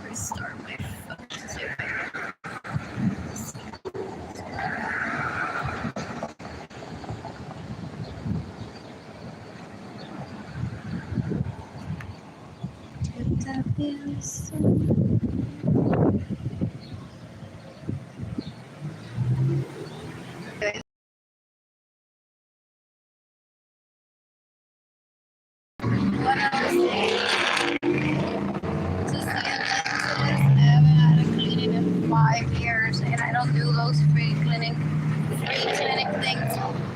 Restart my phone to see if I that feels so good. What else? Just I haven't had a cleaning in 5 years, and I don't do those free clinic things.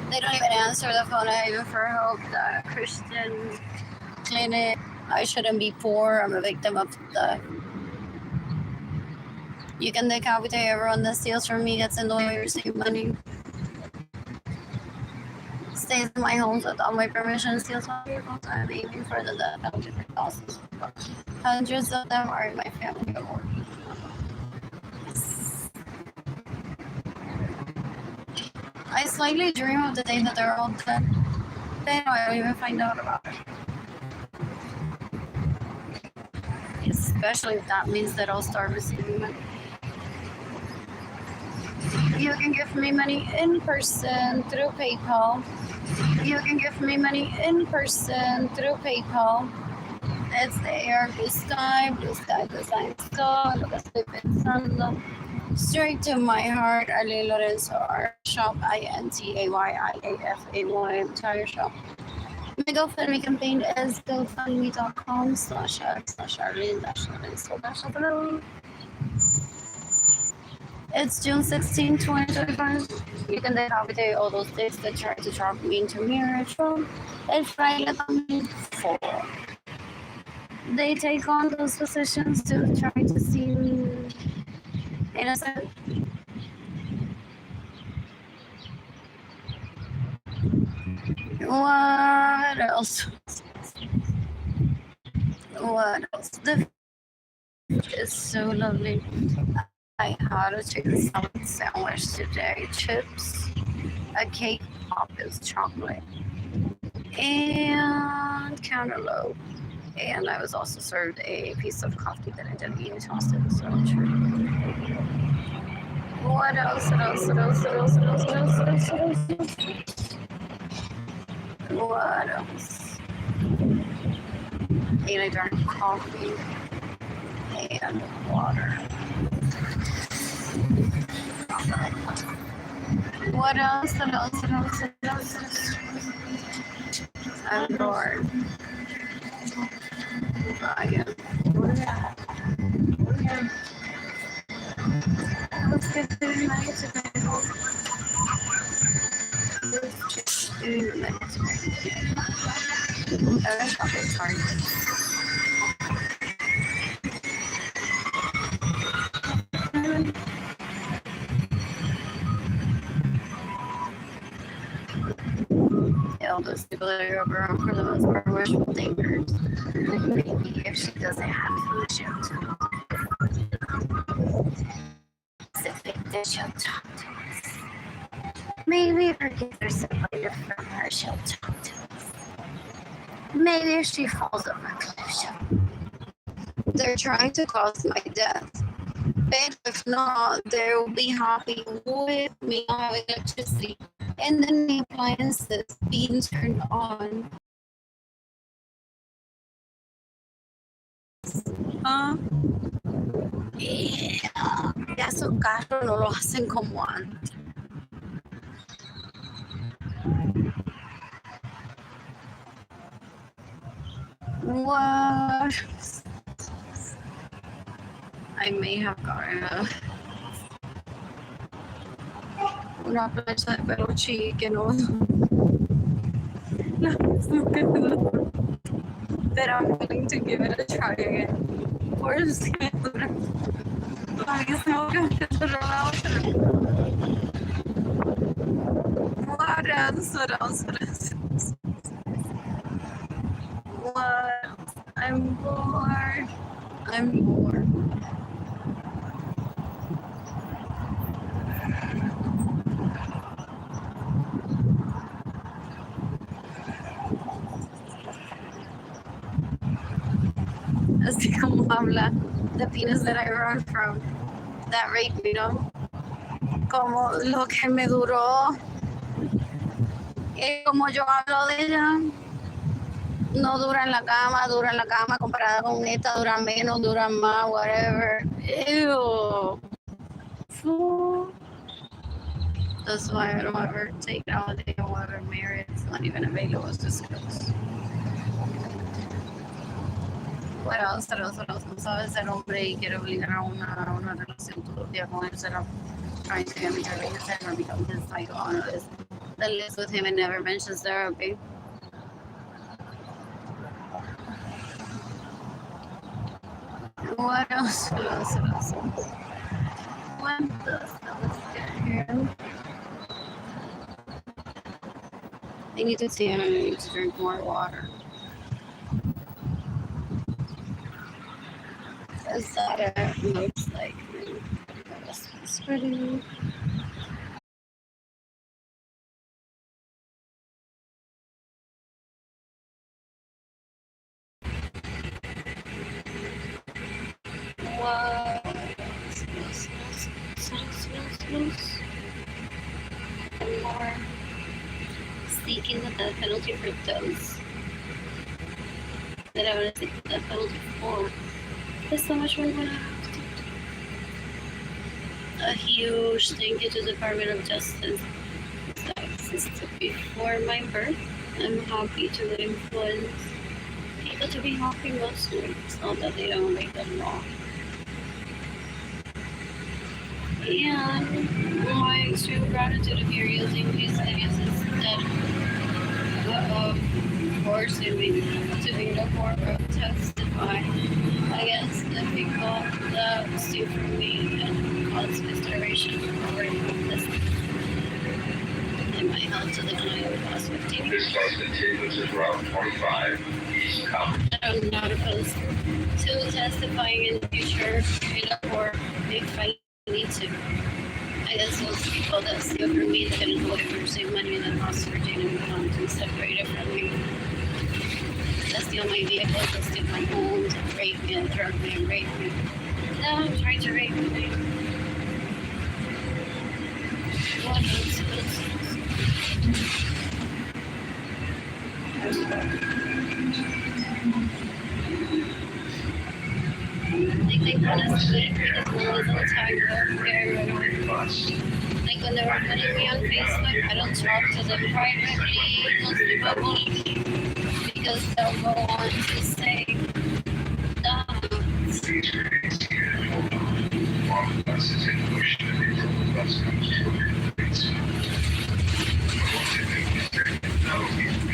They don't even answer the phone. I even for help the Christian clinic. I shouldn't be poor. I'm a victim of the. You can decapitate everyone that steals from me, gets in the way, receive money, stays in my home without my permission, steals my vehicles. I'm aiming for the death of different causes. Hundreds of them are in my family of origin. I slightly dream of the day that they're all dead. Then I don't even find out about it. Especially if that means that I'll start receiving money. You can give me money in person through PayPal. You can give me money in person through PayPal. It's the AR Blue Sky Design Store. Lo que estoy pensando. Straight to my heart, Arlene Lorenzo, art shop, INTAYIAFAY, tire shop. My GoFundMe campaign is gofundme.com/Arlene-Lorenzo. It's June 16, 2025. You can decapitate all those dicks that try to drop me into marriage from El Fraile también. They take on those positions to try to seem innocent. What else? What else? The fish is so lovely. I had a chicken salad sandwich today. Chips, a cake pop is chocolate, and cantaloupe. And I was also served a piece of coffee that I didn't eat toasted, so true. What else? What else? And I drank coffee and water. What else? I'm bored. I am. Let's get to the night today. All those people that are around for the most part wishful thinkers. Maybe if she doesn't have food, she'll talk to us. Maybe if her kids are separated from her, she'll talk to us. Maybe if she falls off a cliff, she'll. They're trying to cause my death. But if not, they will be happy with me having electricity and then the appliances being turned on. Yeah, ya esos carros no lo hacen como antes. What? I may have gotten una plancha de pelo que no. That I'm willing to give it a try again. Or just que me dura. Like it's no good to dura la otra. What else? What else? What else? What? I'm bored. I'm bored. Así como habla the penis that I run from that rape me, ¿no? Como lo que me duró. Como yo hablo de ella, no dura en la cama comparada con esta, dura menos, dura más, whatever. Ew. So, that's why I don't ever take holiday or whatever marriage. It's not even available. It's just because. What else? No sabes ser hombre y quiere obligar a una relación todo el día con él. Instead of trying to get me to revisit or become his like on the list with him and never mentions therapy. What else? What the stuff? Let's get here. I need to see and I need to drink more water. Is that it? Looks like it's pretty. What? More seeking the death penalty for those that I would seek the death penalty for. There's so much more going to have to do. A huge thank you to the Department of Justice that existed before my birth. I'm happy to influence people to be happy mostly. It's not that they don't make them wrong. And my extreme gratitude if you're using these videos instead of forcing me to be the court or testify against the people that steal from me and cause consideration for this. It might help to the client cost 15. This bus continues Route 25, East Compton. I'm not opposed to testifying in the future in a court if I need to. I guess those people that steal from me, they're going to go away for save money and then cost Virginia and come to separate it from me. That steal my vehicles, that steal my homes, and rape me and drug me and rape me. No, I'm trying to rape me. What else? Like honestly, this was a time like when they were putting me on Facebook, I don't talk to them privately, most people won't, because they'll go on to say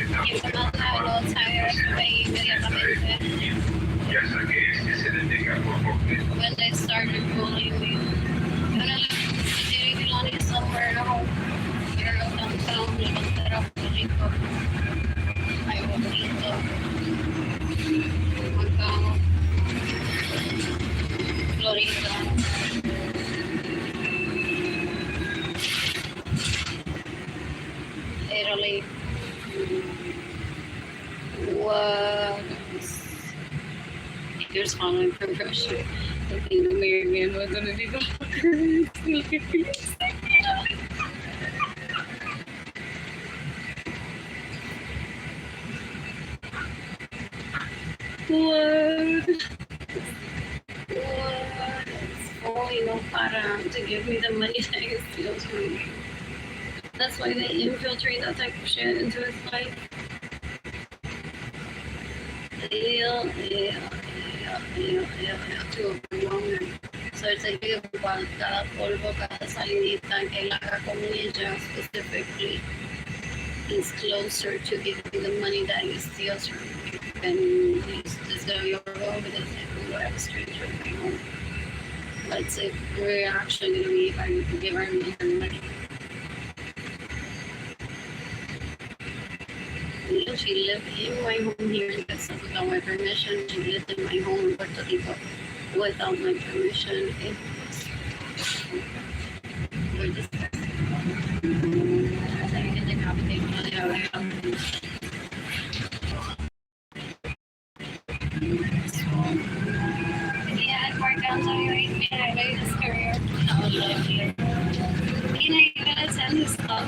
y me mandaron inmediatamente when they started bullying me. And I didn't even want to somewhere at home. Here in downtown, Levantera, Rico. Ay, bonito. Macao. Florida. Italy. What? Here's following progression. I think the married man was gonna be the What? It's falling apart to give me the money that he steals from me. That's why they infiltrate that type of shit into his life. Too overwhelming. So it's like igual cada polvo, cada salinita que él haga con ella specifically is closer to giving the money that he steals from me. And he's gonna be overwhelmed with it. Like, we have a stranger in my home. But it's like, we're actually gonna be if I give her money. You know, she lived in my home here in Texas without my permission. She lived in my home in Puerto Rico without my permission. It was very disgusting. I think in the capital, yeah, it worked out anyway. And I made his career. I would love you. And I even attend his club.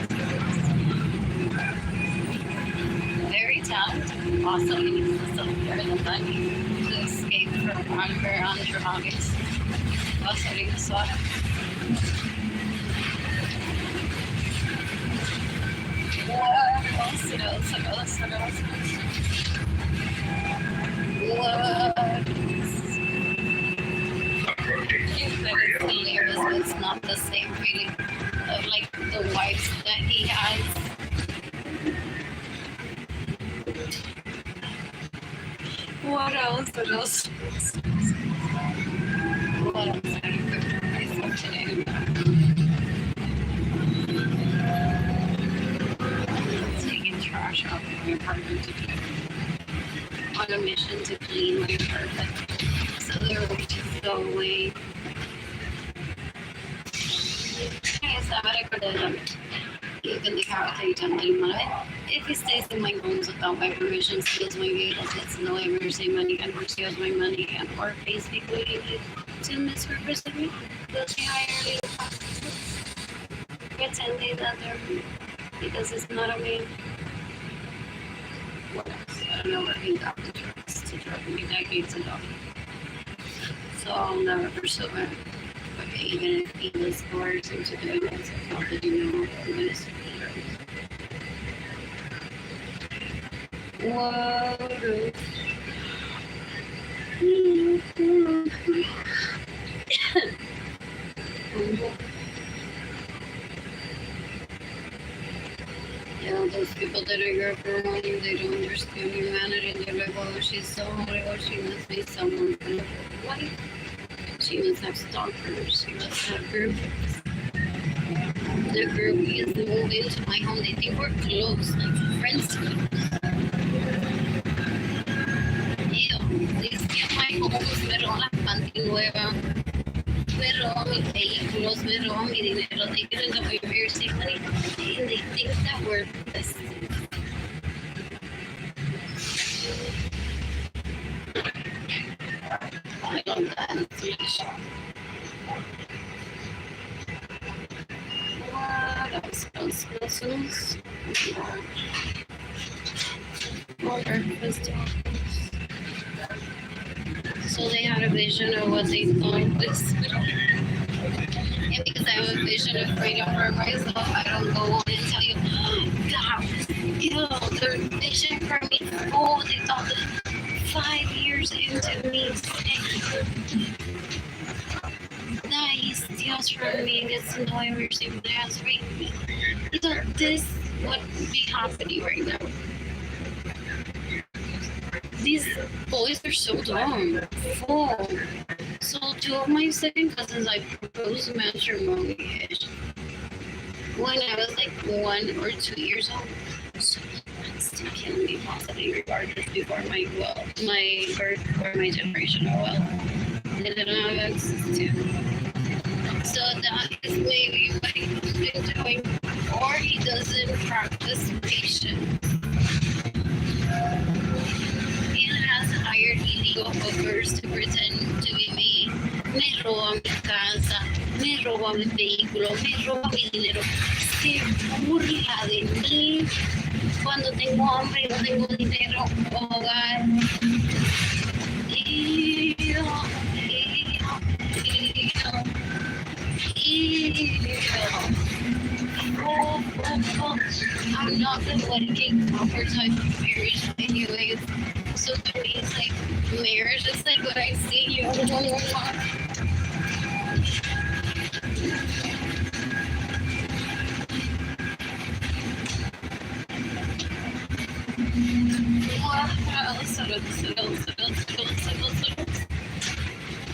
Very talented. Also, he needs to self-care the money to escape from hunger on drugs. Also, he was what? It's hilarious, but it's not the same feeling of like the wives that he has. What else? What else? What else can I cook for myself today? Taking trash out of my apartment today. On a mission to clean my apartment. So the roaches go away. Estaba recordando que decapitate el mal. If he stays in my homes without my permission, steals my vehicles, gets no emergency money, and or steals my money, and or basically to misrepresent me, does he hire legal prostitutes? Pretending that they're me because it's not a man. What else? I don't know where he got the drugs to drug me decades ago. So I'll never pursue him. Okay, even if he was coercing to do it, it's like, how did you know who is Whoa. Yeah, those people that are here for money, they don't understand humanity. They're like, oh, she's so horrible, she must be someone. What? She must have stalkers, she must have groups. The group is moved into my home, they think we're close, like friends together. Ew, they steal my homes, me roban la panty nueva, me roban mis vehículos, me roban mi dinero, they get into my emergency money, and they think that we're blessed. I love that information. What else? More breakfast. So they had a vision of what they thought this. And because I have a vision of freedom for myself, I don't go on and tell you, oh, God, ew, their vision for me. Oh, they thought that 5 years into me saying that he steals from me and gets to know everything that has raped me. You know, this would be happening right now. These boys are so dumb. Oh. So 2 of my second cousins I proposed matrimony when I was like 1 or 2 years old. So that's to kill me possibly regardless before my birth or my generational wealth. They didn't have access to. So that is maybe what he's been doing. Or he doesn't practice patience. And has hired illegal hookers to pretend to be me. Me roba mi casa, me roba mi vehículo, me roba mi dinero. Se burla de mí cuando tengo hambre, no tengo dinero, hogar. I'm not the wedding cake proper type of marriage anyways. So to me, it's like marriage is like what I see you on one.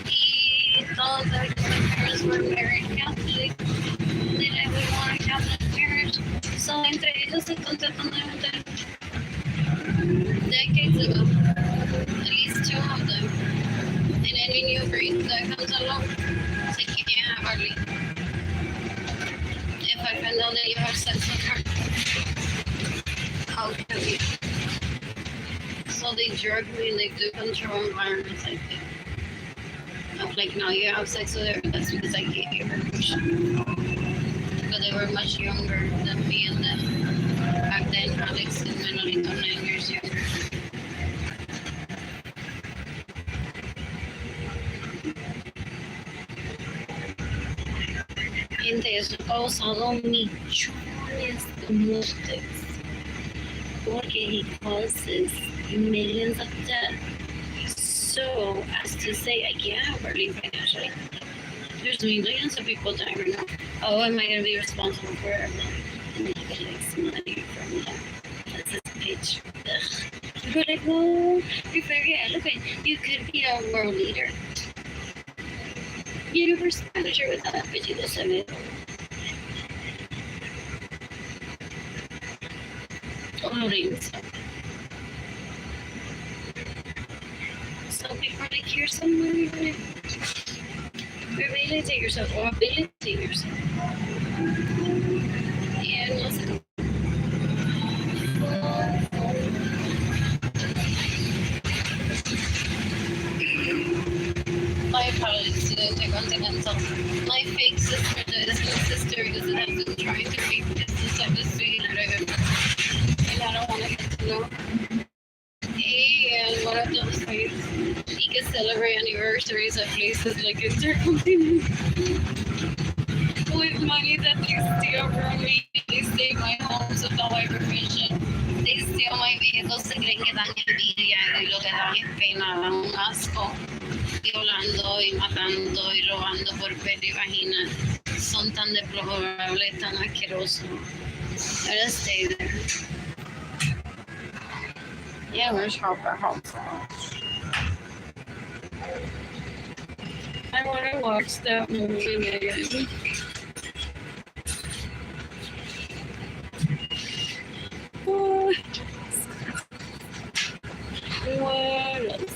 Y todos like my parents were married Catholic. Then I would want a Catholic marriage. So entre ellos se contactan decades ago. At least two of them. And any new breed that comes along, it's like you can't have Arlene. If I find out that you have sex with her, how can you? So they drug me and they do control environments like that. I'm like, no, you have sex with her, that's because I gave you permission. But they were much younger than me and them. Back then, Alex and Manolito 9 years younger. And eso ha causado millones de muertes. Porque he causes millions of deaths. So, as to say, I can't have Arlene financially. There's millions of people dying right now. Oh, am I going to be responsible for it? And he collects money from them. That's his pitch. Ugh. You're like, well, you're very eloquent. You could be a world leader. Universe manager with that, but you listen it. Lorenzo. Some people are like, here's some money. Rehabilitate yourself or habilitate yourself. And let's go. My apologies to the Intercontinental. My fake sister, the distant sister, because it has been trying to make business of the sweetheart I've ever. And I don't want to get to know. And one of those ways she can celebrate anniversaries at places like Intercontinental with money that they steal from me. They stay my homes without my permission. They steal my vehicles, se creen que dan envidia y lo que dan es pena, dan un asco. Violando y matando y robando por pelo y vagina. Son tan deplorables, tan asquerosos. I just stay there. Yeah, where's Harper House? I want to watch that movie again. What else?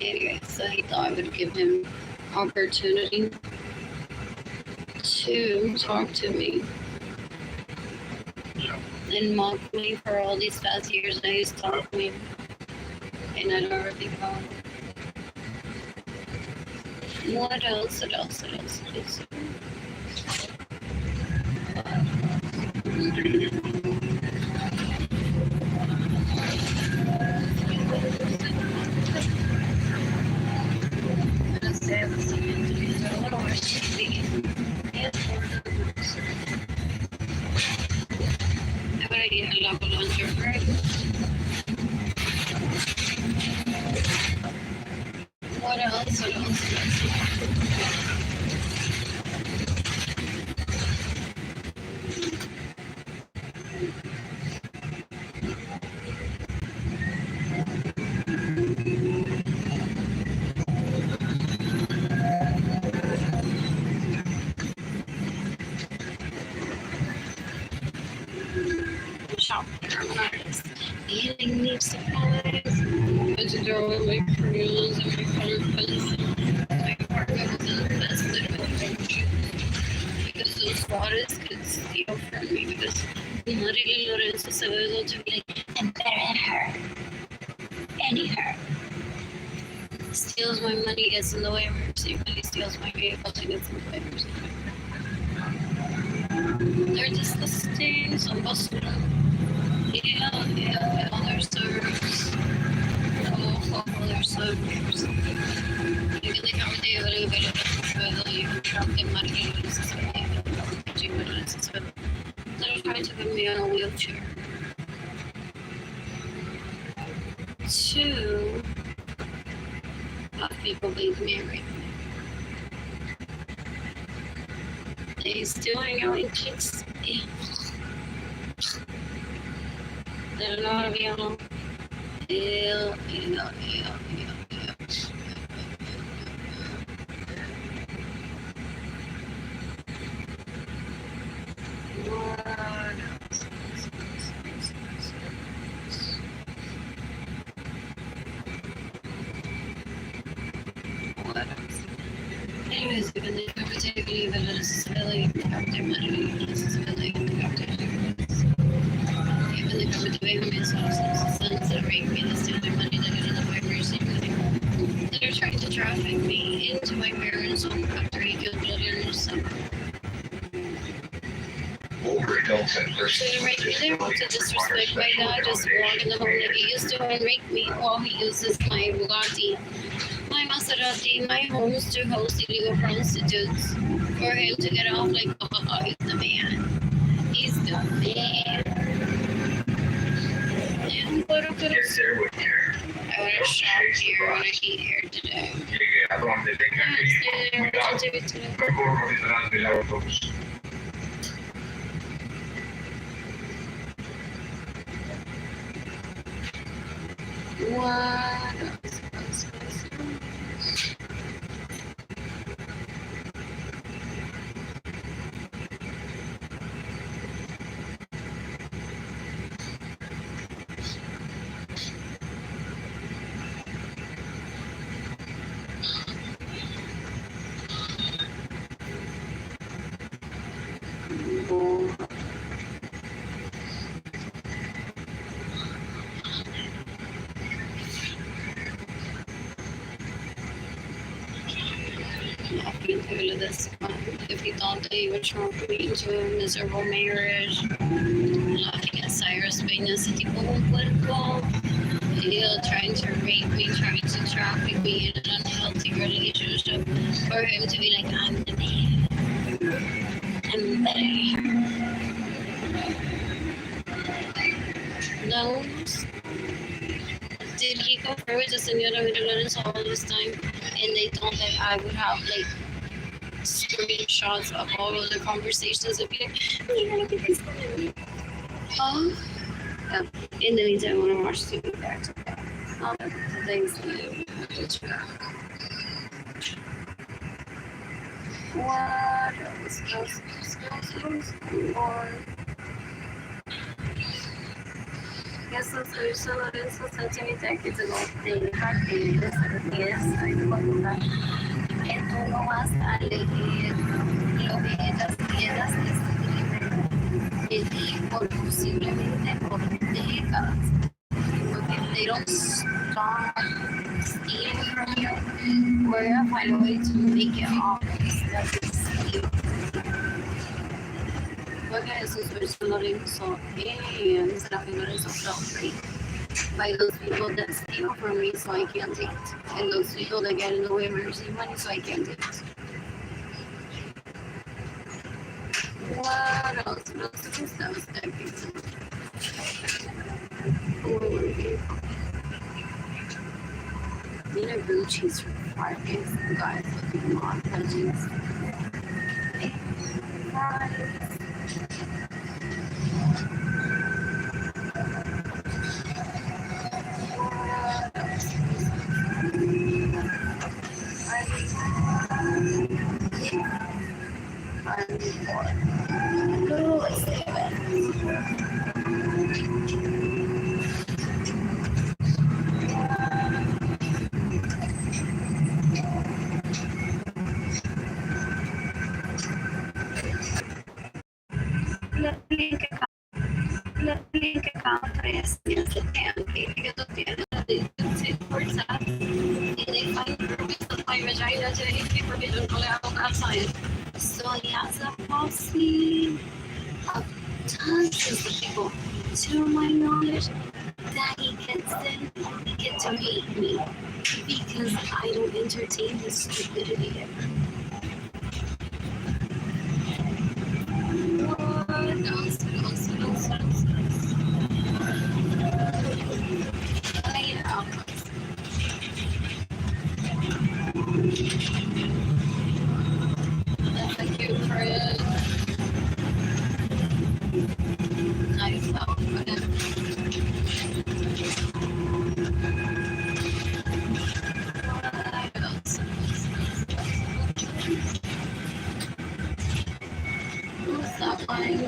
Anyway, so he thought I would give him opportunity to talk to me and mock me for all these past years that he's taught me, and I don't really know. What else? What else? Shop terminals. Eating these supplies. Went to go with my crews and my conference. My apartment was infested with roaches. Because those squatters could steal from me. Because Arlene Lorenzo se was able to be like, I'm better than her. Any her. Steals my money, gets in the way of mercy. Money steals my vehicle, she gets in the way of mercy. They're disgusting. Some basura. Yeah, they're servers. de Marguerite. They're trying to put me on a wheelchair. 2 black people being married. They still hang out in chicks. Yeah. They don't know how to be alone. Yeah. Anyways, even the activity that is silly, after money, is silly, after even the activity of myself, sons that rape me, the stealing money that I did my mercy money. They're trying to traffic me into my parents' home after he killed billionaires. So. Older adults and So persons to rape me, they want to disrespect my dad, just walk in the home like he used to and rape me while he uses my Bugatti. My Maserati, my homes to host illegal prostitutes for him to get off like, oh, he's the man. He's the man. And what a good get there with care. I would have shot here when I eat here today. Llegue a donde tenga que ir. Cuidado. No corro detrás del autobús. What? This if he thought that he would trump me into a miserable marriage, laughing at Cyrus being ese tipo de cuerpo, trying to rape me, trying to traffic me in an unhealthy relationship, for him to be like, I'm the man, I'm better. No. Did he confirm with the Senora Arlene Lorenzo all this time, and they thought that I would have like screenshots of all of the conversations and be like, huh? Yeah. In the meantime, I want to watch TV back to back. All the things that what else? Yes, so Lorenzo said to me decades ago, they had this que tú no vas a leer lo que ellas escriben de ti posiblemente por décadas. Porque if they don't stop stealing from you, we're gonna find a way to make it obvious that they steal. Porque Jesús verso Lorenzo and Serafín Lorenzo felt free by those people that steal from me so I can't take it. And those people that get in the way of receiving money so I can't take it. What else? What else is that was decades ago? Nina Gucci's from Fridays. You guys looking on veggies. Fries. So he has a policy of tons of people, to my knowledge, that he gets them only get to hate me because I don't entertain this stupidity ever. That's a cute friend. Nice outfit. What's that line?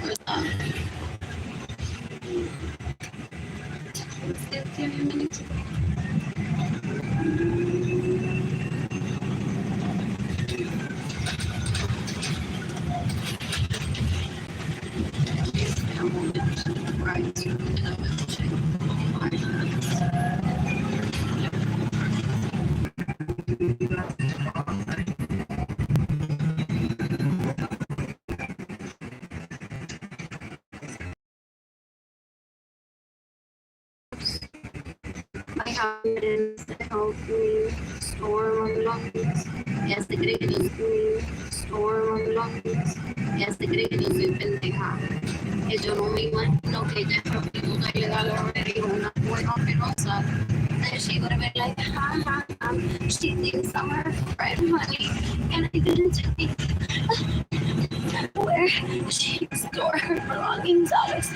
Where's that? Give me a minute. Right. I have it to help me store my belongings. Ya se cree que yo soy store my belongings. Ya se cree que yo soy pendeja. Que yo no me imagino que ella es prostituta ilegal o y una buena asquerosa. Then she would have been like, ha ha ha. She thinks I'm her friend, honey. And I didn't think where she store her belongings, Alex.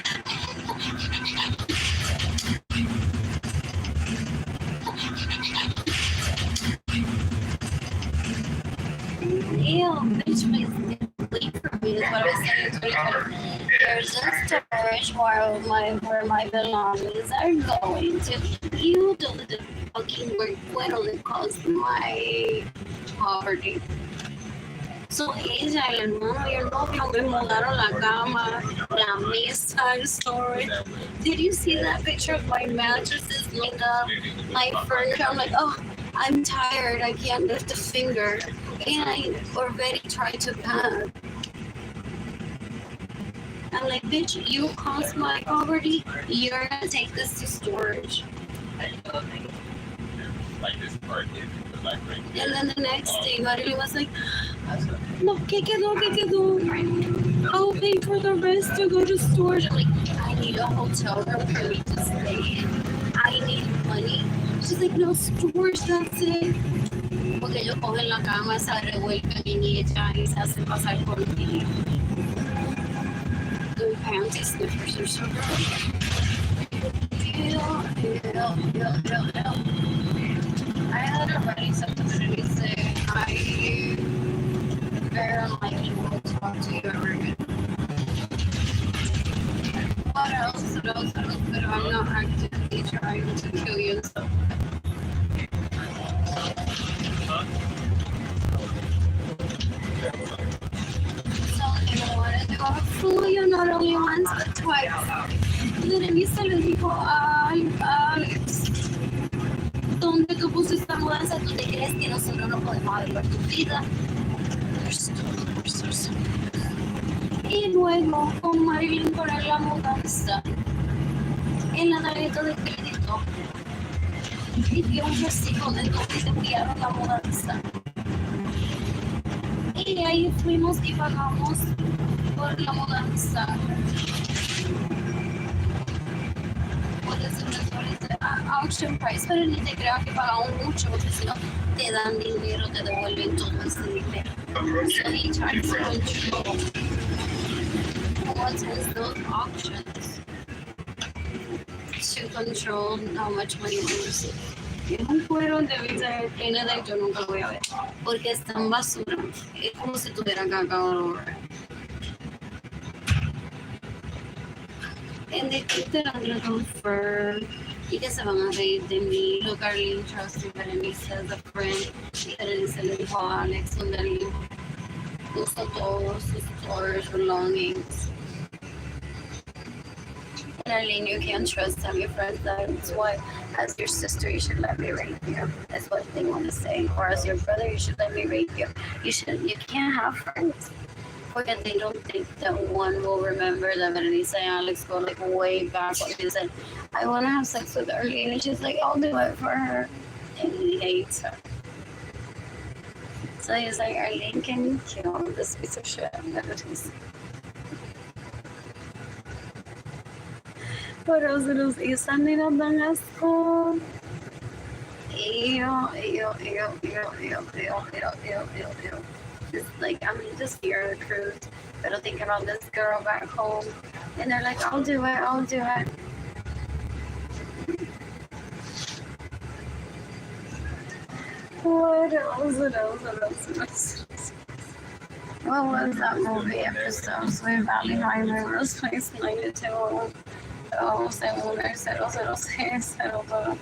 Ew, bitch, please leave from me. Is what I was saying to her. There's a storage where my belongings are going to. You do the fucking work that caused my poverty. So ella, el hermano y el novio me mudaron la cama, la mesa, el storage. Did you see that picture of my mattresses laid up, my furniture? I'm like, oh, I'm tired. I can't lift a finger. And I already tried to pack. I'm like, bitch, you caused my poverty. You're gonna take this to storage. And then the next day, Marilyn was like, no, ¿qué quedó? ¿Qué quedó? I'll pay for the rest to go to storage. I'm like, I need a hotel room for me to stay in. I need money. She's like, no, storage, that's it. Porque ellos cogen la cama, se revuelven y echan y se hacen pasar por ti. The panty sniffers are so I had already said to Trinity say, I very unlikely will talk to you ever again. What else? But I'm not actively trying to kill you and stuff. Fluyo not only once but twice. Literally se le dijo a Alex, ¿dónde tú pusiste esta mudanza? ¿Tú te crees que nosotros no podemos averiguar tu vida? Y luego con Marilyn poner la mudanza en la tarjeta de crédito y dio un recibo de lo que te enviaron la mudanza. Y ahí fuimos y pagamos por la mudanza. Auction price, pero ni te creas que pagamos mucho porque si no te dan dinero, te devuelven todo ese dinero. So he tries to control what is those auctions to control how much money we receive. Es un cuero de visa de Canadá y yo nunca lo voy a ver porque están basura. Es como si tuvieran cacao. And they keep it under the fur. Y que se van a reír de mí. Look, Arlene trusts Berenice as a friend. Y Berenice le dijo a Alex donde él puso todos sus storage belongings. And Arlene, you can't trust them, your friends. That's why, as your sister, you should let me rape you. That's what they want to say. Or as your brother, you should let me rape you. You can't have friends. Porque they don't think that one will remember that Berenice and Alex go like way back when they said, I want to have sex with Arlene. And she's like, I'll do it for her. And he hates her. So he's like, Arlene, can you kill this piece of shit? Pero y esa nena dan asco. Ew. It's like, I mean, just here on the cruise. But I'm thinking about this girl back home. And they're like, I'll do it. What else? What was that movie episode? Soy Valley Highway, Rose Place 92. 001-006-02.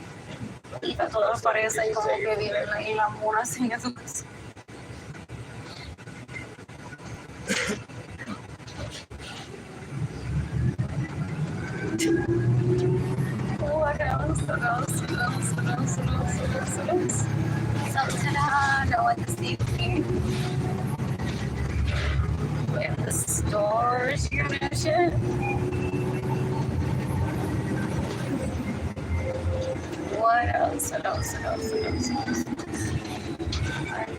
Y que todos parecen como que viven ahí en la mona sin eso. What else? So ta-da, no one to see me. We have the stores here and shit. What else? And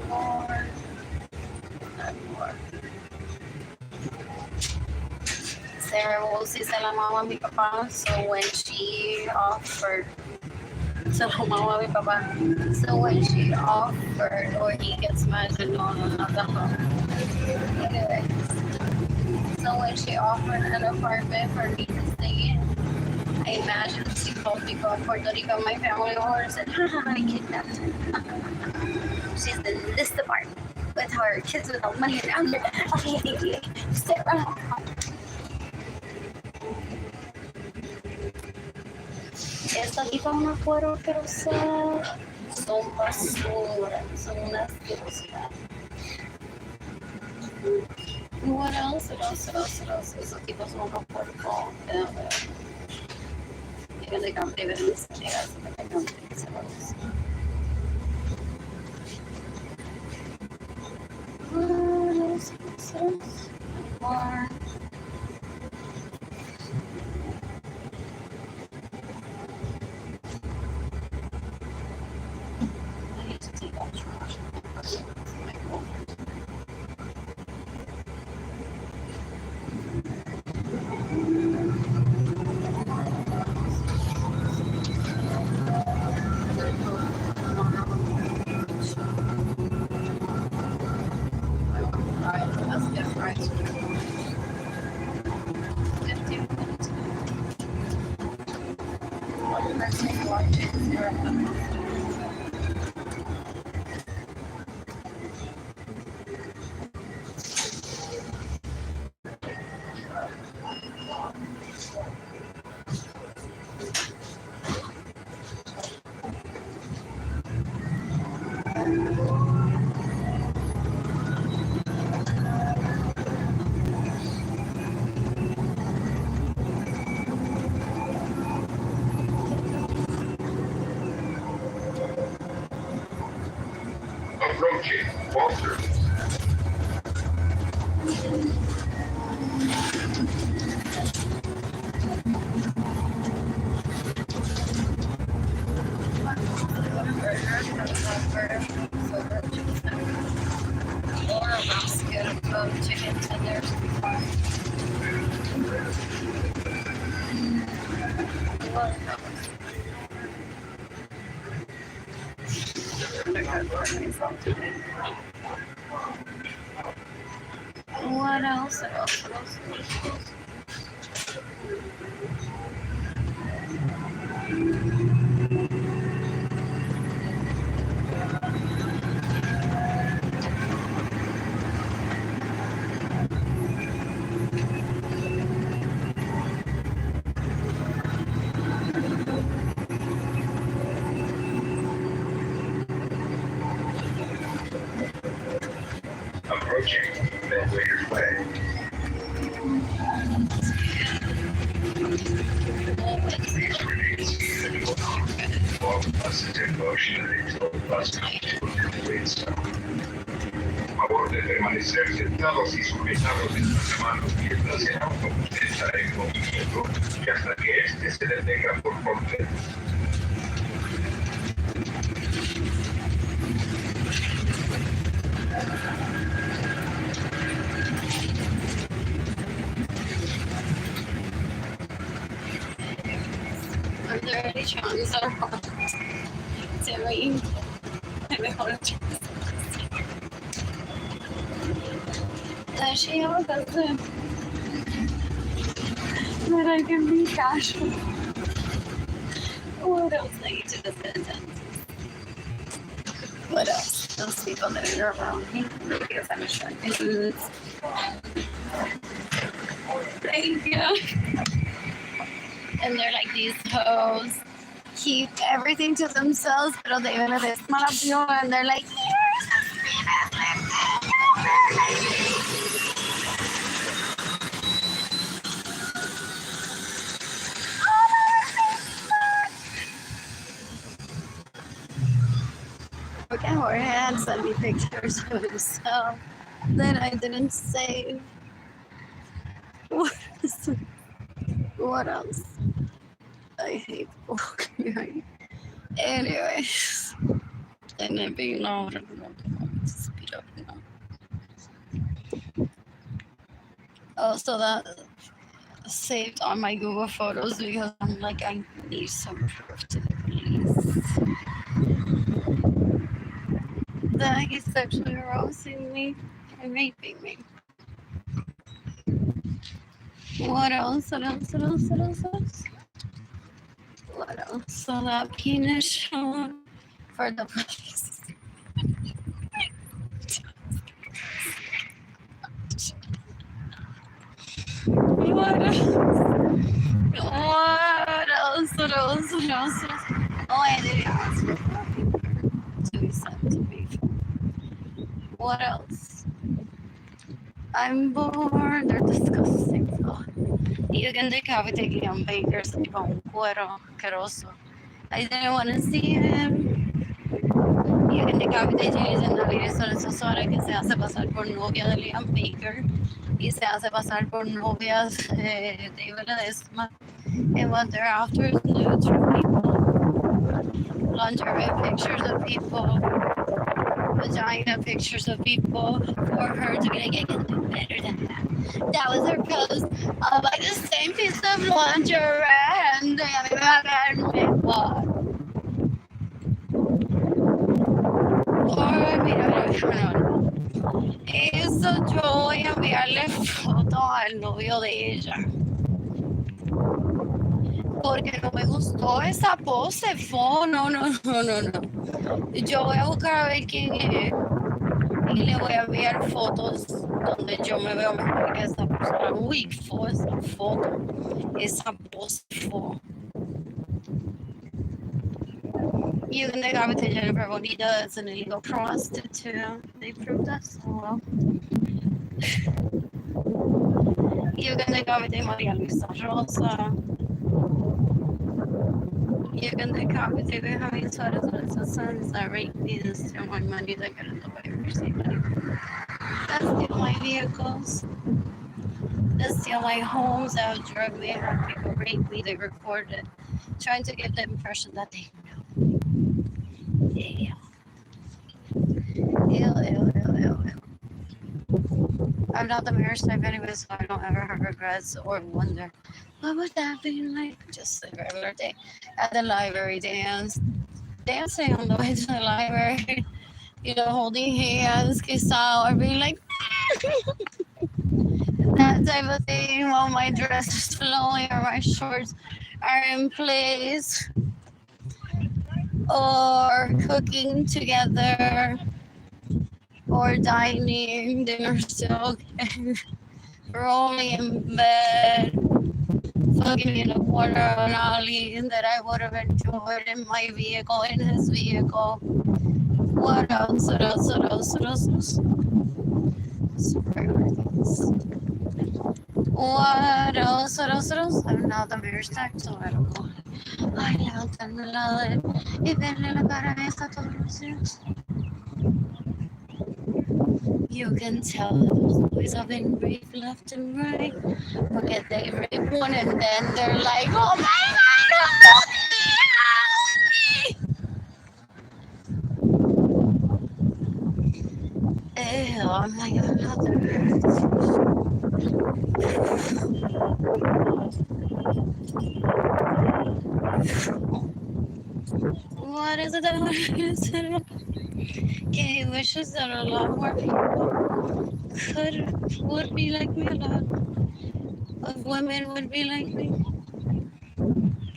more. Sarah Woolsey se la mama mi papá, so when she offered or he gets mad, no, not that one. Anyway, so when she offered an apartment for me to stay in, I imagine she called me from Puerto Rico, my family over and said, I kidnapped her. She's in this apartment with her kids without money around her. Okay, stay around. Esta tipa no puedo, pero son basura, son una asquerosidad. What else? Esos tipos son unos puercos. Even they come, David and Sarah, so they come to themselves. What else? More. Approaching Walter. Or a basket of chicken tenders. What else? Approaching Bellwaiter's Way. Please remain seated while the bus is in motion until the bus comes to a complete stop. Por favor de permanecer sentados y sujetados en las manos mientras el autobús está en movimiento y hasta que éste se detenga por completo. things around to me. And they want to does she have a cousin that I can be casual? What else I need to defend? What else? Those people that are around me. Maybe if I'm showing my foods. Thank you. And they're like these hoes. Keep everything to themselves, pero they ven a desmalapio and they're like, okay, her had sent me pictures of himself that I didn't save. What else? I hate walking. Anyways, and it being loud, I don't know, speed up now. Also, that saved on my Google Photos because I'm like, I need some proof to the police that he's sexually harassing me and raping me. What else? What else? What else? What else? What else? What else? So that penis shot for the police. What else? What else? What else? What else? Oh, I didn't ask for to be sent to me. What else? I'm bored. They're disgusting. Oh. You can decapitate Liam Baker's con cuero asqueroso. I didn't want to see him. You can decapitate Jason David Sosora, que se hace pasar por novia de Liam Baker y se hace pasar por novias de David Ledesma. And what they're after is nudes from people, lingerie pictures of people, vagina pictures of people, for her to be like, I can do better than that. That was her post of like the same piece of lingerie and they a mí me va a caer mejor. Or, mira, eso yo voy a enviarle fotos al novio de ella. Porque no me gustó esa pose, no. Yo voy a buscar a ver quién es y le voy a enviar fotos donde yo me veo mejor que esa persona. Uy, fue esa foto, esa pose fue. You can decapitate Jennifer Bonita, that's an illegal prostitute. They proved that so well. You can decapitate Maria Luisa Rosa. You can decapitate Benjamin Suarez and his sons that rape me and steal my money that get in the way for money. That steal my vehicles. That steal my homes, that drug me, have people rape me, they record it. Trying to give the impression that they know. Ew. I'm not the marriage type anyway, so I don't ever have regrets or wonder what would that be like. Just a regular day at the library, dancing on the way to the library, holding hands, kiss out, or being like that type of thing while my dress is flowing or my shorts are in place. Or cooking together, or dining, dinner still okay. Rolling in bed, fucking in a corner of an alley that I would have enjoyed in my vehicle, in his vehicle. What else? What else? What else? What else? What else? What else? What else? I'm not the marriage type, so I don't know. Ay, levantarme al lado de él y verle la cara a esta todos los días. You can tell that those boys have been raped left and right. Porque they rape one and then they're like, oh my God, help me! Ew, I'm like, I'm not the What is it that I want to set up? Okay, he wishes that a lot more people would be like me, a lot of women would be like me.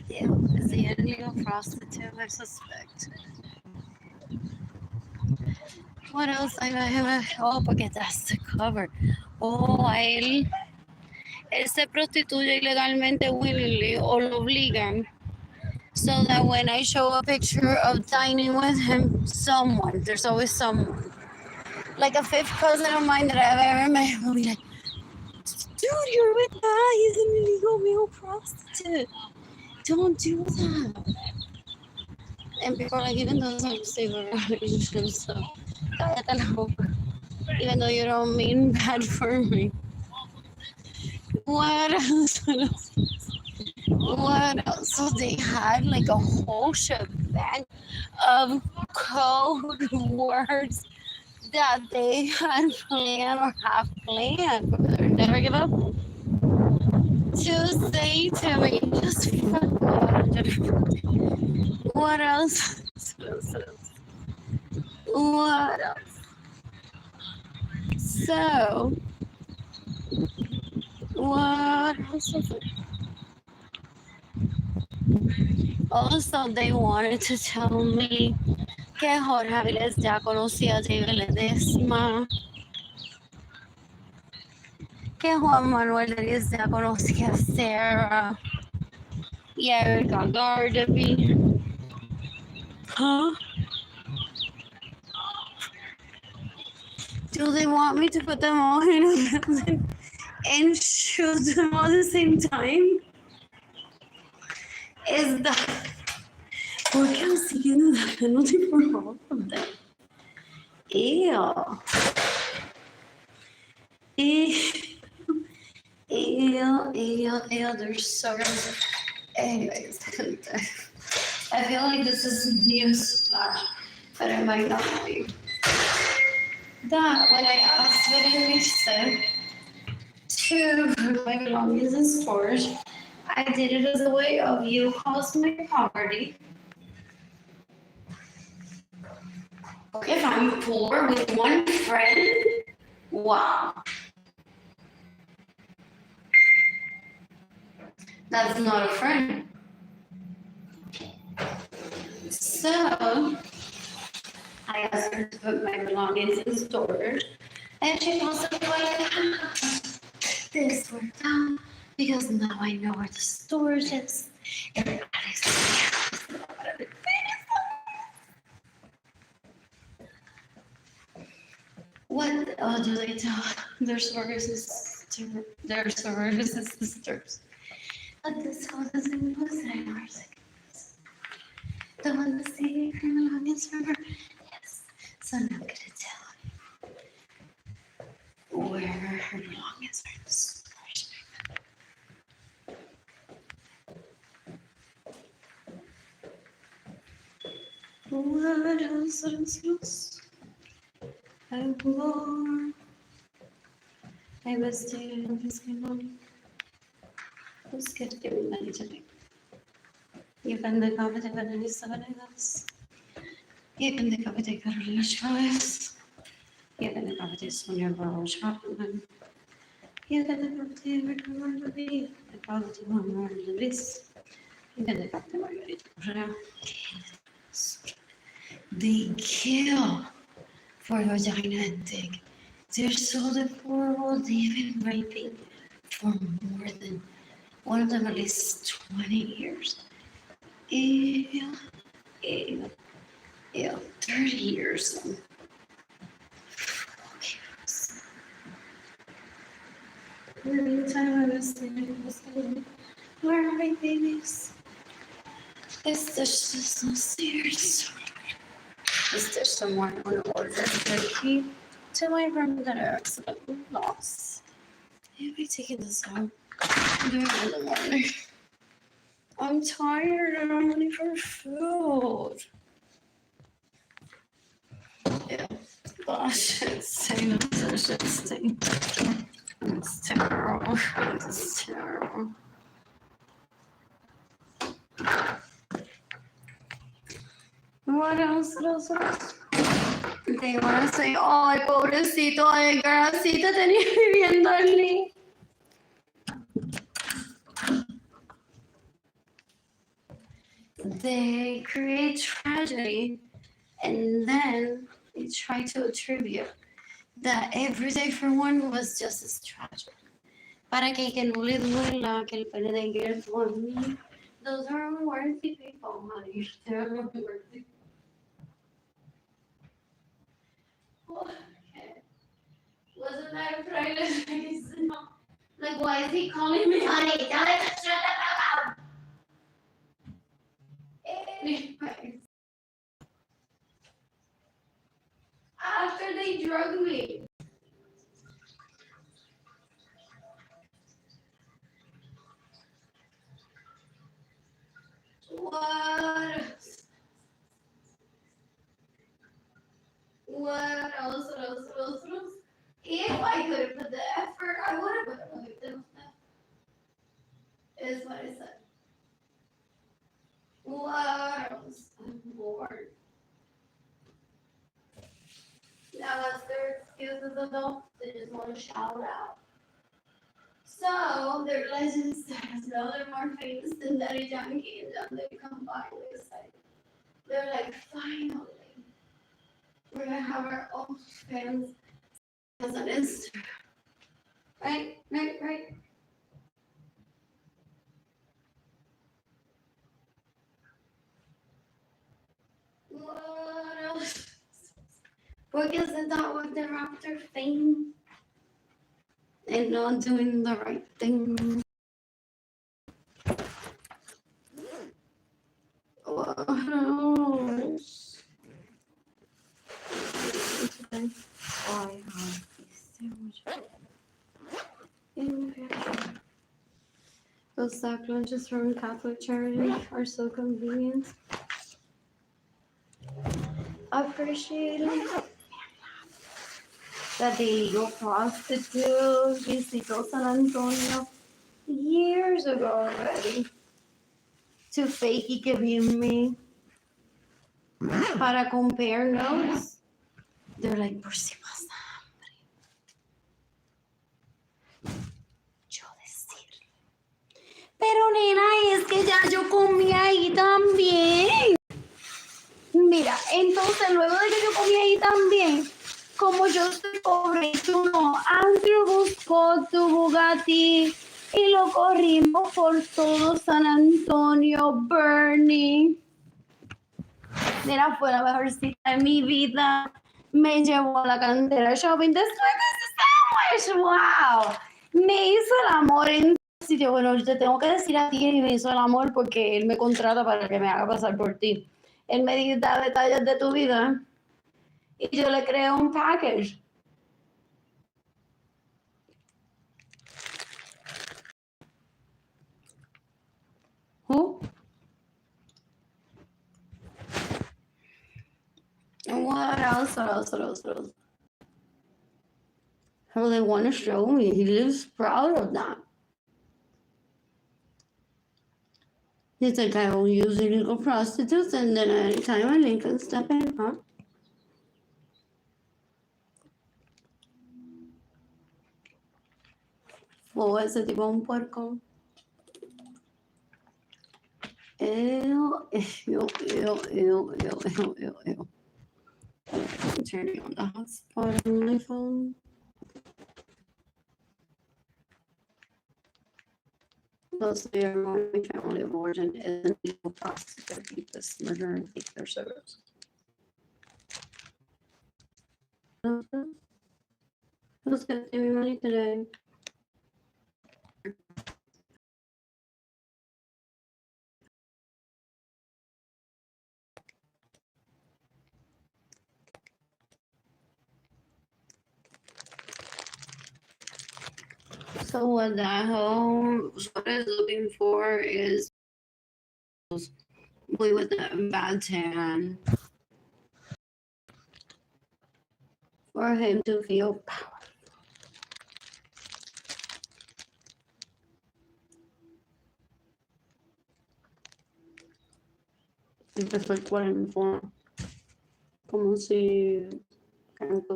Yeah, is he an illegal prostitute? I suspect. What else? I have oh, porque that's the cover. Oh, él se prostituye ilegalmente willingly o lo obligan. So that when I show a picture of dining with him, there's always someone. Like a fifth cousin of mine that I've ever met will be like, dude, you're with that. He's an illegal male prostitute. Don't do that. And before like even those like stable relationships, so cállate la boca. Even though you don't mean bad for me. What else? What else? So they had like a whole shebang of code words that they had planned or have planned, never give up, to say to me. Just what else? What else? So, what else was it? Also, they wanted to tell me que Jorge Avilés ya conocía a David Ledesma, que Juan Manuel Díaz ya conocía a Sarah y a Erica Gardaby. Huh? Do they want me to put them all in a building and shoot them all at the same time? Is that... ¿Por qué I'm seeking the penalty for all of them? Ew. Ew, they're so gross. Anyways, I feel like this is news flash, but it might not be. That when I asked Berenice to put my belongings in storage, I did it as a way of you caused my poverty. If I'm poor with one friend, wow. That's not a friend. So, I asked her to put my belongings in storage, and she was like, this worked out because now I know where the storage is. What do they tell their services to their services sisters? Like this one doesn't was the one that's the belongings for her. Yes. So now I'm gonna tell you where her belongings are in the storage. What else is I'm more. I was doing this one. Who's getting money today? Even the comedy is 7 hours. Even the comedy Carolina Chavez. Even the comedy Sonia Barrow Chapman. Even the comedy Ricardo B. The comedy Mama Luis. Even the comedy Margarita Correa. They kill for vagina and dick. They're so deplorable, they've been raping for more than one of them at least 20 years. Ew, 30 years. Okay. Every time I was thinking, where are my babies? Is this just so serious? Is there someone on order the key to my room that I accidentally lost? Am I taking this out? I'm doing it in the morning. I'm tired and I'm ready for food. Yeah, gosh, it's saying it's interesting. It's terrible. It's terrible. What else? What else? What else? They want to say, ay, pobrecito, ay, grasita, tenía viviendo Arlene. They create tragedy and then they try to attribute that every day for one was just as tragic. Para que no le duela que el pene de Gear for me. Those are unworthy people, honey. They're unworthy. Okay. Wasn't that a private reason? Like, why is he calling me honey? Tell him to shut the fuck up. Anyways. After they drug me. What else? What else? What else? What else? What else? If I could have put the effort, I would have put the victim. Is what I said. What else? I'm bored. Now that's their excuses though. They just want to shout out. So their legend stars now they're more famous than Daddy Yankee and then they come by and say, they're like, finally, we're gonna have our own fans as an Instagram. Right? Right? Right? What else? Porque isn't that what they're after? Fame and not doing the right thing. What else? I have these sandwiches. Those sack lunches from Catholic Charity are so convenient. Appreciated that the illegal prostitute visitó San Antonio years ago already to fakey que bien me para compare notes. They're like, por si pasa hambre. Yo decirle. Pero nena, es que ya yo comí ahí también. Mira, entonces luego de que yo comí ahí también, como yo soy pobre y tú no, Andrew buscó tu Bugatti y lo corrimos por todo San Antonio, Bernie. Mira, fue la mejor cita de mi vida. Me llevó a la cantera shopping después de ese sandwich. ¡Wow! Me hizo el amor en un sitio. Bueno, yo te tengo que decir a ti que me hizo el amor porque él me contrata para que me haga pasar por ti. Él me da detalles de tu vida y yo le creo un package. Who? What else? What else? What else? What else? How they want to show me. He lives proud of that. He's like, I will use illegal prostitutes and then anytime I link and step in, huh? O ese tipo un puerco. Ew, ew, ew, ew, ew, ew, ew, ew. I'm turning on the hotspot on my phone. Mostly everyone in my family of origin is an illegal prostitute, rapist, murderer, and take their service. Who's gonna give me money today? So what the hell what is looking for is boy with that bad tan for him to feel powerful. Empezó el 44. Como si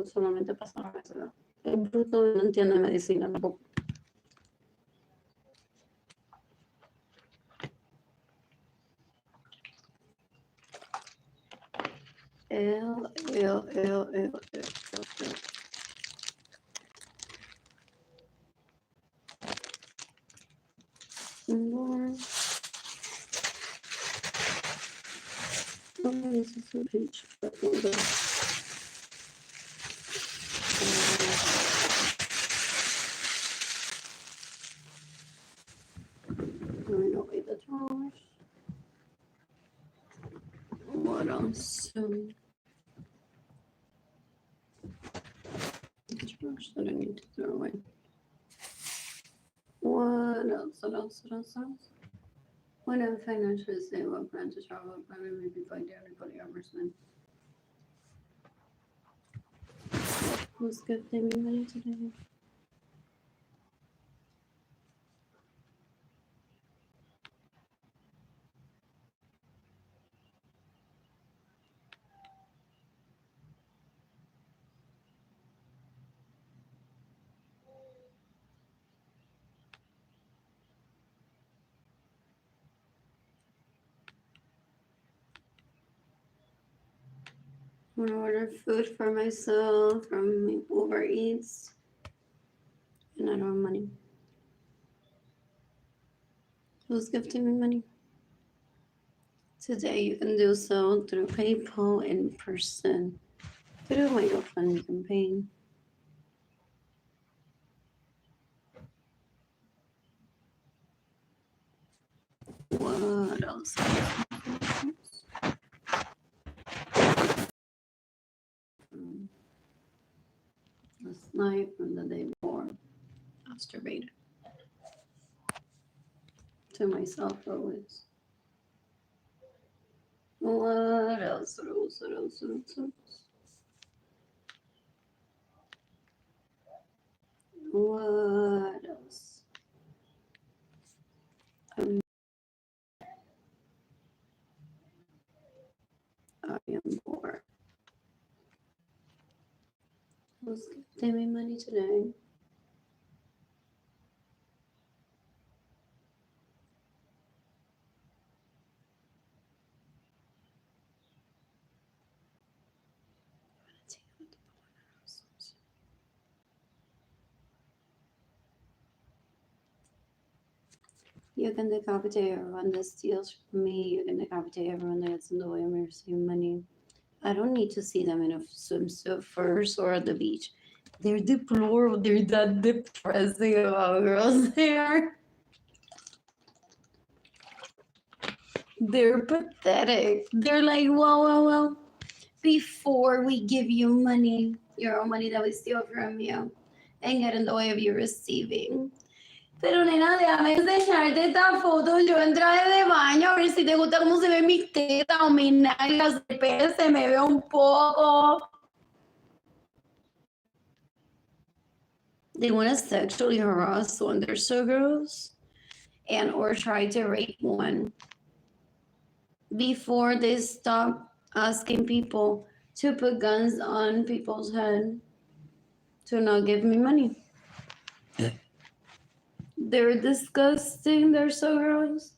solamente pasara a esa edad. El bruto no entiende medicina tampoco. L. More. Oh, this is a page. No, wait, that's wrong. What else? Trash that I need to throw away. What else? When I'm financially stable, I plan to travel abroad, maybe by daily Emerson. Who's gifting me money today? I'm gonna order food for myself from Uber Eats, and I don't have money. Who's gifting me money? Today you can do so through PayPal in person, through my GoFundMe campaign. What else? Last night and the day before, masturbated to myself always. What else? What else? I am bored. Who's giving me money today? You can decapitate everyone that steals from me. You can decapitate everyone that gets in the way of me receiving money. I don't need to see them in a swimsuit first or at the beach. They're deplorable. They're that depressing about girls there. They're pathetic. They're like, well. Before we give you money, your own money that we steal from you, and get in the way of you receiving. Pero nena, déjame enseñarte esta foto. Yo en traje de baño a ver si te gusta cómo se ven mis tetas o mis nalgas. El pene se me ve un poco. They want to sexually harass when they're so gross, and or try to rape one before they stop asking people to put guns on people's head to not give me money. They're disgusting. They're so gross.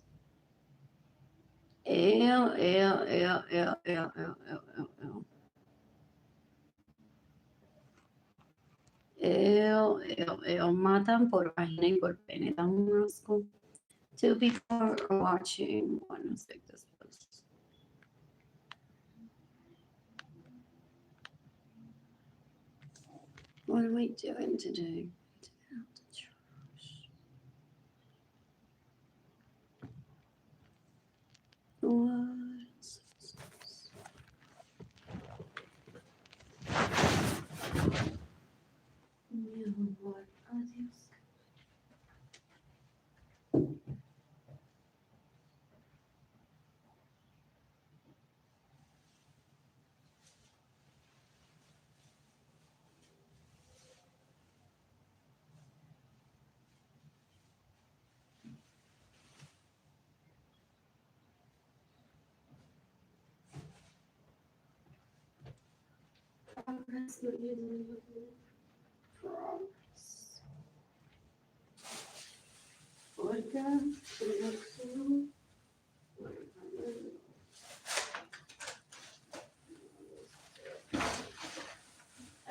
Ew. Matan por vagina y por pene. Tan un asco. 2 people are watching. One take this post. What are we doing today? What? What are these? Oh,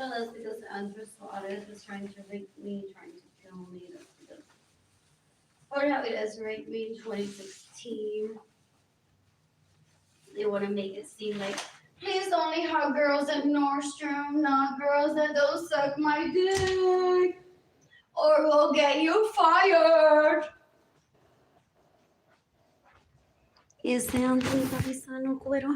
that's because Andrew Suarez is trying to rape me, trying to kill me. That's because. Or how it has raped me in 2016. They want to make it seem like, please only hug girls at Nordstrom, not girls that don't suck my dick. Or we'll get you fired. Y ese Anthony Papisano cuero.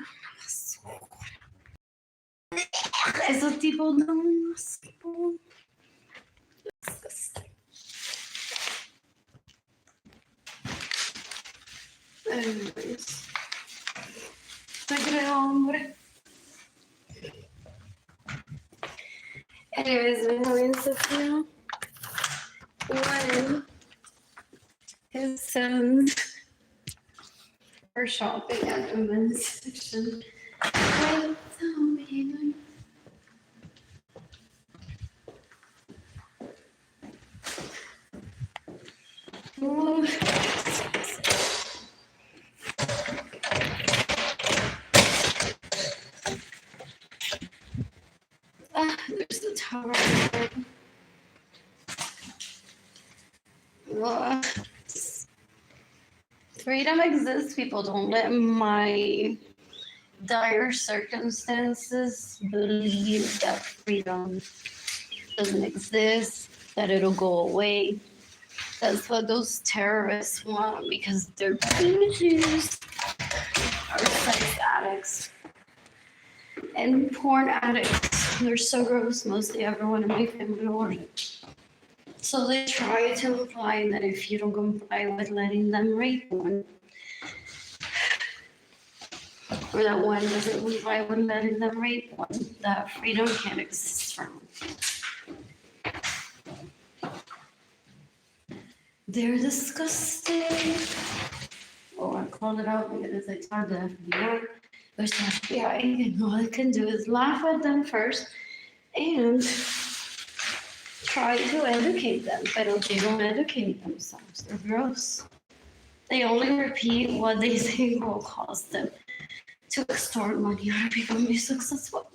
Esos tipos no asco. Anyways. Se cree hombre. Anyways, my having Sophia. When his sons are shopping at the men's section. Wait, tell me. There's the tower. Freedom exists. People don't let my dire circumstances believe that freedom doesn't exist, that it'll go away. That's what those terrorists want because they're bitches, are sex addicts, and porn addicts. They're so gross. Mostly everyone in my family ordered it. So they try to imply that if you don't comply with letting them rape one, or that one doesn't comply with letting them rape one, that freedom can't exist for them. They're disgusting. Oh, I called it out because I told the FBI, which the FBI, and all I can do is laugh at them first and try to educate them, but they don't educate themselves. They're gross. They only repeat what they think will cause them to extort money out of people and be successful.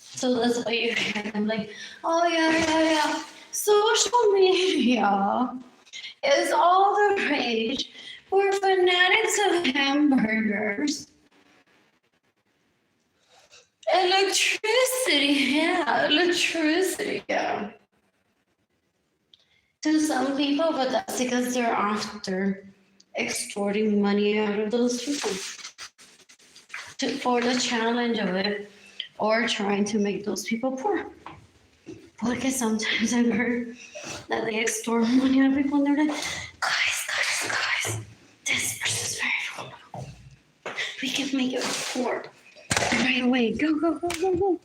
So that's why you hear them like, oh yeah. Social media is all the rage. We're fanatics of hamburgers. Electricity, yeah. To some people, but that's because they're after extorting money out of those people for the challenge of it, or trying to make those people poor. Because sometimes I've heard that they extort money out of people and they're like, guys, this person's very vulnerable. We can make it poor right away. Go.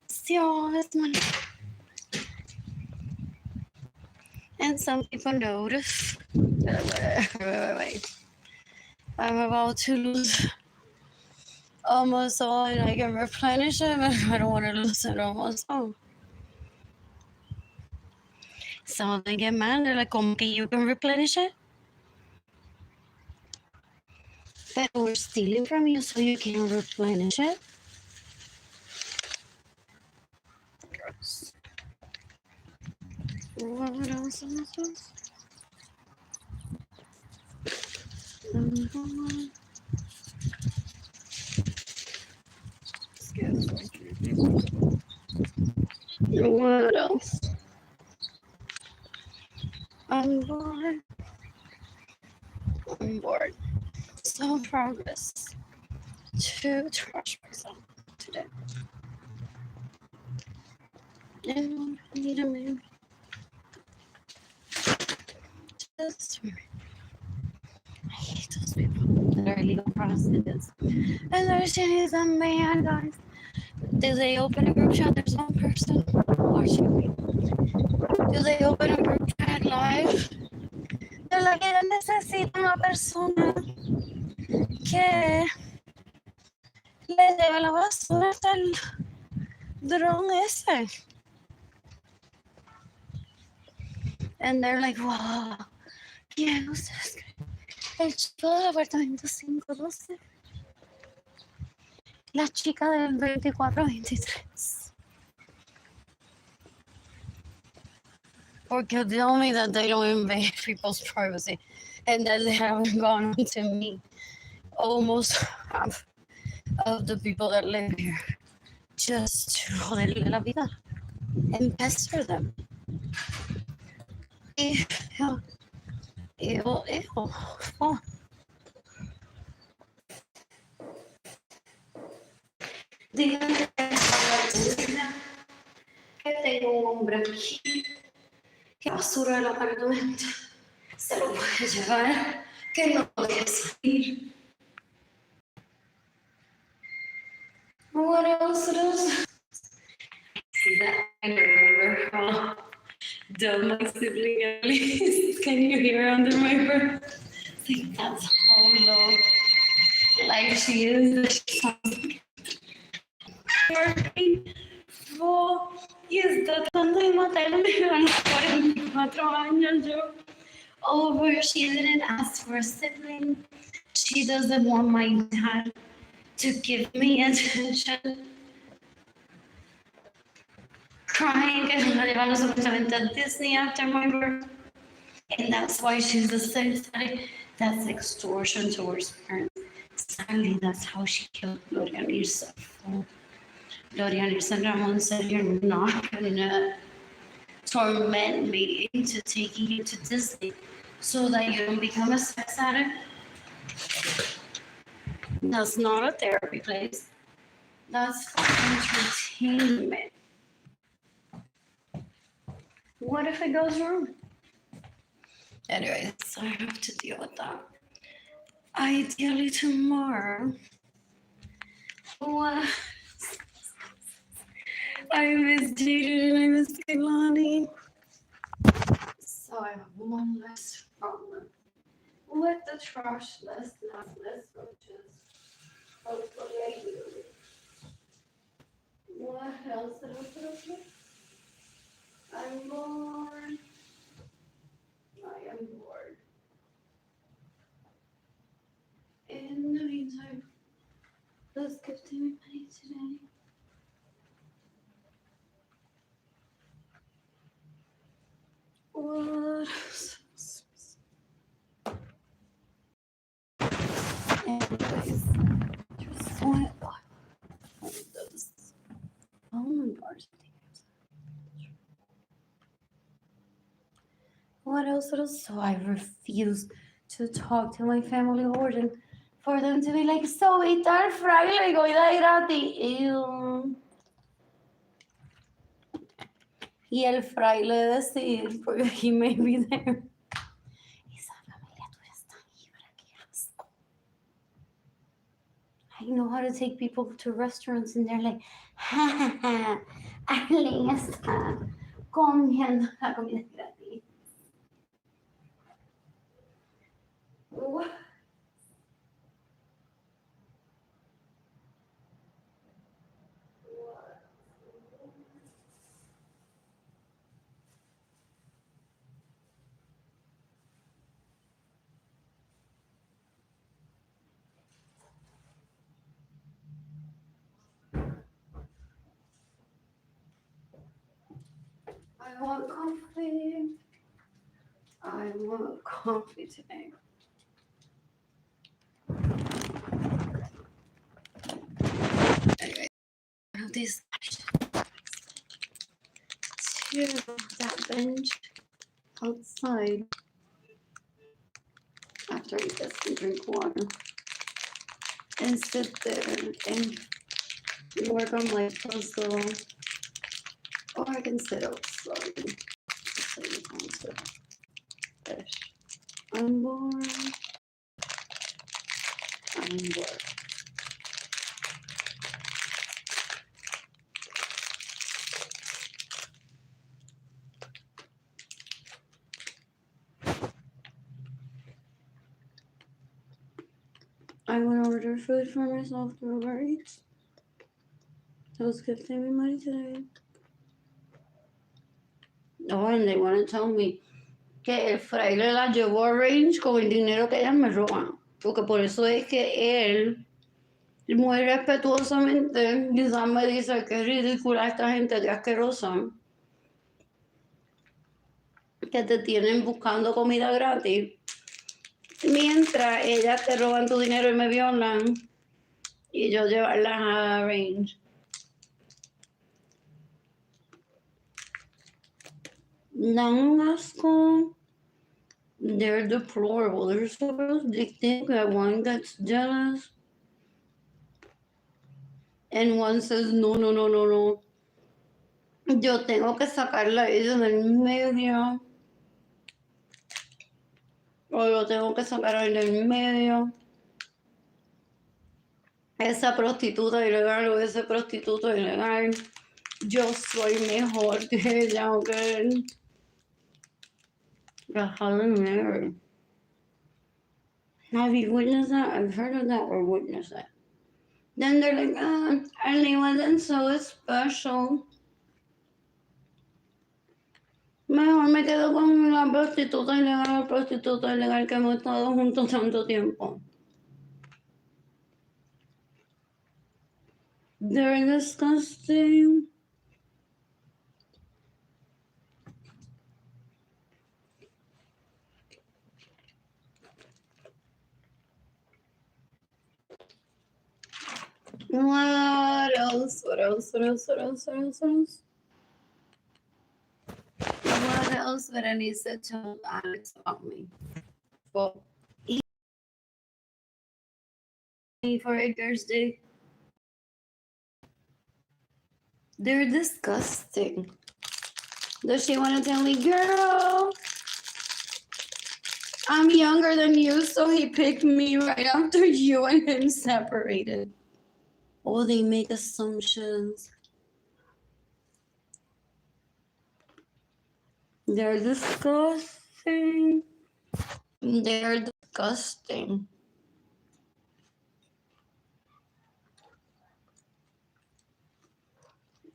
See all this money. And some people notice. Wait. I'm about to lose almost all, and I can replenish it, but I don't want to lose it almost all. Some of them get mad. They're like, "Como que you can replenish it? But we're stealing from you, so you can't replenish it." Gross. What else am I supposed to? What else? I'm bored. So progress to trash myself today. And I need a man. Just I hate those people that are illegal prostitutes. And there's a man, guys. Do they open a group chat? There's one person watching me. Do they open a group chat live? They're like, necesito una persona que le lleva la basura hasta el dron ese. And they're like, wow, ¿quién ustedes creen? El chico del apartamento 512. La chica del 2423. Porque tell me that they don't invade people's privacy and that they haven't gone on to me. Almost half of the people that live here just to joderle la vida and pester them. Ew, ew, ew. Oh. Díganme que tengo un hombre aquí que basura el apartamento. Se lo puede llevar, que no puede salir. What else does? See that? I remember how dumb my sibling is. Can you hear under my breath? Like, that's how low life she is. She sounds like y está tratando de matarme a los 44 años yo. Over, she didn't ask for a sibling. She doesn't want my dad to give me attention. Crying que no llevan supuestamente a Disney after my birth. And that's why she's a sympathetic. That's extortion towards parents. Sadly, that's how she killed Gloria Nirsa. Gloria Nirsa Ramon said, you're not gonna torment me into taking you to Disney so that you don't become a sex addict. That's not a therapy place. That's entertainment. What if it goes wrong? Anyways, I have to deal with that. Ideally tomorrow. What? I miss Jaden and I miss Kehlani. So I have one less problem. With the trash list, less roaches. Hopefully I do. What else did I put up here? I'm bored. I am bored. In the meantime, let's give Timmy money today. What? Anyways, just what? Those almond bars. What else? So I refuse to talk to my family warden for them to be like, so y tal fraile comida gratis. Ew. Y el fraile decir, porque he may be there. Esa familia, tú eres tan libre, qué asco. I know how to take people to restaurants and they're like, ja, ja, ja, Arlene está comiendo la comida gratis. What? I want coffee. I want coffee today. Anyway, I have these to that bench outside after I eat this and drink water and sit there and work on my puzzle. Or I can sit outside. Fish. I'm bored. I'm bored. I want to order food for myself through Uber Eats. Who's gifting me money today? Oh, and they want to tell me que el fraile la llevó a Range con el dinero que ellas me roban. Porque por eso es que él, muy respetuosamente, quizás me dice que es ridícula esta gente de asquerosa, que te tienen buscando comida gratis, mientras ellas te roban tu dinero y me violan, y yo llevarlas a Range. Dan asco. They're deplorable. They're so they think that one gets jealous and one says, no, no, no, no, no. Yo tengo que sacarla a ella del medio. O yo tengo que sacar a ella del medio. Esa prostituta ilegal o ese prostituto ilegal. Yo soy mejor que ella o que él. The Helen Mary. Have you witnessed that? I've heard of that or witnessed that. Then they're like, Arlene Lorenzo is special. Mejor me quedo con la prostituta ilegal o el prostituto ilegal que hemos estado juntos tanto tiempo. They're disgusting. What else? What else? What else? What else? What else? What else? What else would I need to tell Alex about me? Well, for a Thursday. They're disgusting. Does she want to tell me, girl? I'm younger than you, so he picked me right after you and him separated. Oh, they make assumptions. They're disgusting. They're disgusting.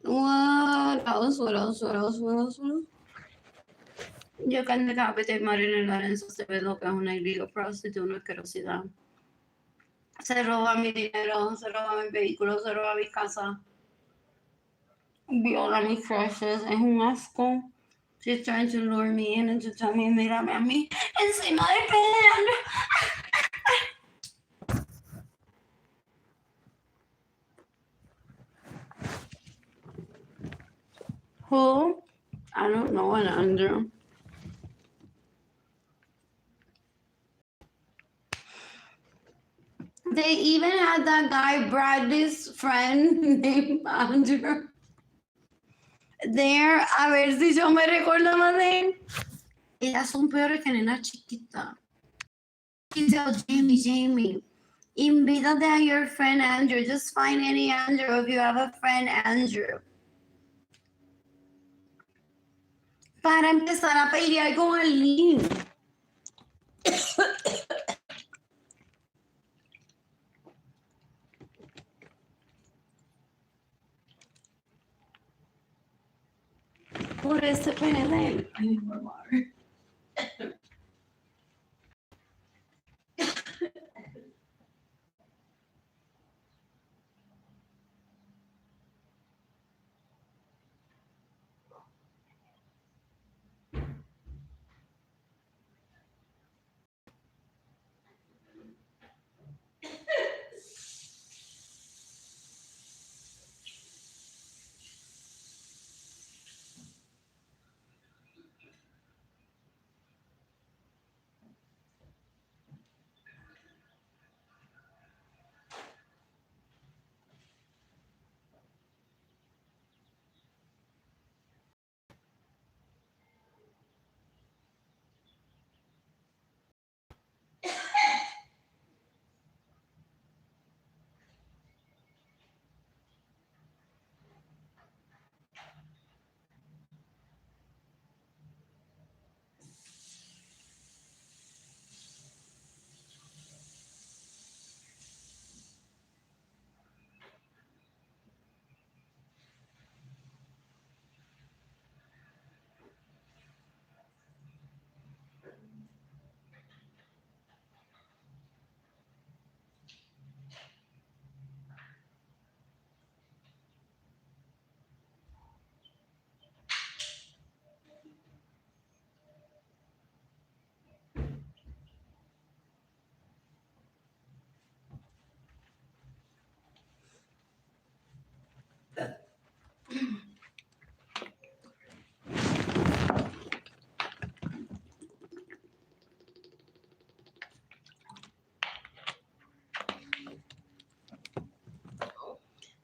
What else? What else? What else? What else? What else? Yo can decapitate Arlene Lorenzo se ve lo que es una illegal prostitute, una asquerosidad. Se roba mi dinero, se roba mi vehículo, se roba mi casa. Viola mis crushes, es un asco. She's trying to lure me in and to tell me, mírame a mí encima del peleando. Who? I don't know, an Andrew. They even had that guy, Bradley's friend, named Andrew. There, a ver si yo me recordaba de él. Ellas son peores que nena chiquita. She tell Jamie, invítate a your friend Andrew. Just find any Andrew if you have a friend Andrew. Para empezar a pelear con Arlene. Por ese pene de él. Ay, por favor.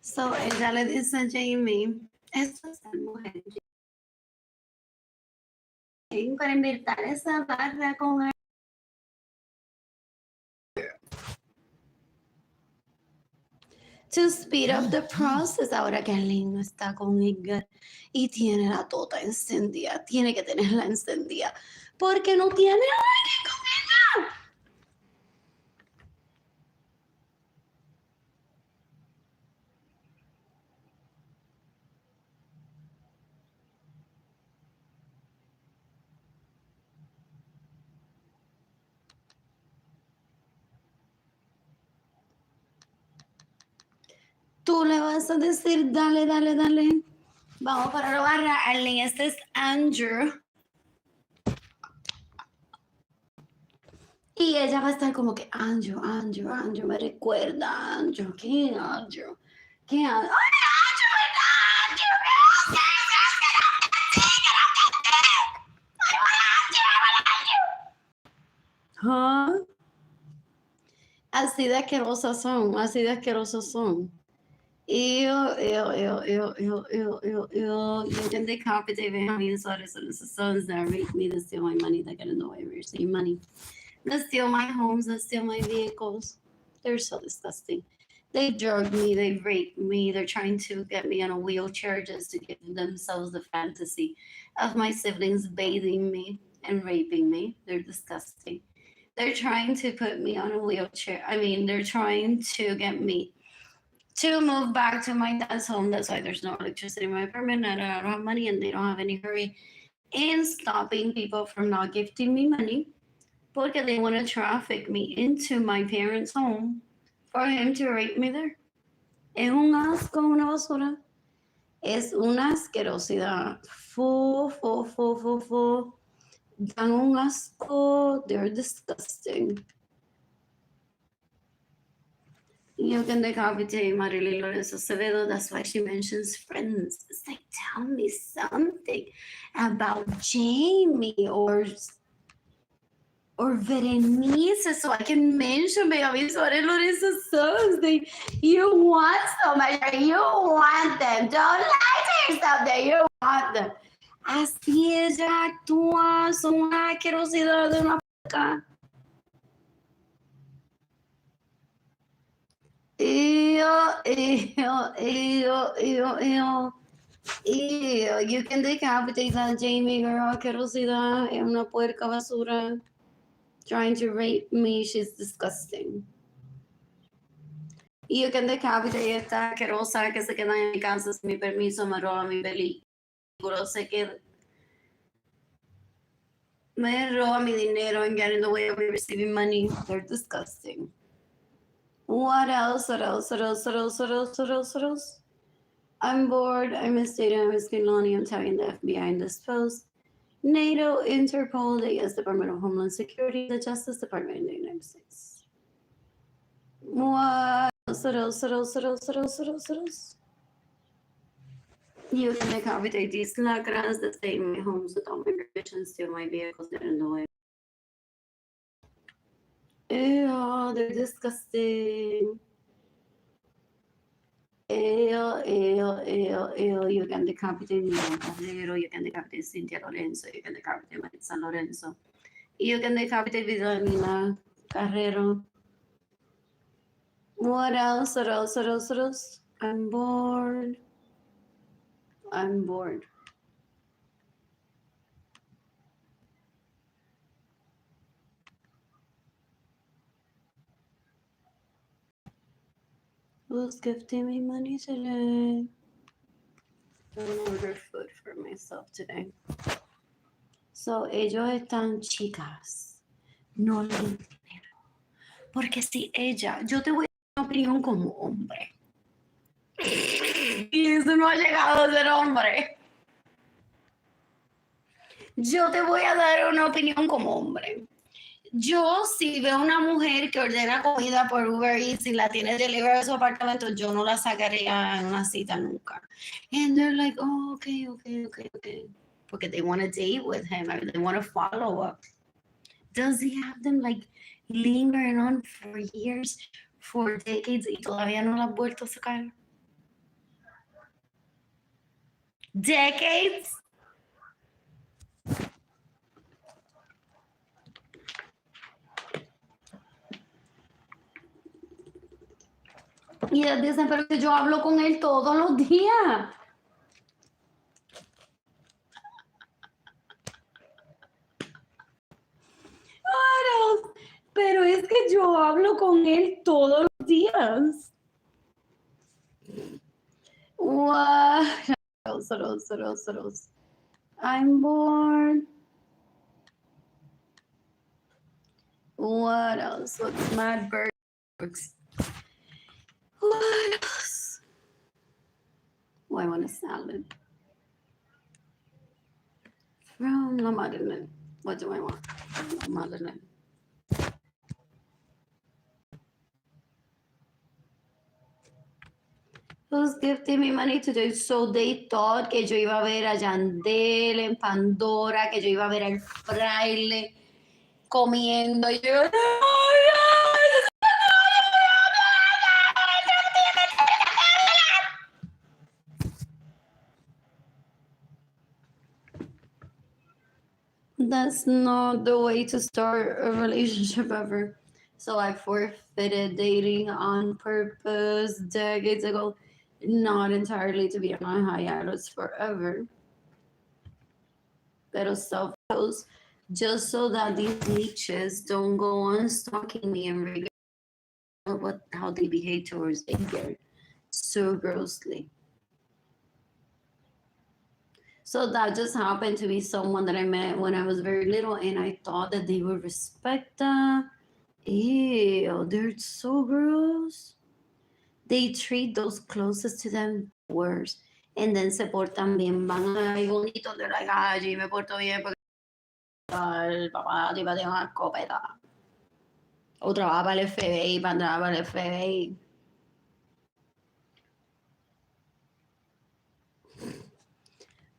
So ella le dice a Jamie, esto es el mujer, para invitar esa barra con él. To speed up the process, ahora que Arlene no está con Edgar y tiene la tota encendida, tiene que tenerla encendida, porque no tiene aire con ella. Tú le vas a decir, dale, dale, dale. Vamos para la barra, Arlene. Este es Andrew. Y ella va a estar como que, Andrew, me recuerda, Andrew, ¿quién Andrew? ¿Quién Andrew? ¡Ay, Andrew! ¿Ah? Así de asquerosos son, así de asquerosos son. You can decapitate me, the sons that rape me, that steal my money, that get in the way of receiving money, that steal my homes, that steal my vehicles. They're so disgusting. They drug me, they rape me, they're trying to get me on a wheelchair just to give themselves the fantasy of my siblings bathing me and raping me. They're disgusting. They're trying to put me on a wheelchair. I mean, they're trying to get me to move back to my dad's home. That's why there's no electricity in my apartment, and I don't have money, and they don't have any hurry in stopping people from not gifting me money, porque they want to traffic me into my parents' home for him to rape me there. Es un asco, una basura. Es una asquerosidad. Fu. Dan un asco. They're disgusting. You can decapitate Arlene Lorenzo Acevedo. That's why she mentions friends. It's like, tell me something about Jamie or Berenice so I can mention Arlene Lorenzo's sons. You want so much. You want them. Don't lie to yourself that you want them. Así ella actúa. Son una asquerosidad de una p***. You can decapitate that Jamie girl, asquerosidad, es una puerca basura. Trying to rape me, she's disgusting. You can decapitate esta asquerosa que se queda en mi casa sin mi permiso, me roba mi película, me roba mi dinero and get in the way of me receiving money. They're disgusting. What else? I'm bored. I miss data. I miss Lonnie. I'm tagging the FBI in this post. NATO, Interpol, the U.S. Department of Homeland Security, the Justice Department in the United States. What else? You can decapitate these lacras that stay in my homes with all my rich and steal my vehicles that are in the way. Ew, they're disgusting. Ew. You can decapitate Miguel Carrero, you can decapitate Cynthia Lorenzo, you can decapitate Maritza Lorenzo, you can decapitate Vidalina Carrero. What else? I'm bored. Who's gifting me money today? I'm gonna order food for myself today. So, ellos están chicas. No le den dinero. Porque si yo te voy a dar una opinión como hombre. Y eso no ha llegado a ser hombre. Yo te voy a dar una opinión como hombre. Yo, si veo una mujer que ordena comida por Uber Eats y la tiene delivery a su apartamento, yo no la sacaría en una cita nunca. And they're like, oh, okay. Porque they want to date with him, or they want to follow up. Does he have them like lingering on for years, for decades, y todavía no la ha vuelto a sacar? Decades? Y dicen, pero que yo hablo con él todos los días. Claro, pero es que yo hablo con él todos los días. What else? I'm bored. What else? What's Mad Birds? What else? Oh, I want a salad. From La Madeleine. What do I want? La Madeleine. Who's gifting me money today? So they thought que yo iba a ver a Yandel en Pandora, que yo iba a ver al fraile comiendo. Y yo, that's not the way to start a relationship ever. So I forfeited dating on purpose decades ago, not entirely to be on my hiatus forever. Pero self-post just so that these leeches don't go on stalking me and regret how they behave towards Edgar so grossly. So that just happened to be someone that I met when I was very little, and I thought that they would respect that. Ew, they're so gross. They treat those closest to them worse. And then se portan bien, van ay bonito de la calle, me porto bien porque el papá te iba a tener una escopeta. O trabaja para el FBI, para trabajar para el FBI.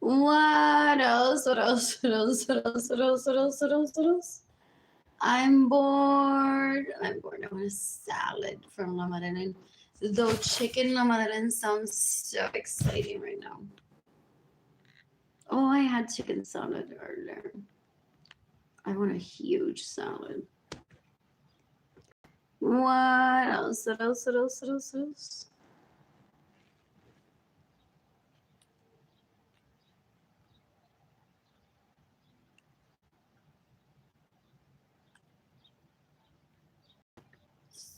What else? What else? What else? What else? What else? What else? What else? What else? I'm bored. I'm bored. I want a salad from La Madeleine. Though chicken La Madeleine sounds so exciting right now. Oh, I had chicken salad earlier. I want a huge salad. What else? What else? What else? What else? What else?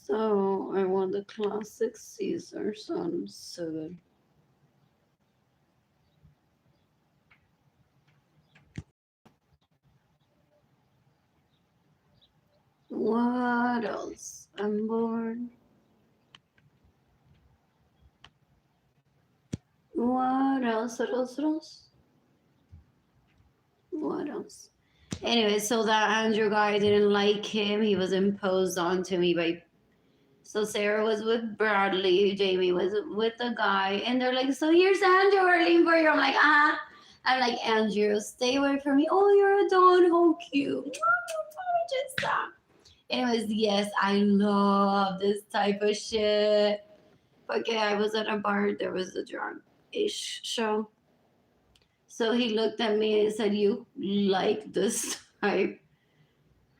So I want the classic Caesar salad. So good. What else? I'm bored. What else? What else? What else? What else? Anyway, so that Andrew guy didn't like him. He was imposed onto me by. So Sarah was with Bradley. Jamie was with the guy, and they're like, "So here's Andrew, Arlene for you." I'm like, "Ah." I'm like, "Andrew, stay away from me." "Oh, you're a don. How cute." Just stop. Anyways, yes, I love this type of shit. Okay, I was at a bar. There was a drug-ish show. So he looked at me and said, "You like this type?"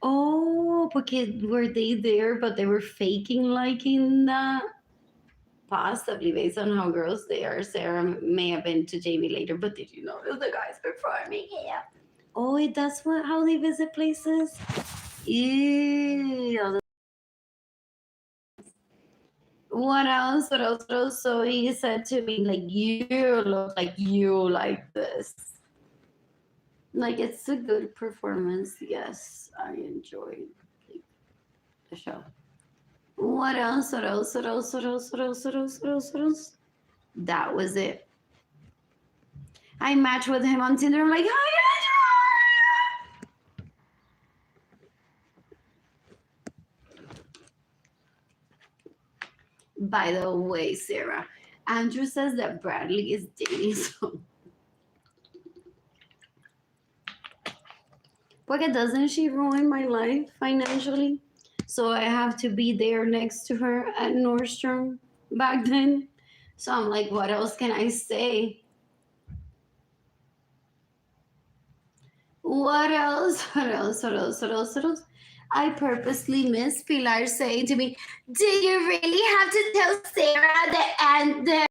Oh, because were they there, but they were faking liking that? Possibly based on how gross they are. Sarah may have been to Jamie later, but did you notice the guys before me? Yeah. Oh, that's how they visit places? Ew. What else? What else? What else? So he said to me, like, you look like you like this. Like, it's a good performance. Yes, I enjoyed the show. What else? What else? What else? What else? What else? What else? What else? What else? That was it. I matched with him on Tinder. I'm like, hi, Andrew. By the way, Sarah, Andrew says that Bradley is dating someone. Porque doesn't she ruin my life financially? So I have to be there next to her at Nordstrom back then. So I'm like, what else can I say? What else? What else? What else? What else? What else? I purposely miss Pilar saying to me, "Do you really have to tell Sarah that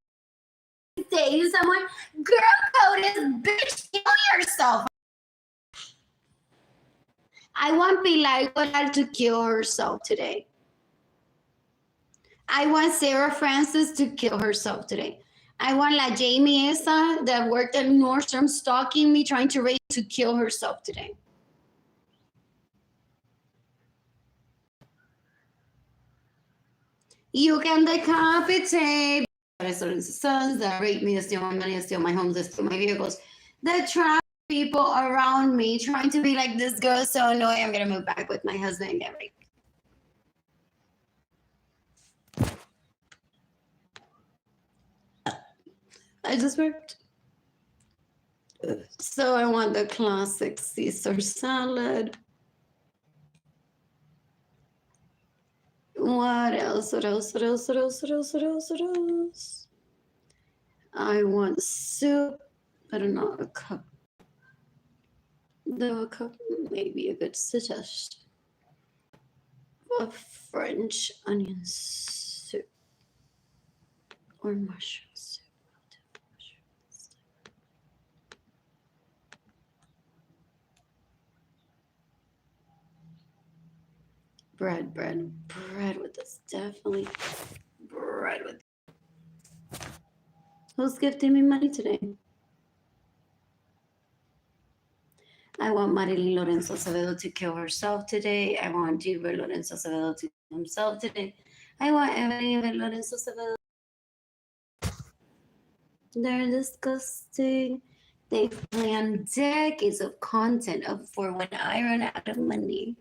dating someone? Girl code is bitch, kill yourself." I want Pilar to kill herself today. I want Sarah Francis to kill herself today. I want La Jamie esa that worked at Nordstrom stalking me, trying to raise to kill herself today. You can decapitate sons that rape me, that steal my money, that steal my homes, that steal my vehicles, that trap people around me, trying to be like, this girl is so annoying, I'm gonna move back with my husband and get raped. I just worked. So I want the classic Caesar salad. What else? What else? What else? What else? What else? What else? What else? I want soup, but not a cup. Though a cup may be a good suggestion. A French onion soup or mushroom soup. Bread with this. Definitely bread with this. Who's gifting me money today? I want Arlene Lorenzo to kill herself today. I want Gilbert Lorenzo to kill himself today. I want Evelyn Lorenzo. They're disgusting. They plan decades of content for when I run out of money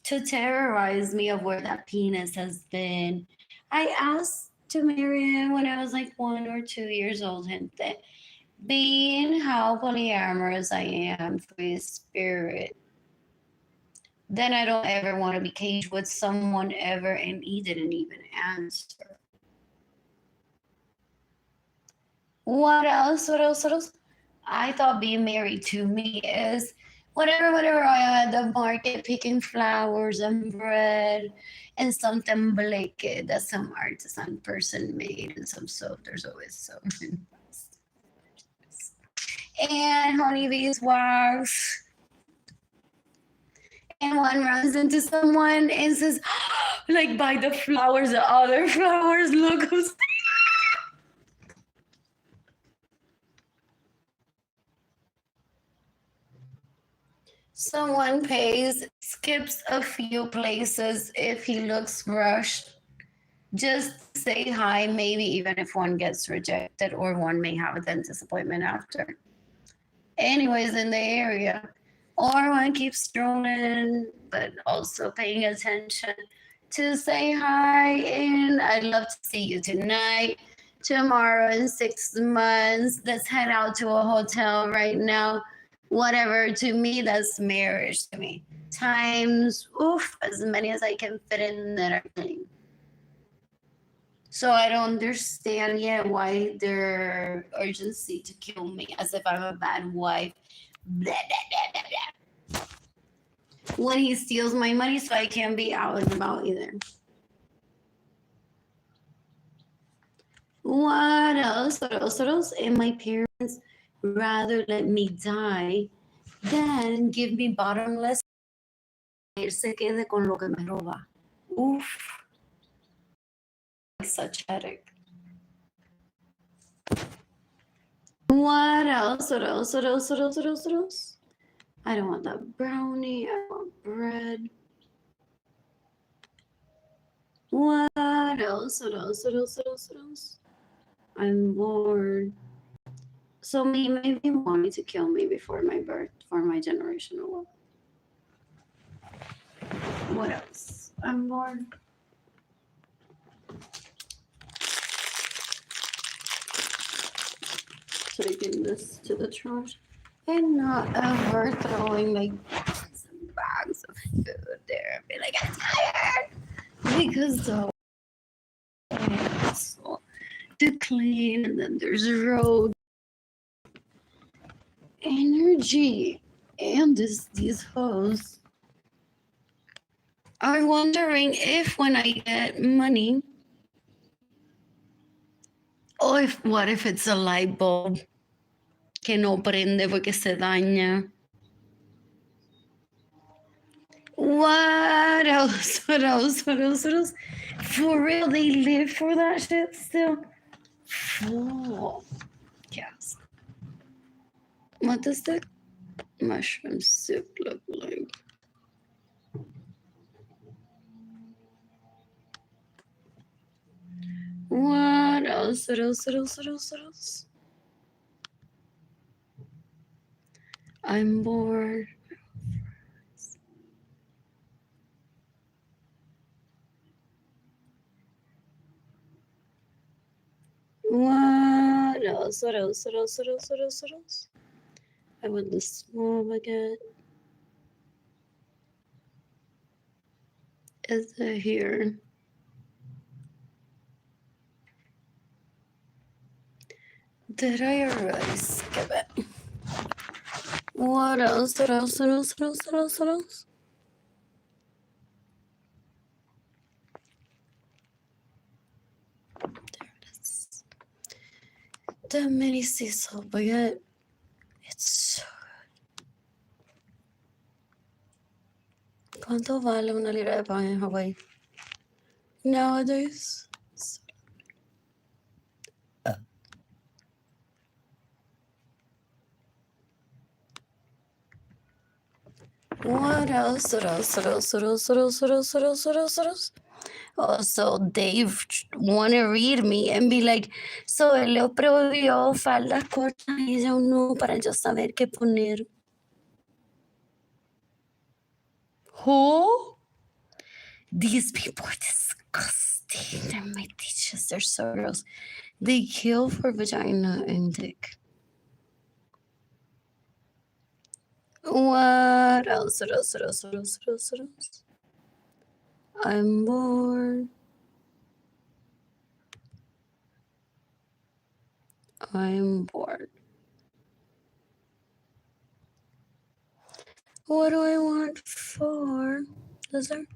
to terrorize me of where that penis has been. I asked to marry him when I was like 1 or 2 years old, gente. Being how polyamorous I am for his spirit, then I don't ever want to be caged with someone ever, and he didn't even answer. What else? What else? What else? I thought being married to me is whatever I had the market picking flowers and bread and some tembleque that some artisan person made and some soap. There's always soap. And honeybees wax. And one runs into someone and says, like, buy the flowers, the other flowers, look who's there. Someone pays, skips a few places if he looks rushed. Just say hi, maybe even if one gets rejected or one may have a dentist appointment after. Anyways, in the area. Or one keeps strolling, but also paying attention to say hi and I'd love to see you tonight, tomorrow, in 6 months. Let's head out to a hotel right now. Whatever, to me, that's marriage to me. Times, as many as I can fit in that are clean. So I don't understand yet why their urgency to kill me as if I'm a bad wife. Blah, blah, blah, blah, blah. When he steals my money, so I can't be out and about either. What else? What else? What else? And my parents rather let me die than give me bottomless. Él se quede con lo que me roba. Oof. Such headache. What else? What else? What else? What else? What else? What else? I don't want that brownie. I want bread. What else? What else? What else? What else? What else? I'm bored. So maybe wanting to kill me before my birth, for my generational wealth. What else? I'm bored. Taking this to the trash and not ever throwing like bags and bags of food there and be like, I'm tired because the so to clean and then there's a road. energy and these hoes are wondering if when I get money, or what if it's a light bulb que no prende porque se daña. What else? What else? What else? What else? For real, they live for that shit still. Oh, yes. What does the mushroom soup look like? What else? What else? What else? What else? What else? I'm bored. What else? What else? What else? What else? What else? What else? I want the small baguette. Is it here? Did I already skip it? What else? What else? What else? What else? What else? What else? There it is. The mini Cecil baguette. It's so good. ¿Cuánto vale una libra de pan en Hawaii? Nowadays. What else? What else? What else? What else? What else? What else? What else? What else? What else? Oh, so Dave want to read me and be like, so él le prohibió faldas cortas y yo no para yo saber qué poner. Who? These people are disgusting. They're my teachers. They're so gross. They kill for vagina and dick. What else? What else? What else? What else? What else? What else? I'm bored. I'm bored. What do I want for dessert?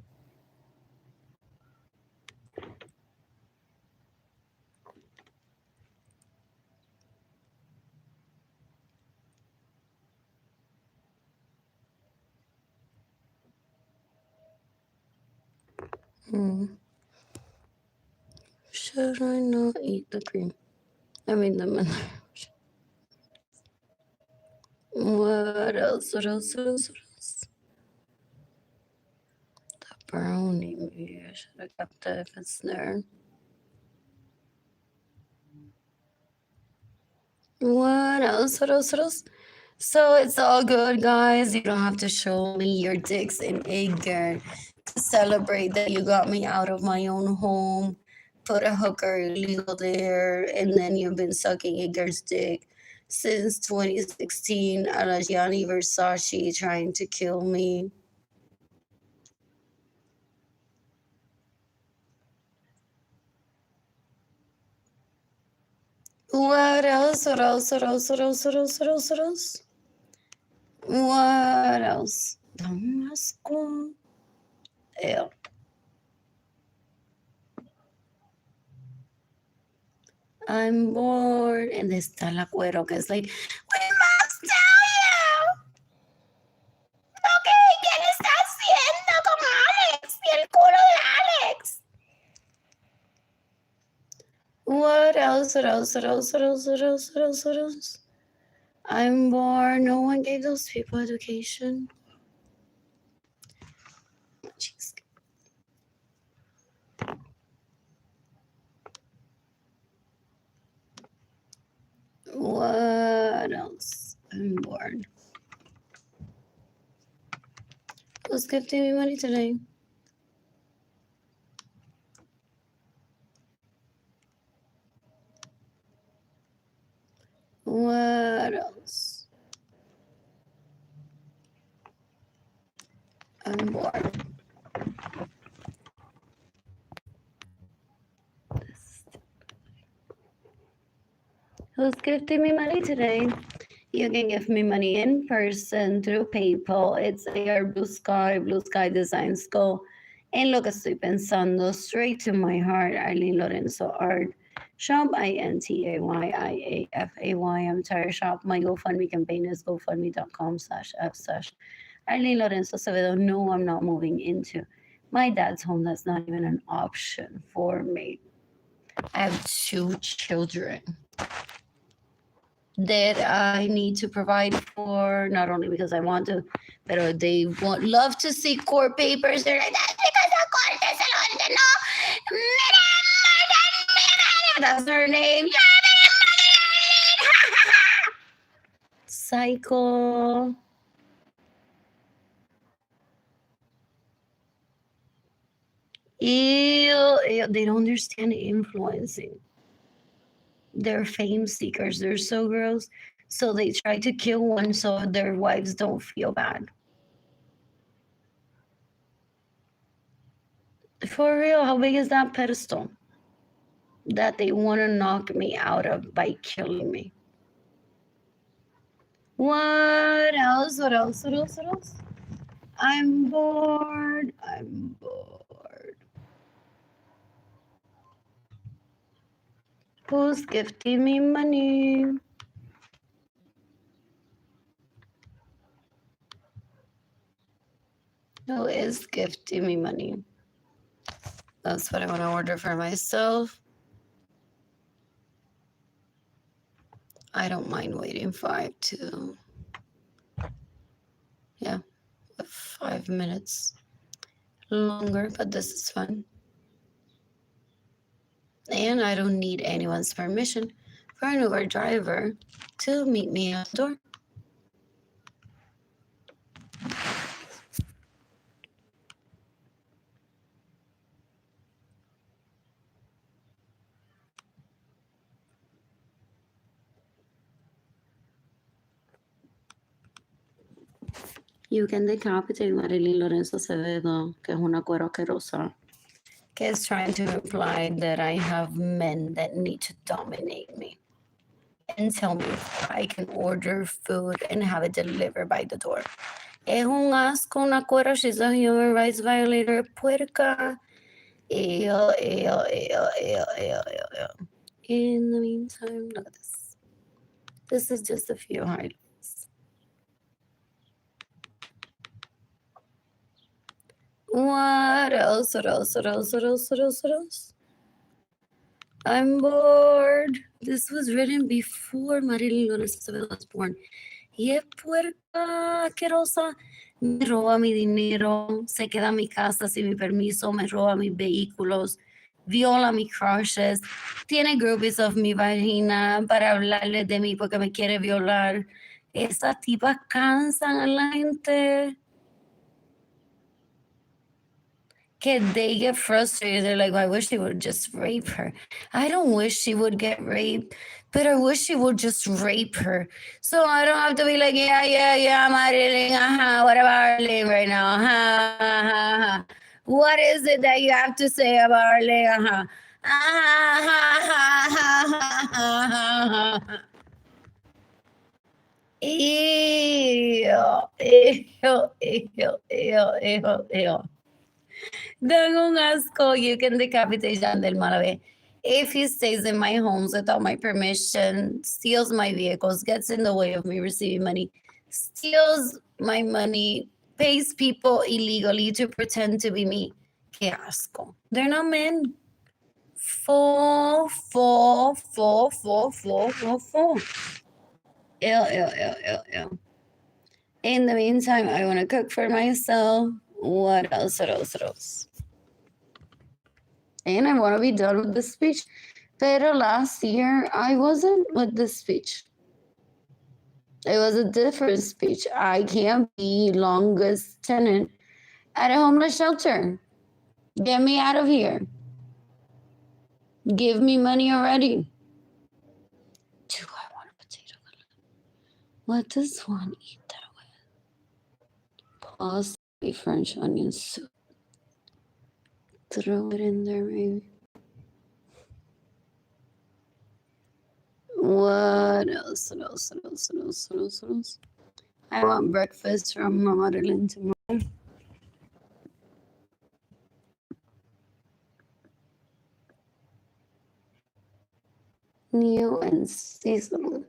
Should I not eat the cream? I mean the mandarin. What else? What else? What else? What else? The brownie. Maybe I should have kept it if it's there. What else? What else? What else? So it's all good, guys. You don't have to show me your dicks in Edgar to celebrate that you got me out of my own home, put a hooker illegal there, and then you've been sucking Edgar's dick since 2016 a la Gianni Versace trying to kill me. What else? What else? What else? What else? What else? What else? What else? What else? Damasco. Ew. I'm bored. And está la cuero que es like, we must tell you. Okay, ¿quién está haciendo con Alex? Y el culo de Alex. What else? What else? What else? What else? What else? What else? What else? I'm bored. No one gave those people education. Jeez. What else? I'm bored. Who's gifting me money today? What else? I'm bored. Who's gifting me money today? You can give me money in person through PayPal. It's AR Blue Sky Designs. Go. En lo que estoy pensando, straight to my heart, Arlene Lorenzo Art. Shop INTAYIAFAY. I'm tired. Shop. My GoFundMe campaign is gofundme.com/f/ Arlene Lorenzo Acevedo. No, I'm not moving into my dad's home. That's not even an option for me. I have 2 children that I need to provide for, not only because I want to, but they love to see court papers. They're like, that's because the court is no. That's her name. Psycho. Ew, they don't understand influencing. They're fame seekers. They're so gross. So they try to kill one so their wives don't feel bad. For real, how big is that pedestal that they want to knock me out of by killing me? What else? What else? What else? What else? I'm bored. I'm bored. Who's gifting me money? Who is gifting me money? That's what I want to order for myself. I don't mind waiting 5 minutes longer, but this is fun. And I don't need anyone's permission for an Uber driver to meet me at the door. You can decapitate Arlene Lorenzo Acevedo, que es una cuero asquerosa, que is trying to imply that I have men that need to dominate me and tell me if I can order food and have it delivered by the door. Es un asco, una cuero. She's a human rights violator, puerca. Ew. In the meantime, look at this. This is just a few highlights. What else? What else? What else? What else? What else? What else? I'm bored. This was written before Marilyn Lorenzo was born. Y es puerca, asquerosa. Me roba mi dinero, se queda en mi casa sin mi permiso, me roba mis vehículos, viola mis crushes, tiene groupies of mi vagina para hablarles de mí porque me quiere violar. Esas tipas cansan a la gente. Que they get frustrated. They're like, I wish she would just rape her. I don't wish she would get raped, but I wish she would just rape her. So I don't have to be like, yeah, Marilyn, what about Arlene right now? What is it that you have to say about Arlene? Ew. Dan un asco. You can decapitate Jean del Malavé. If he stays in my homes without my permission, steals my vehicles, gets in the way of me receiving money, steals my money, pays people illegally to pretend to be me. Que asco. They're not men. Full. Ew. In the meantime, I want to cook for myself. What else? And I want to be done with the speech. Pero last year, I wasn't with the speech. It was a different speech. I can't be longest tenant at a homeless shelter. Get me out of here. Give me money already. Do I want a potato salad? What does one eat that with? Possibly French onion soup. Throw it in there, maybe. What What else? What else? What else? What else? What else? What else? I want breakfast from Mama Arlene tomorrow. New and seasonal.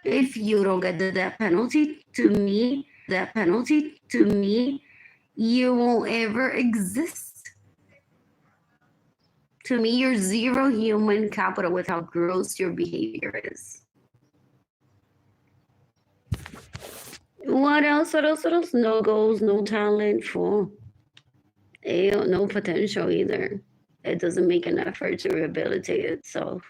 If you don't get the death penalty, to me, you won't ever exist. To me, you're zero human capital with how gross your behavior is. What else? What else? What else? No goals, no talent, full. No potential either. It doesn't make an effort to rehabilitate itself.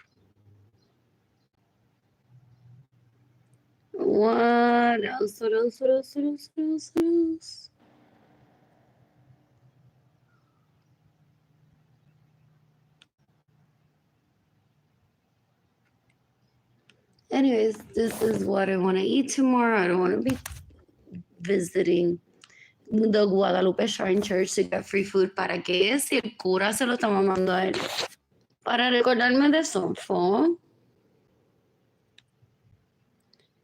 What else? What else? What else? What else? What else? What else? Anyways, this is what I want to eat tomorrow. I don't want to be visiting the Guadalupe Shrine Church to get free food. ¿Para qué? Si el cura se lo está mamando a él. Para recordarme de eso.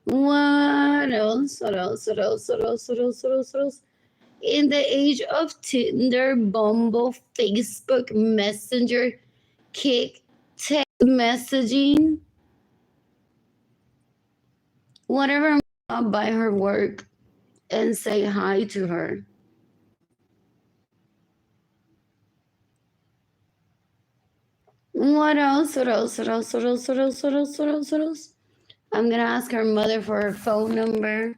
What else? What else? What else? What else? What else? What else? What else? In the age of Tinder, Bumble, Facebook, Messenger, Kick, text messaging, whatever, I'll buy her work and say hi to her. What else? What else? What else? What else? What else? What else? What else? What else? I'm gonna ask her mother for her phone number.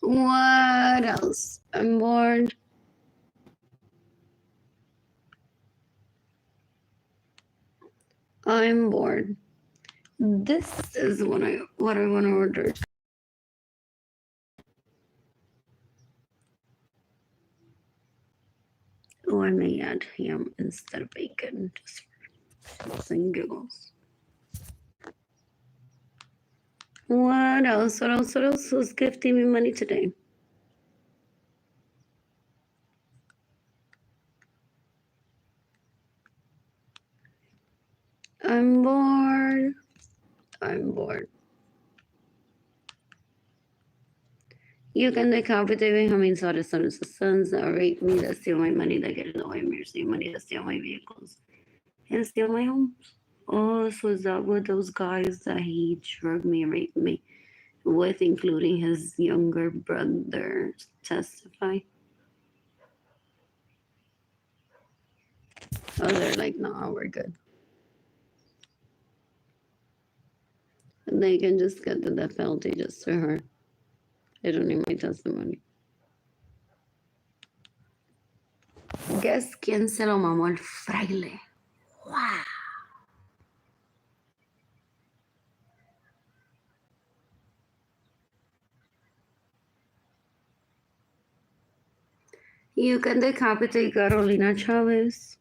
What else? I'm bored. I'm bored. This is what I want to order. Oh, I may add ham instead of bacon, just for shits and giggles. What else? What else? What else? Who's gifting me money today? I'm bored. I'm bored. You can decapitate me. How many daughters, sons, sons that rape me, that steal my money, that get in the way of mercy, money, that steal my vehicles, and steal my homes. Oh, so is that what those guys that he drugged me, raped me with, including his younger brother, testify? Oh, they're like, nah, we're good. And they can just get the death penalty just for her. They don't need my testimony. Guess quién se lo mamó el fraile. Wow. You can decapitate Carolina Chavez.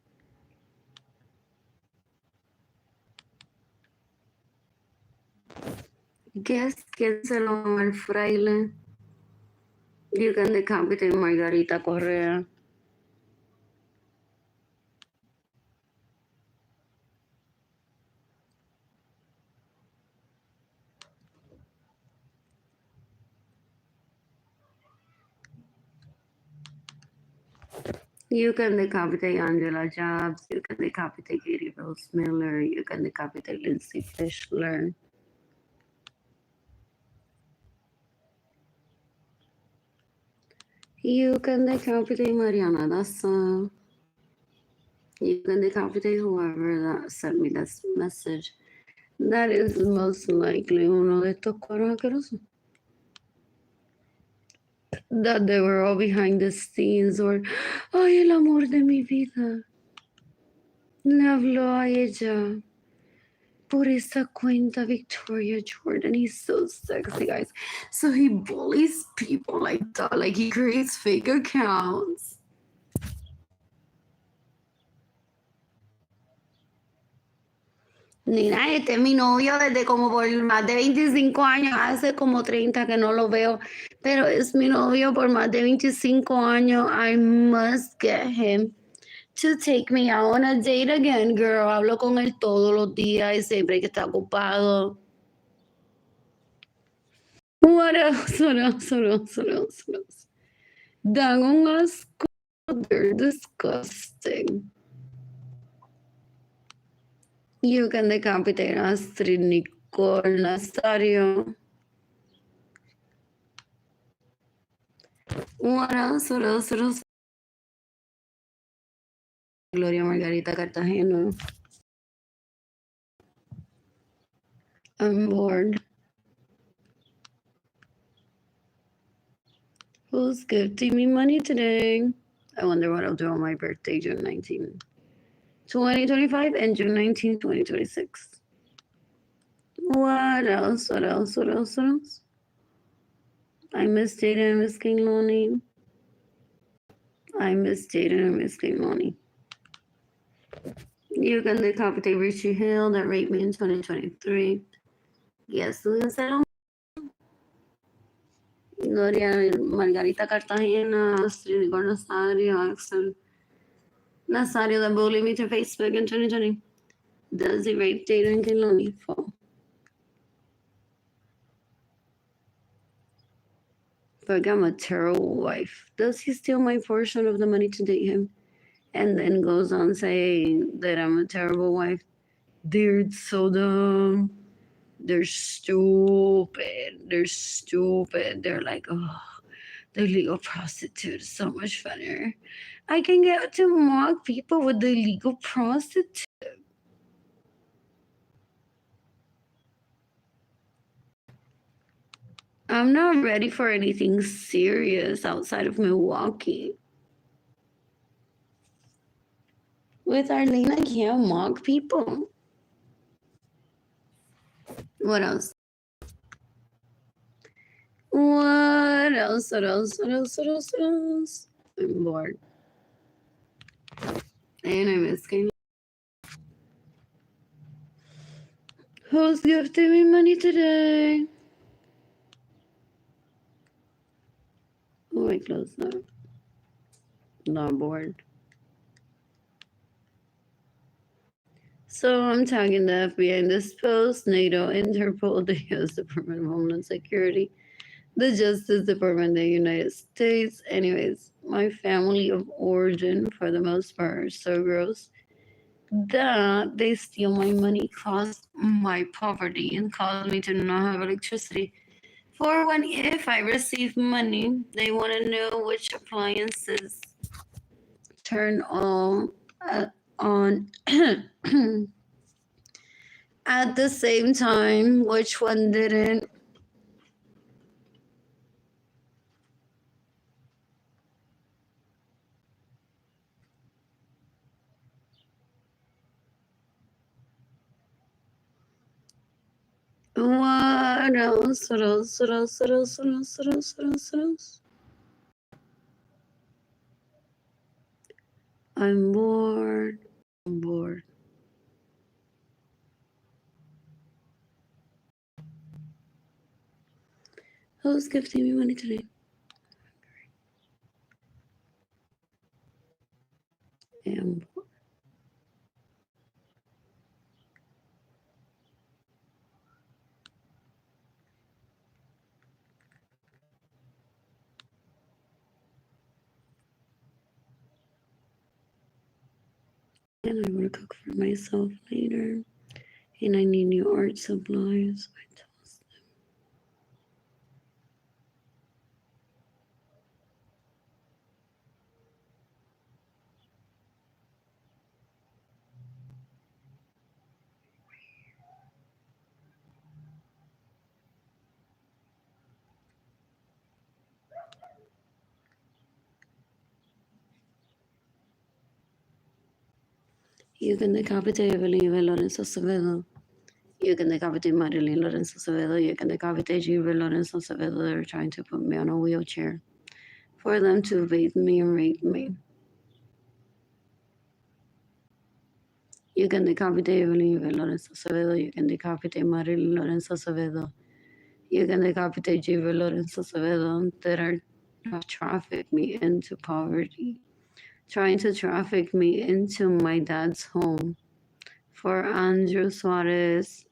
Guess quién se lo mamó el fraile. You can decapitate Margarita Correa. You can decapitate Angela Jobs. You can decapitate Katie Rose Miller. You can decapitate Lindsay Fischler. You can decapitate Mariana Dassa. You can decapitate whoever that sent me this message. That is most likely uno de estos cueros asquerosos. That they were all behind the scenes, or ay, el amor de mi vida. Le habló a ella por esa cuenta Victoria Jordan. He's so sexy, guys. So he bullies people like that. Like he creates fake accounts. Mira, este es mi novio desde como por más de 25 años, hace como 30 que no lo veo, pero es mi novio por más de 25 años. I must get him to take me out on a date again, girl. Hablo con él todos los días y siempre que está ocupado. What else? What else? What else? What else? What else? Dan un asco. They're disgusting. You can decapitate Astrid, Nicole, Nazario. What else? What else? What else? Gloria Margarita Cartagena. I'm bored. Who's gifting me money today? I wonder what I'll do on my birthday, June 19, 2025 and June 19, 2026. What else? What else? What else? What else? I miss Jada and Miss King Lonnie. I miss Jada and Miss King Lonnie. You can decapitate Richie Hill that raped me in 2023. Yes, Lisa. Gloria Margarita Cartagena, Astrid Nicole Nazario, Axel Nazario that bullied me to Facebook in 2020. Does he rape Jada and Kiloni? Fall. But I'm a terrible wife. Does he steal my portion of the money to date him? And then goes on saying that I'm a terrible wife. They're so dumb. They're stupid. They're stupid. They're like, oh, the legal prostitute is so much funnier. I can get to mock people with the legal prostitute. I'm not ready for anything serious outside of Milwaukee. With Arlene, I can't mock people. What else? What else? What else? What else? What else? What else? I'm bored. And I miss Kayla. Who's gifting me money today? Oh, I closed that. Not bored. So I'm tagging the FBI in this post, NATO, Interpol, the U.S. Department of Homeland Security, the Justice Department of the United States. Anyways, my family of origin, for the most part, are so gross that they steal my money, cause my poverty, and cause me to not have electricity. For when, if I receive money, they want to know which appliances turn on at the same time, which one didn't. What else? What else? What else? What else? What else? What else? What else? What else? I'm bored. I'm bored. Who's gifting me money today? I'm bored. And I want to cook for myself later. And I need new art supplies. I toast them. You can decapitate Arlene Lorenzo Acevedo. You can decapitate Arlene Lorenzo Acevedo. You can decapitate Gilbert Lorenzo Acevedo. They're trying to put me on a wheelchair for them to beat me and rape me. You can decapitate Arlene Lorenzo Acevedo. You can decapitate Arlene Lorenzo Acevedo. You can decapitate Jiva Lorenzo Acevedo that have trafficked me into poverty, trying to traffic me into my dad's home. For Andrew Suarez,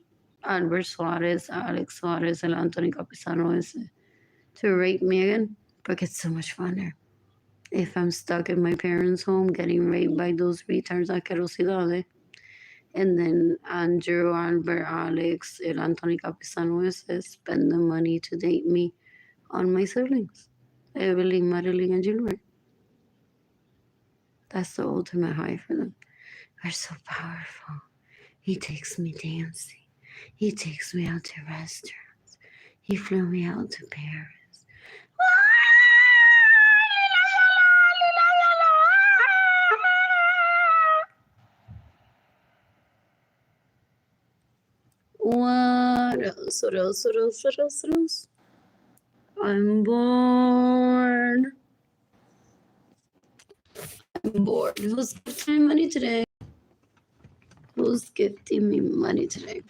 Albert Suarez, Alex Suarez, and Anthony Capisano is to rape me again, porque it's so much funner. If I'm stuck in my parents' home getting raped by those retards asquerosidades, and then Andrew, Albert, Alex, and Anthony Capisano spend the money to date me on my siblings, Evelyn, Madeline, and Gilbert. That's the ultimate high for them. They're so powerful. He takes me dancing. He takes me out to restaurants. He flew me out to Paris. What else? What else? What else? What else? What else? I'm bored. I'm bored. Who's gifting me money today? Who's gifting me money today?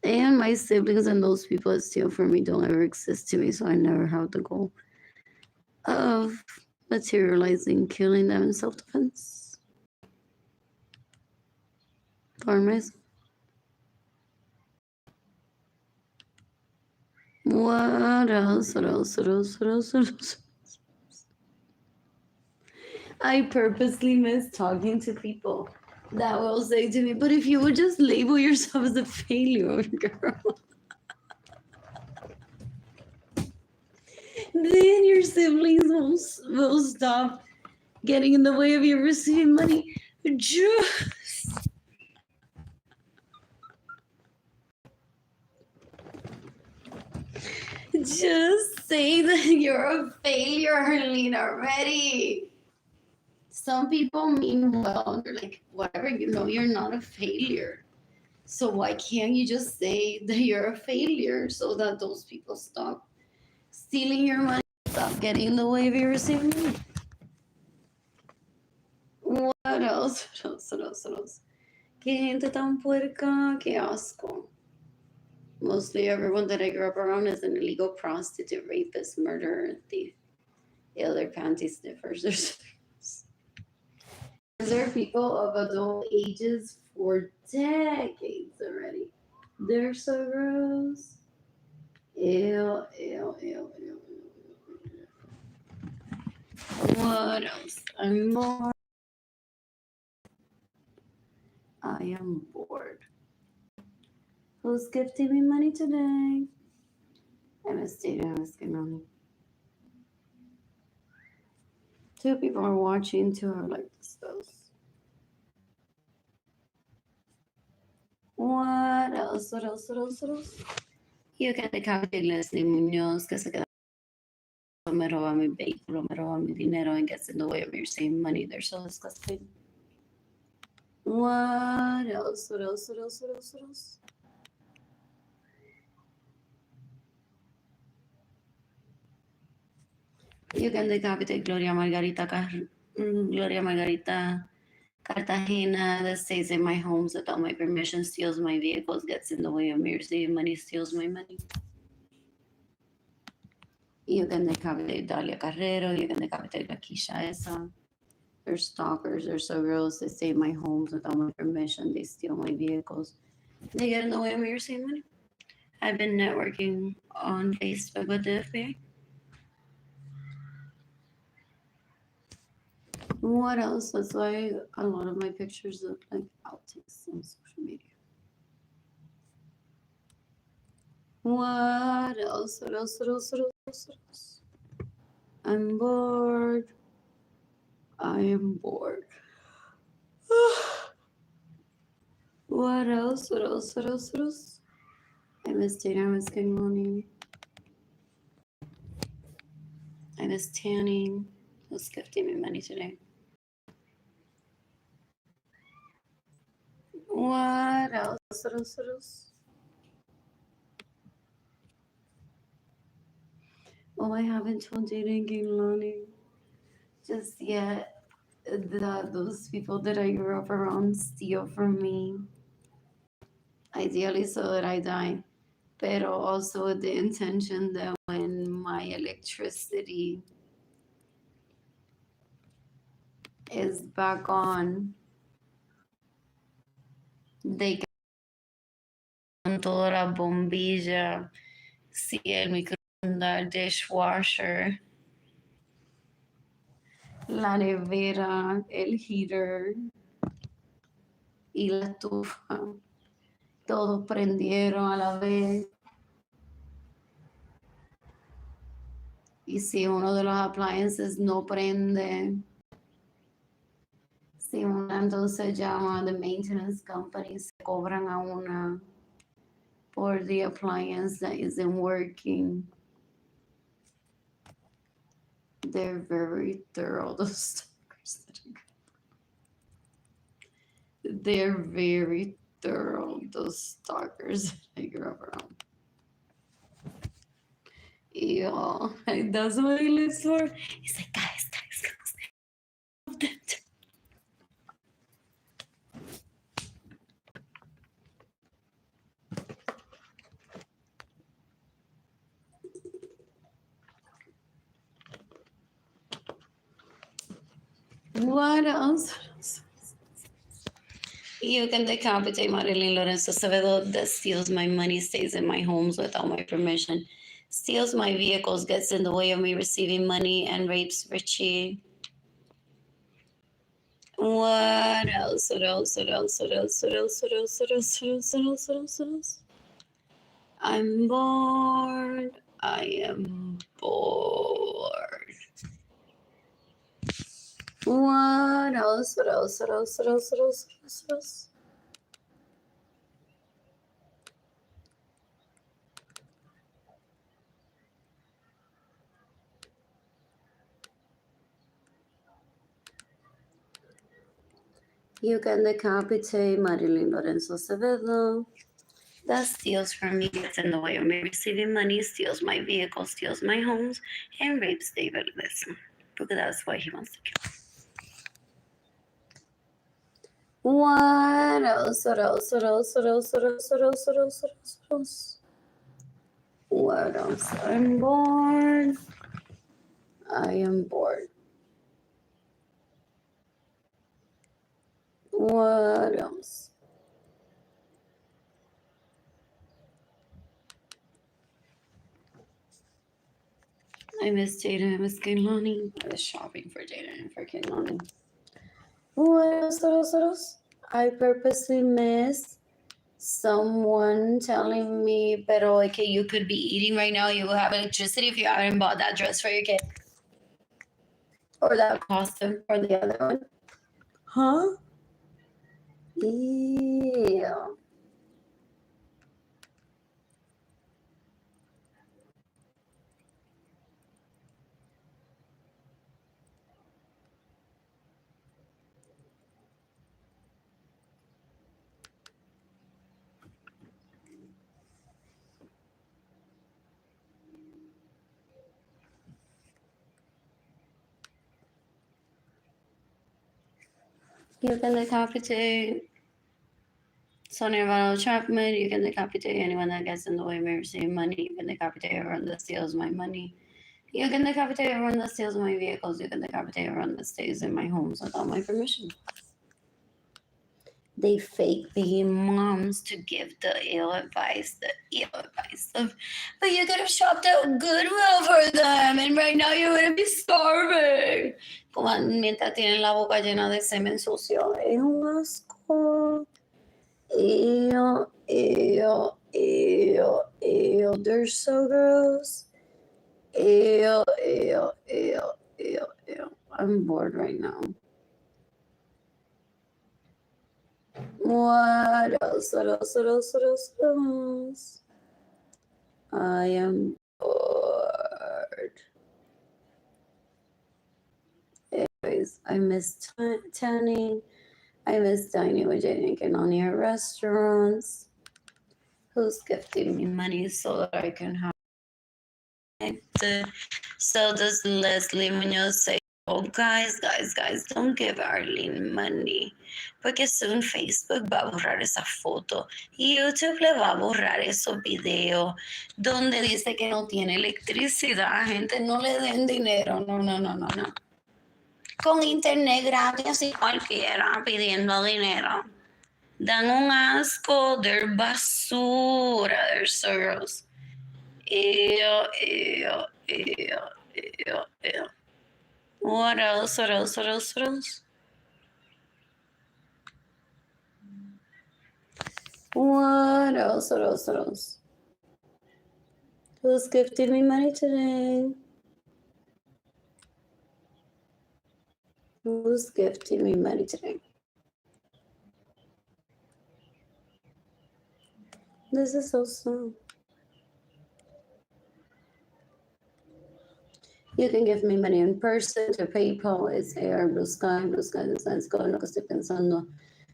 And my siblings and those people that steal from me don't ever exist to me, so I never have the goal of materializing killing them in self-defense. For myself. What else? What else? What else? What else? What else? I purposely miss talking to people that will say to me, but if you would just label yourself as a failure, girl, then your siblings will stop getting in the way of you receiving money. Just say that you're a failure, Arlene, already. Some people mean well. They're like, whatever, you're not a failure. So why can't you just say that you're a failure so that those people stop stealing your money, stop getting in the way of you receiving money? What else? What else? What else? What else? Qué gente tan puerca, qué asco. Mostly everyone that I grew up around is an illegal prostitute, rapist, murderer, thief. The other panty sniffers. There are people of adult ages for decades already. They're so gross. Ew, ew, ew, ew. What else? I'm bored. I am bored. Who's gifting me money today? I'm asking money. 2 people are watching, 2 are like this. What else? What else? What else? What else? You can decapitate Leslie Munoz, que se queda, me roba mi vehículo, me roba mi dinero, and gets in the way of your saving money. They're so disgusting. What else? What else? What else? What else? What else? You can decapitate Gloria Margarita Cartagena that stays in my homes without my permission, steals my vehicles, gets in the way of me receiving money, steals my money. You can decapitate Dalia Carrero. You can decapitate Lakeisha Esa. They're stalkers. They're so gross. They stay in my homes without my permission. They steal my vehicles. They get in the way of me receiving money. I've been networking on Facebook with the FBI. What else? That's why a lot of my pictures look like outtakes on social media. What else? What else? What else? What else? What else? I'm bored. I am bored. What else? What else? What else? What else? I miss dinner. I miss good morning. I miss tanning. Who's gifting me money today? What else? What else? What else? Oh, I haven't told Jaden Gaylani just yet. that those people that I grew up around steal from me, ideally so that I die, but also with the intention that when my electricity is back on, they can toda la bombilla, si el microondas, dishwasher, la nevera, el heater y la estufa, todos prendieron a la vez. Y si uno de los appliances no prende, si una entonces llama a the maintenance company, se cobran a una por the appliance that isn't working. They're very thorough, those stalkers. They're very thorough, those stalkers that I grew up around. Yeah, that's what he lives for. He's like, guys, what else? You can decapitate Arlene Lorenzo that steals my money, stays in my homes without my permission, steals my vehicles, gets in the way of me receiving money, and rapes Richie. What else? What else? What else? What else? What else? What else? What else? What else? What else? What else? What else? I'm bored. I am bored. What else? What else? What else? What else? What else? What else? What else? You can decapitate Arlene Lorenzo. That steals from me, gets in the way of me receiving money, steals my vehicle, steals my homes, and rapes David Listen. Because that's why he wants to kill. What else? What else? What else? What else? What else? What else? What else? What else? What else? What else? I'm bored. I am bored. What else? I miss Jada. I miss Kehlani. I was shopping for Jada and for Kehlani. What else? What else? What else? I purposely missed someone telling me, pero okay, you could be eating right now. You will have electricity if you haven't bought that dress for your kid. Or that costume or the other one. Huh? Yeah. You can decapitate Sonia Ronald Chapman. You can decapitate anyone that gets in the way of me receiving money. You can decapitate everyone that steals my money. You can decapitate everyone that steals my vehicles. You can decapitate everyone that stays in my homes without my permission. They fake being moms to give the ill advice of, but you could have shopped at Goodwill for them, and right now you're going to be starving. Mientras tienen la boca llena de semen sucio. Es un asco. Ew, ew, ew, ew. They're so gross. Ew, ew, ew, ew, ew. I'm bored right now. What else? What else? What else? What else? What else? I am bored. Anyways, I miss tanning. I miss dining with Jane and Kehlani at restaurants. Who's gifting me money so that I can have it? So does Leslie Munoz say guys, don't give Arlene money. Porque soon Facebook va a borrar esa foto. Y YouTube le va a borrar esos videos donde dice que no tiene electricidad. Gente, no le den dinero. No. Con internet gratis y cualquiera pidiendo dinero. Dan un asco, they're basura, they're so gross. Ew. What else? What else? Who's gifting me money today? Who's gifting me money today? This is so slow. You can give me money in person to PayPal. It's AR Blue Sky. Let's go. Lo que estoy pensando.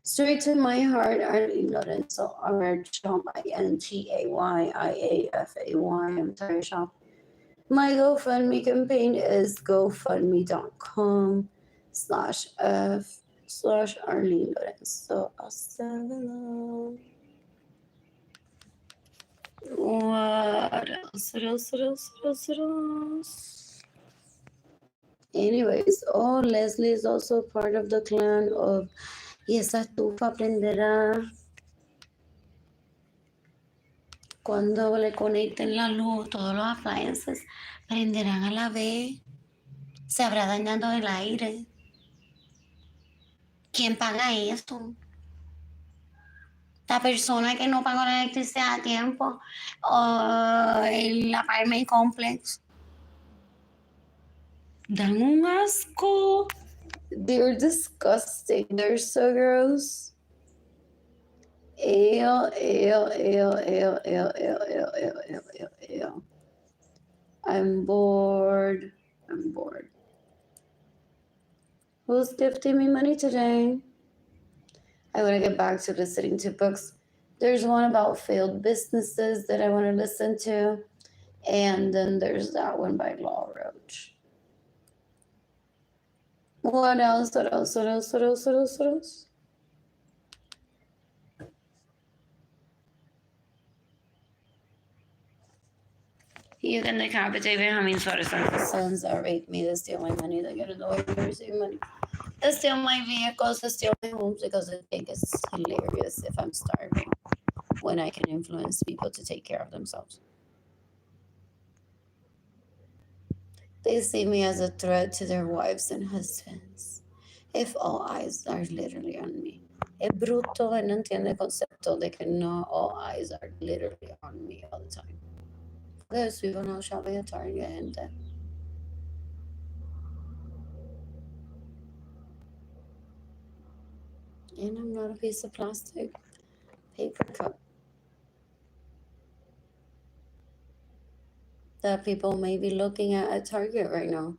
Straight to my heart, Arlene Lorenzo, Archon, INTAYIAFAY. I'm tired shop. My GoFundMe campaign is gofundme.com/F/Arlene Lorenzo. What else? Anyways, Leslie is also part of the clan of Y esa estufa prenderá cuando le conecten la luz, todos los appliances prenderán a la vez. Se habrá dañado el aire. ¿Quién paga esto? La persona que no pagó la electricidad a tiempo o el apartment complex. Dan un asco. They're disgusting. They're so gross. Ew. I'm bored. Who's gifting me money today? I want to get back to listening to books. There's one about failed businesses that I want to listen to. And then there's that one by Law Roach. What else? You can decapitate Benjamin Suarez. Sons that rape me, they steal my money, they get in the way of receiving money. They steal my vehicles, they steal my homes because they think it's hilarious if I'm starving when I can influence people to take care of themselves. They see me as a threat to their wives and husbands. If all eyes are literally on me. Es bruto, no entiende el concepto de que no all eyes are literally on me all the time. There's people now shopping at Target and I'm not a piece of plastic paper cup that people may be looking at Target right now.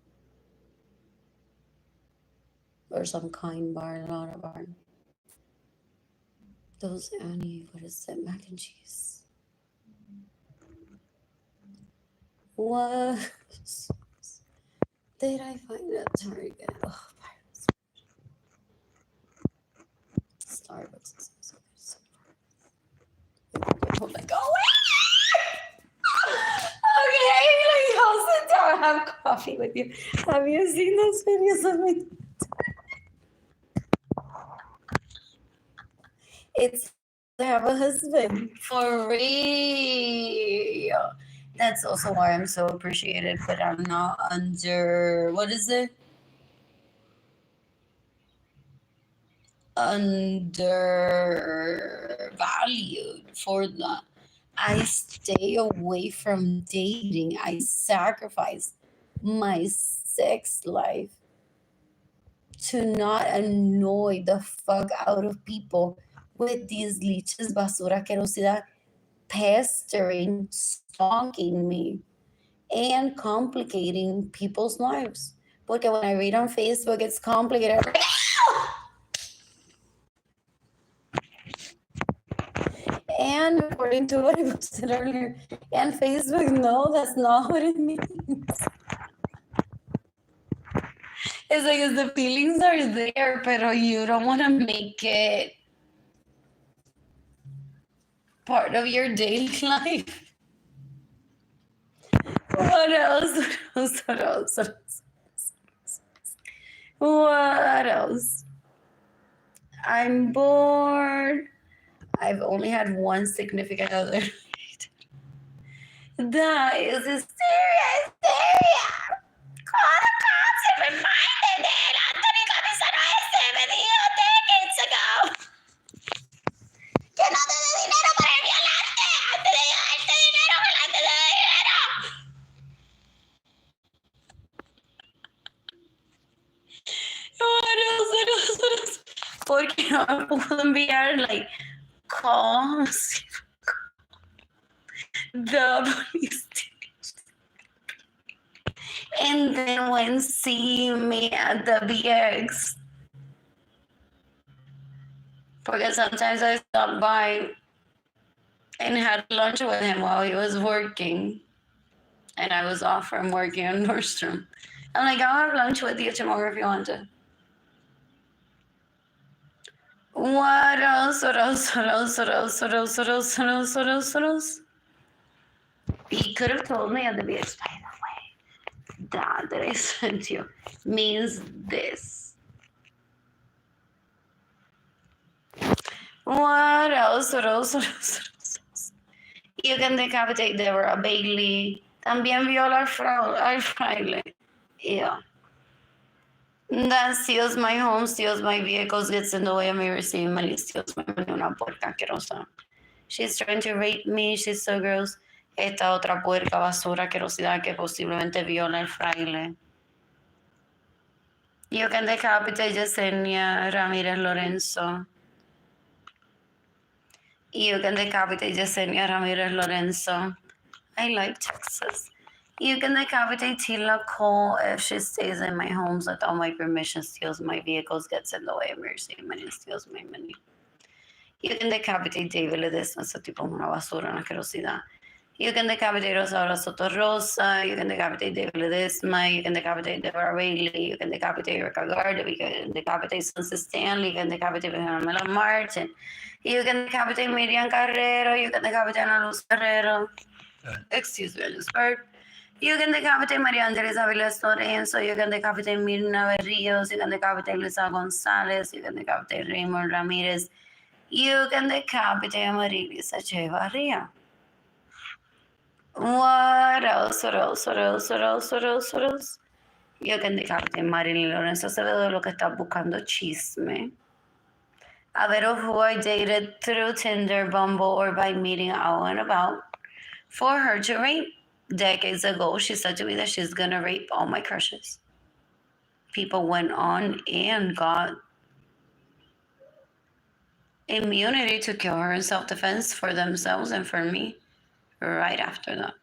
Or some kind bar, not a bar. Those Annie, what is it? Mac and cheese. What did I find at Target? Oh, Starbucks is so good. Oh my god. Okay, like I'll sit down and have coffee with you. Have you seen those videos of me? It's I have a husband. For real. That's also why I'm so appreciated, but I'm not undervalued for that. I stay away from dating. I sacrifice my sex life to not annoy the fuck out of people with these leeches, basura, querosidad, pestering, stalking me, and complicating people's lives. Porque when I read on Facebook, it's complicated. And according to what I posted earlier, and Facebook, no, that's not what it means. It's like the feelings are there, but you don't want to make it part of your daily life. What else? What else? What else? I'm bored. I've only had one significant other. That is a serious. Call the cops and reminded it. Anthony Camisano ese me dijo decades ago que no te dé dinero para el violante. Antes de darte dinero, que antes te dé dinero. What else? Porque no me puedo enviar, like, calls. The police station. And then when see me at the BX. Because sometimes I stop by and had lunch with him while he was working. And I was off from working on Nordstrom. I'm like, I'll have lunch with you tomorrow if you want to. What else? He could have told me at the BX, by the way, that I sent you means this. What else? You can decapitate Deborah Bailey. También viola al fraile. Yeah. That steals my home, steals my vehicles, gets in the way of me receiving money, steals my money. Una puerca asquerosa. She's trying to rape me. She's so gross. Esta otra puerca, basura, asquerosidad que posiblemente viola al fraile. You can decapitate Yesenia Ramirez Lorenzo. You can decapitate Yesenia Ramirez Lorenzo. I like Texas. You can decapitate Tila Cole if she stays in my homes without my permission, steals my vehicles, gets in the way of me receiving money, steals my money. You can decapitate David Ledesma, ese tipo es una basura, una asquerosidad. You can decapitate Rosaura Soto Rosa. You can decapitate David Ledesma. You can decapitate Deborah Bailey. You can decapitate Erica Garda. You can decapitate Sansa Stanley. You can decapitate Pamela Martin. You can decapitate Miriam Carrero. You can decapitate Ana Luz Carrero. Excuse me, I just burped. You can decapitate María Ángeles Aviles Lorenzo. You can decapitate Mirna Berrios. You can decapitate Lisa González. You can decapitate Raymond Ramirez. You can decapitate Amarilis Echevarría. What else? You can decapitate Marilyn Lorenzo Acevedo, lo que está buscando chisme. A ver who I dated through Tinder, Bumble, or by meeting out and about for her to rape. Decades ago, she said to me that she's gonna rape all my crushes. People went on and got immunity to kill her in self-defense for themselves and for me right after that.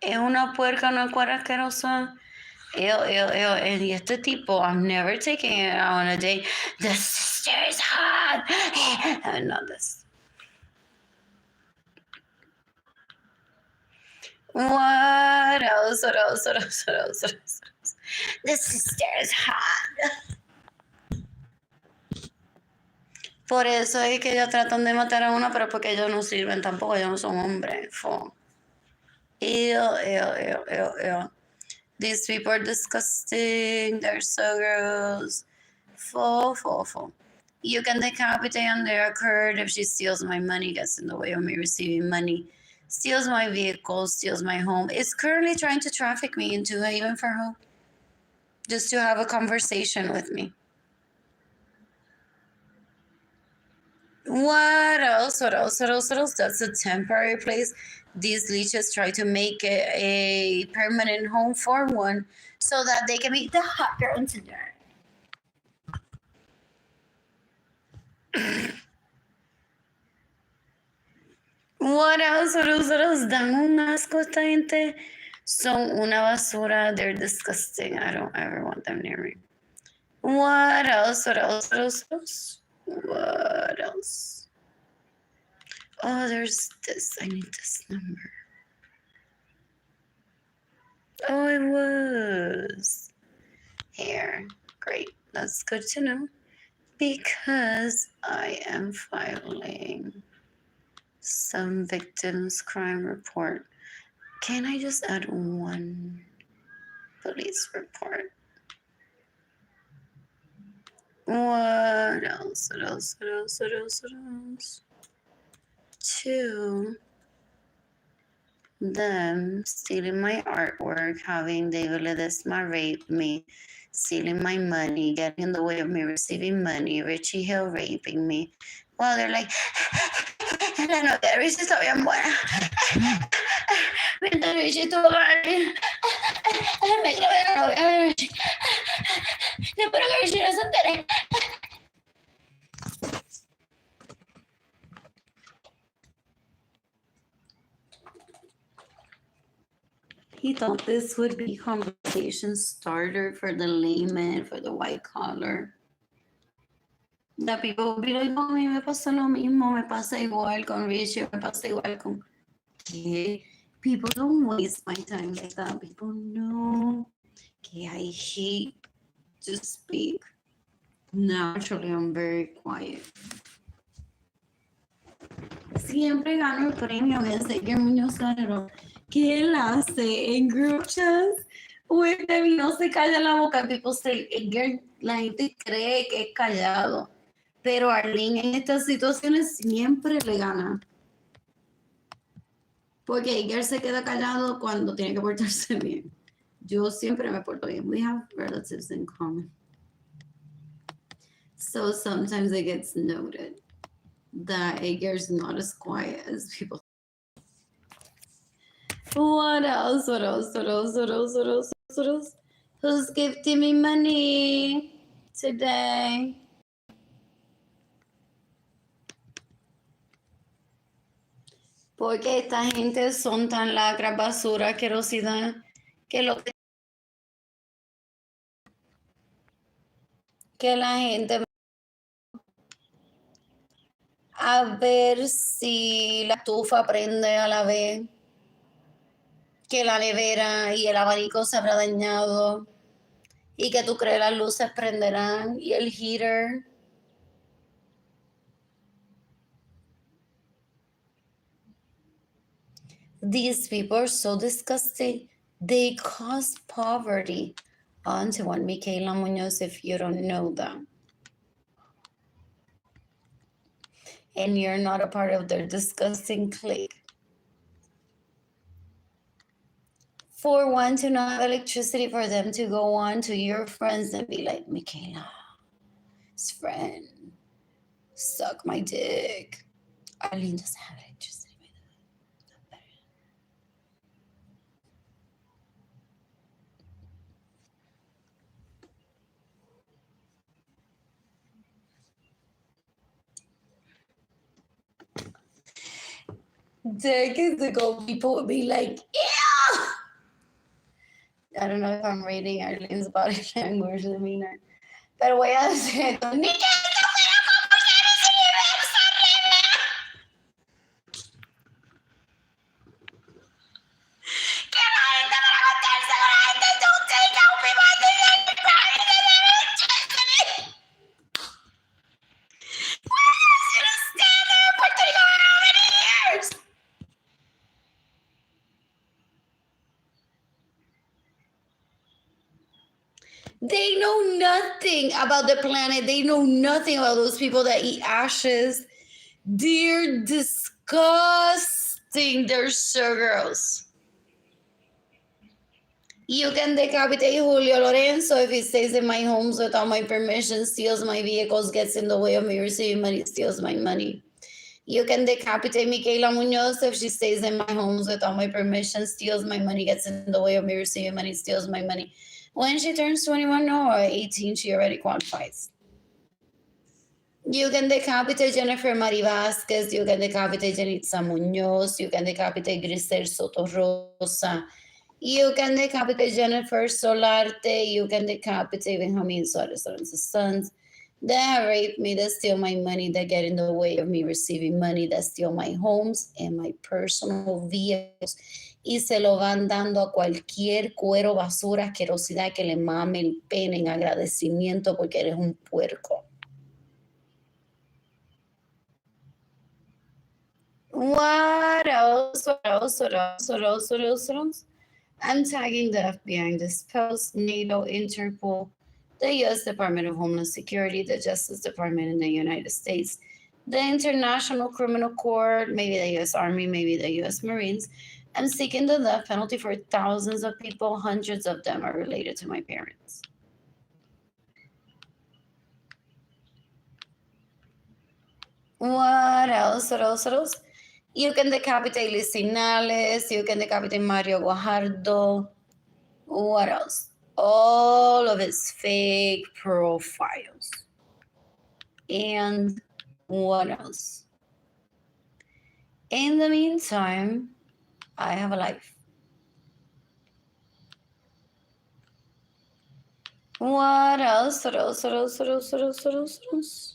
Es una puerca, una cuera asquerosa. Ew. And este tipo, I'm never taking it out on a date. The sister is hot. Not this. What else? The sister is hot. Por eso es que ellos tratan de matar a una, pero porque ellos no sirven tampoco, ellos no son hombres. Ew. These people are disgusting. They're so gross. Full. You can decapitate Andrea Kurd if she steals my money, gets in the way of me receiving money, steals my vehicle, steals my home. Is currently trying to traffic me into Haven for Hope just to have a conversation with me. What else? That's a temporary place. These leeches try to make it a permanent home for one so that they can be the hot girl in Tinder. What else? Dan un asco esta gente. Son una basura. They're disgusting. I don't ever want them near me. What else? What else? Oh, there's this. I need this number. Oh, it was. Here. Great. That's good to know. Because I am filing some victims' crime report. Can I just add one police report? What else? What else? What else? What else? What else? Two. Them stealing my artwork, having David Ledesma rape me, stealing my money, getting in the way of me receiving money, Richie Hill raping me. Well, they're like, la novia de Richie está bien buena. Mientras Richie estuvo con Arlene, me grabé la novia de Richie. No espero que Richie no se entere. He thought this would be conversation starter for the layman, for the white collar. That people would be like, oh, a mí me pasa lo mismo, me pasa igual con Richie, me pasa igual con... ¿Qué? People don't waste my time like that. People know que I hate to speak. Naturally, I'm very quiet. Siempre gano el premio ese que Muñoz Calderón. ¿Qué él hace en group chats? With them, y no se calla la boca. People say, Edgar, la gente cree que es callado. Pero Arlene en estas situaciones siempre le gana. Porque Edgar se queda callado cuando tiene que portarse bien. Yo siempre me porto bien. We have relatives in common. So sometimes it gets noted that Edgar's not as quiet as people. What else? What else? What else? What else? What else? What else? Who's gifting me money today? Porque esta gente son tan lacras, basura, asquerosidad, que lo que la gente a ver si la estufa prende a la vez, que la nevera y el abanico se habrá dañado y que tú crees las luces prenderán y el heater. These people are so disgusting. They cause poverty. On to one, Michaela Munoz, if you don't know that. And you're not a part of their disgusting clique. For one to not have electricity, for them to go on to your friends and be like, Michaela, his friend, suck my dick. Arlene doesn't have electricity, by the way. Decades ago, people would be like, ew! I don't know if I'm reading Arlene's body language demeanor. Pero voy a decir esto. ¡Ni que esto fuera como que la gente para contarse con la gente don't take out people I think they're crying and they're electricity. Why is it a stand there in Puerto Rico for how many years? They know nothing about the planet. They know nothing about those people that eat ashes. They're disgusting. They're so gross. You can decapitate Julio Lorenzo if he stays in my homes without my permission, steals my vehicles, gets in the way of me receiving money, steals my money. You can decapitate Michaela Munoz if she stays in my homes without my permission, steals my money, gets in the way of me receiving money, steals my money. When she turns 21 or 18, she already qualifies. You can decapitate Jennifer Mari Vasquez. You can decapitate Janitza Munoz. You can decapitate Grisel Soto Rosa. You can decapitate Jennifer Solarte. You can decapitate Benjamin Suarez Lorenzo's sons. That rape me, that steal my money, that get in the way of me receiving money, that steal my homes and my personal vehicles. y se lo van dando a cualquier cuero, basura, asquerosidad que le mame el pene en agradecimiento porque eres un puerco. What else? What else? What else? What else? What else? What else? I'm tagging the FBI in this post, NATO, Interpol, the U.S. Department of Homeland Security, the Justice Department in the United States, the International Criminal Court, maybe the U.S. Army, maybe the U.S. Marines. I'm seeking the death penalty for thousands of people. Hundreds of them are related to my parents. What else? What else? What else? You can decapitate Licinales. You can decapitate Mario Guajardo. What else? All of his fake profiles. And what else? In the meantime, I have a life. What else? What else? What else? What else? What else? What else? What else?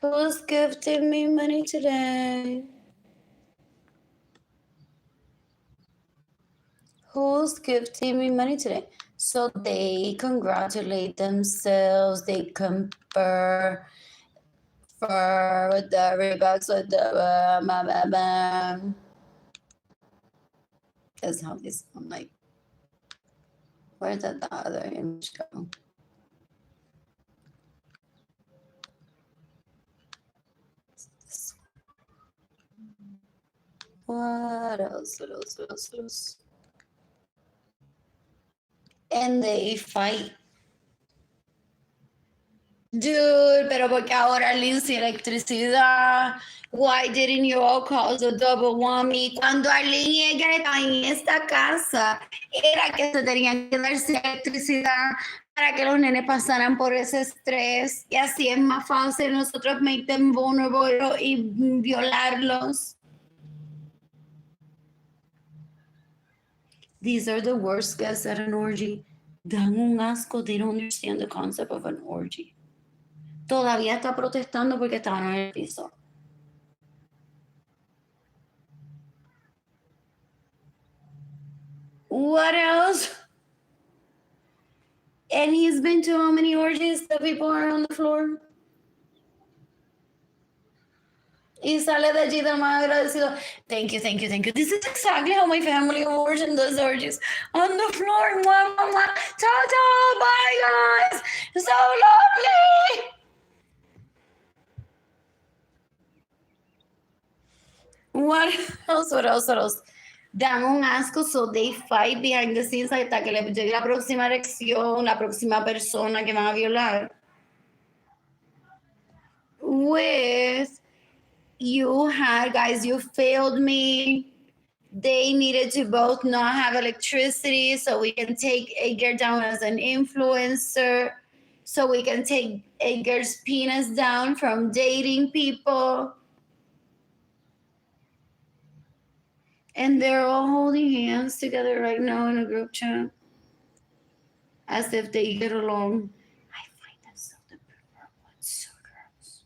Who's gifting me money today? Who's gifting me money today? So they congratulate themselves, they compare for the Reeboks with the That's how they sound like. Where did the other image go? What else? What else? What else? What else? And they fight. Dude, pero porque ahora Arlene sin electricidad? Why didn't you all cause a double whammy? Cuando Arlene y ella estaban en esta casa, era que se tenían que dar sin electricidad para que los nenes pasaran por ese estrés. Y así es más fácil nosotros make them vulnerable y violarlos. These are the worst guests at an orgy. Dan un asco. They don't understand the concept of an orgy. Todavía está protestando porque estaban en el piso. What else? And he's been to how many orgies that people are on the floor? Y sale de allí del más agradecido. Thank you, thank you, thank you. This is exactly how my family abortion does orgies. On the floor. Mwah, mwah, mwah. Ta-ta, bye guys. So lovely. What else? What else? What else? Dan un asco, so they fight behind the scenes hasta que le llegue la próxima erección, la próxima persona que van a violar. With you had, guys, you failed me. They needed to both not have electricity so we can take Edgar down as an influencer, so we can take Edgar's penis down from dating people. And they're all holding hands together right now in a group chat as if they get along. I find that so the so girls.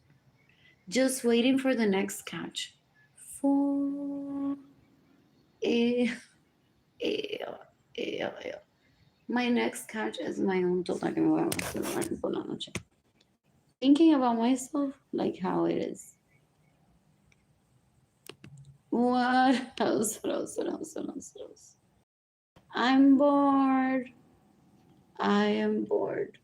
Just waiting for the next catch. My next catch is my own total que me voy a hacer por la noche. Thinking about myself, like how it is. What else? What else? What else? What else? What else? I'm bored. I am bored.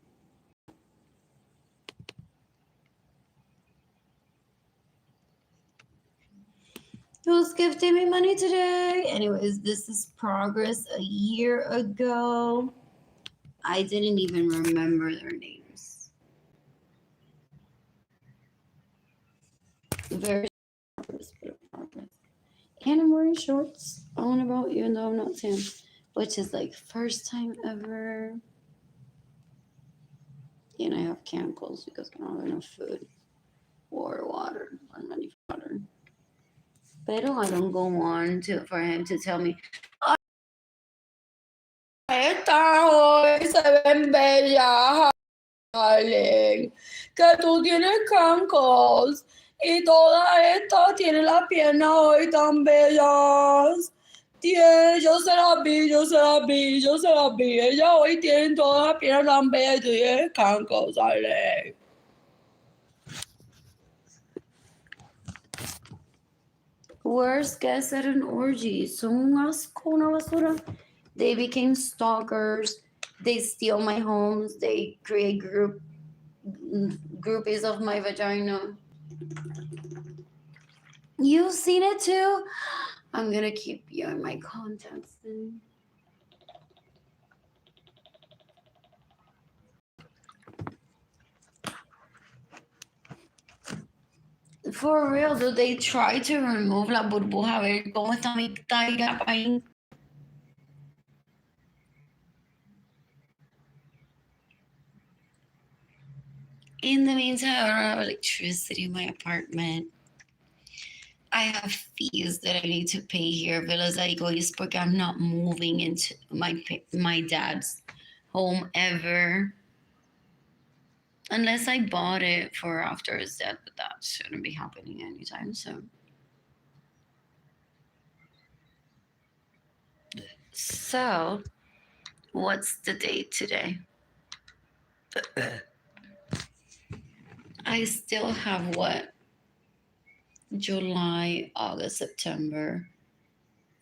Who's gifting me money today? Anyways, this is progress a year ago. I didn't even remember their names. Very progress. And I'm wearing shorts on about, even though I'm not tan, which is like first time ever. And I have cankles because I don't have enough food or water. Or not even water. Pero I don't go on for him to tell me, esta hoy se ven bellas. darling, que tú tienes cancos y toda esta tiene las piernas hoy tan bellas. Yo se las vi. Ella hoy tiene todas las piernas tan bellas y tú tienes cancos, darling. Worst guests at an orgy. Son un asco, una basura. They became stalkers. They steal my homes. They create groupies of my vagina. You've seen it too? I'm gonna keep you in my contacts then. For real, do they try to remove la burbuja? A ver cómo está mi tiger ahí. In the meantime, I don't have electricity in my apartment. I have fees that I need to pay here. Villas Egois, porque I'm not moving into my dad's home ever. Unless I bought it for after his death, but that shouldn't be happening anytime soon. So, what's the date today? I still have what? July, August, September,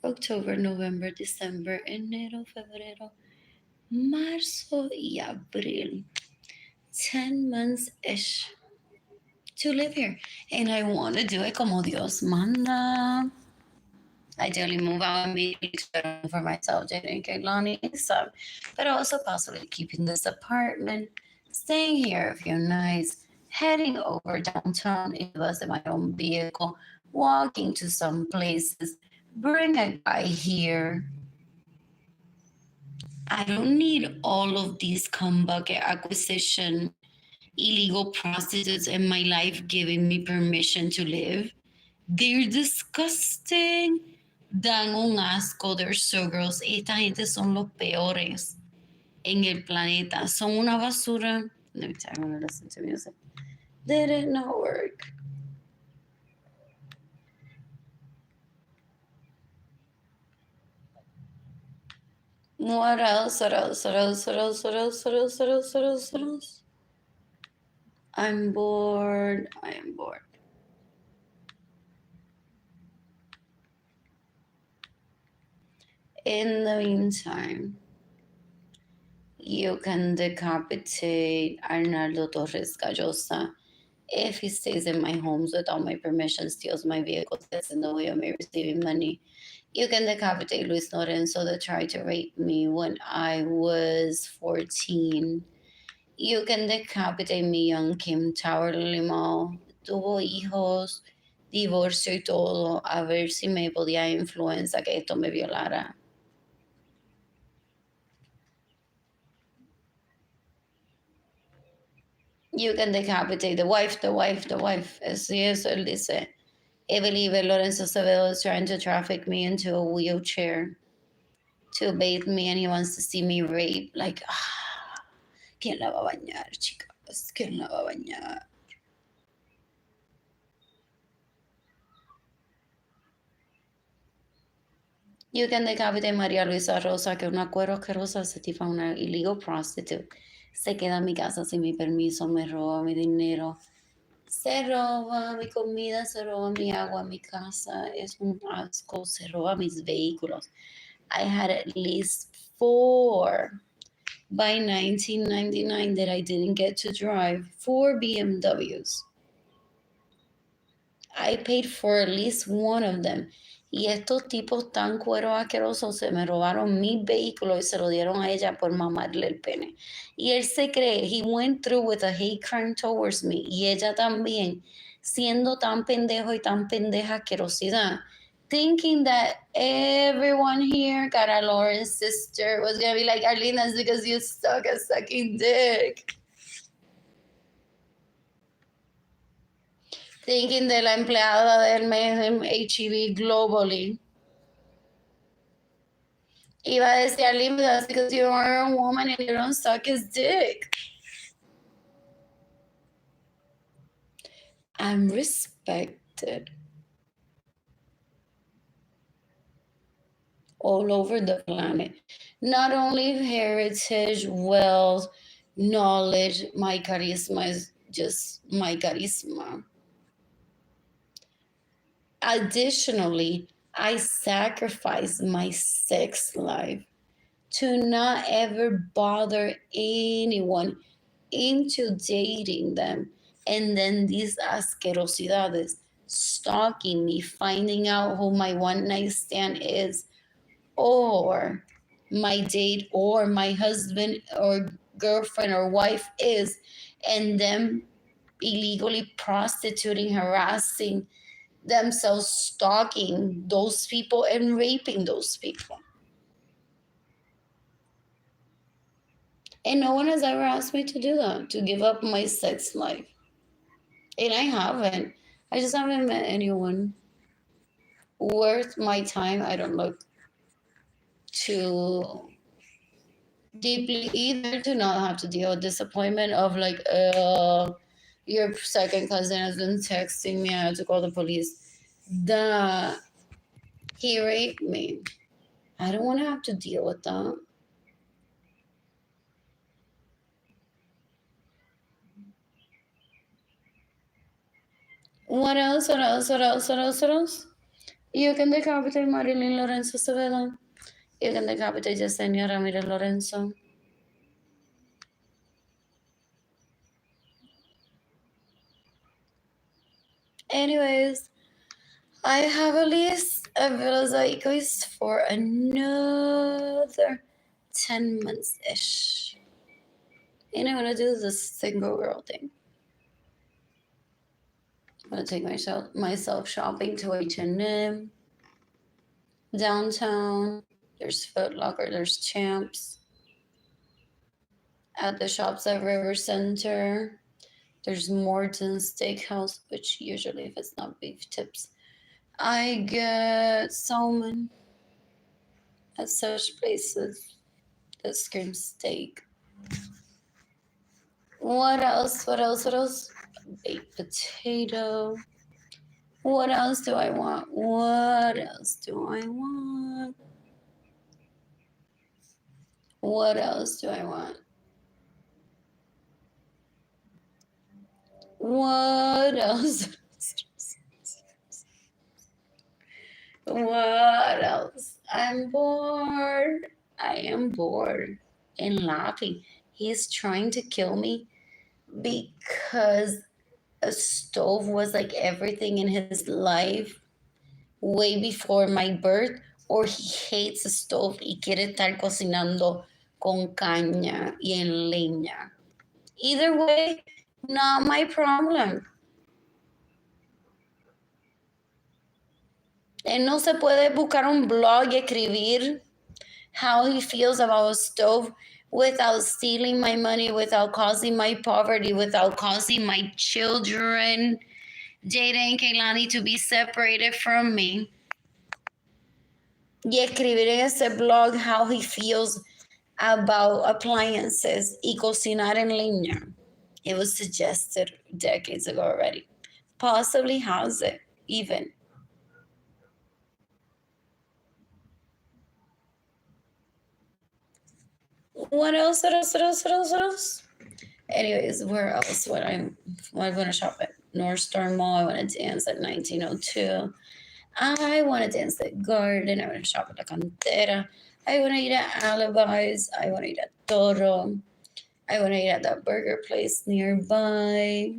October, November, December, enero, febrero, marzo y abril. 10 months-ish to live here. And I want to do it como Dios manda. Ideally move out immediately for myself, Jaden Kaylani, stuff. But also possibly keeping this apartment, staying here a few nights, heading over downtown in bus in my own vehicle, walking to some places, bring a guy here. I don't need all of these cum bucket acquisition, illegal prostitutes in my life giving me permission to live. They're disgusting. Dan un asco. They're so gross. Esta gente son los peores en el planeta. Son una basura. Let me tell you, I want to listen to music. Did it not work? What else? I'm bored. I am bored. In the meantime, you can decapitate Arnaldo Torres Gallosa if he stays in my homes without my permission, steals my vehicle, gets in the way of me receiving money. You can decapitate Luis Lorenzo that tried to rape me when I was 14. You can decapitate mi young Kim Tower Limao. Tuvo hijos, divorcio y todo, a ver si me podía influenciar que esto me violara. You can decapitate the wife. Sí, eso él dice. I believe Lorenzo Acevedo is trying to traffic me into a wheelchair to bathe me, and he wants to see me rape. Like, ¿quién la va a bañar, chicas? ¿Quién la va a bañar? You can decapitate María Luisa Rosa, que es una cuero asquerosa, se tifa una illegal prostitute. Se queda en mi casa sin mi permiso, me roba mi dinero. Se roba mi comida, se roba mi agua, mi casa. Es un asco, se roba mis vehículos. I had at least 4 by 1999 that I didn't get to drive. 4 BMWs. I paid for at least one of them. Y estos tipos tan cueros asquerosos se me robaron mi vehículo y se lo dieron a ella por mamarle el pene. Y él se cree, he went through with a hate crime towards me. Y ella también, siendo tan pendejo y tan pendeja asquerosidad, thinking that everyone here, Cara Lauren's sister, was going to be like, Arlene, that's because you suck a sucking dick. Thinking de la empleada del mes en HEB globally. Iba a decir, Arlene, that's because you are a woman and you don't suck his dick. I'm respected all over the planet. Not only heritage, wealth, knowledge, my charisma is just my charisma. Additionally, I sacrifice my sex life to not ever bother anyone into dating them. And then these asquerosidades stalking me, finding out who my one night stand is, or my date, or my husband, or girlfriend, or wife is, and them illegally prostituting, harassing themselves, stalking those people, and raping those people. And no one has ever asked me to do that, to give up my sex life. And I haven't. I just haven't met anyone worth my time. I don't look too deeply either to not have to deal with disappointment of like, your second cousin has been texting me. I had to call the police. He raped me. I don't want to have to deal with that. What else? What else? What else? What else? What else? You can decapitate Arlene Lorenzo Sevilla. You can decapitate Yesenia Ramirez Lorenzo. Anyways, I have a list of Velozygoids for another 10 months-ish. And I want to do this single girl thing. I'm going to take myself shopping to H&M. Downtown, there's Foot Locker, there's Champs. At the shops at River Center, there's Morton's Steakhouse, which usually, if it's not beef tips, I get salmon at such places that scream steak. What else? What else? What else? Baked potato. What else do I want? What else do I want? What else do I want? What else? What else? I'm bored. I am bored and laughing. He's trying to kill me because a stove was like everything in his life way before my birth, or he hates a stove y quiere estar cocinando con caña y en leña. Either way, not my problem. Él no se puede buscar un blog y escribir how he feels about a stove without stealing my money, without causing my poverty, without causing my children, Jada and Kehlani, to be separated from me. Y escribir en ese blog how he feels about appliances y cocinar en leña. It was suggested decades ago already. Possibly has it, even. What else? What else? What else? What else? What else? Anyways, where else would I going to shop at Northstar Mall? I want to dance at 1902. I want to dance at Garden. I want to shop at La Cantera. I want to eat at Alibis. I want to eat at Toro. I want to eat at that burger place nearby.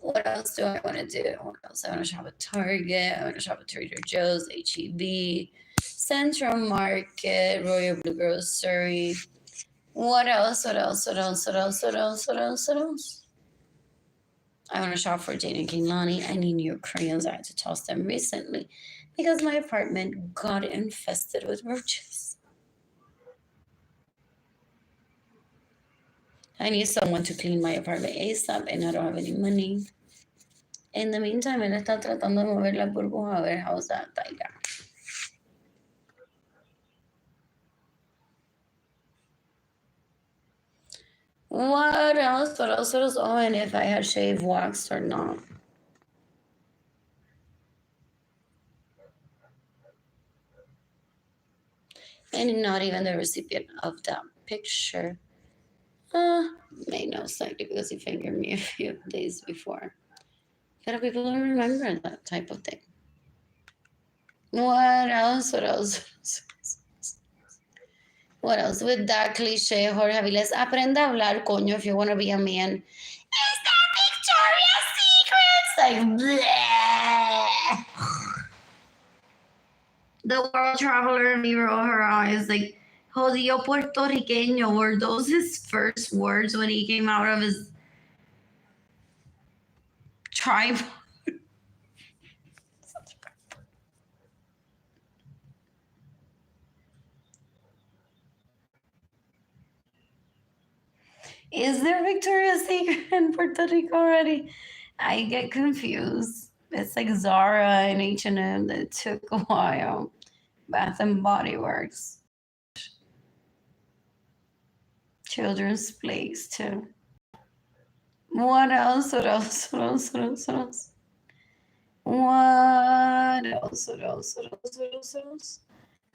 What else do I want to do? What else? I want to shop at Target. I want to shop at Trader Joe's, H-E-B, Central Market, Royal Blue Grocery. What else? What else? What else? What else? What else? What else? What else? I want to shop for Jane and Kehlani. I need new crayons. I had to toss them recently because my apartment got infested with roaches. I need someone to clean my apartment ASAP and I don't have any money. In the meantime, él está tratando de mover la burbuja a ver how's that taiga. What else? What else? What else? Oh, and if I had shaved wax or not. And not even the recipient of that picture. May know slightly because he fingered me a few days before. But people don't remember that type of thing. What else? What else? What else? With that cliche, Jorge Aviles, aprenda a hablar, coño, if you want to be a man. Is that Victoria's Secret? Like, bleh. The world traveler in me rolled her eyes like, jodido puertorriqueño. Were those his first words when he came out of his tribe? Is there Victoria's Secret in Puerto Rico already? I get confused. It's like Zara and H&M that took a while. Bath and Body Works. Children's Place too. What else? What else? What else? What else? What else? What else? What else? What else? What else? What else?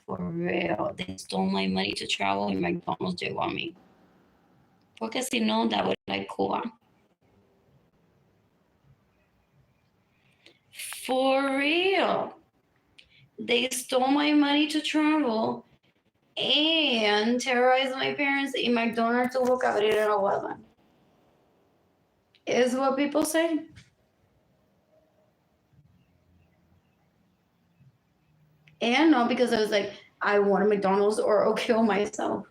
For real, they stole my money to travel and McDonald's llegó a mí. Porque si no, that would like Cuba. For real. They stole my money to travel and terrorized my parents. Y McDonald's tuvo que abrir en la huelga. Is what people say. And not because I was like, I want a McDonald's or I'll kill myself.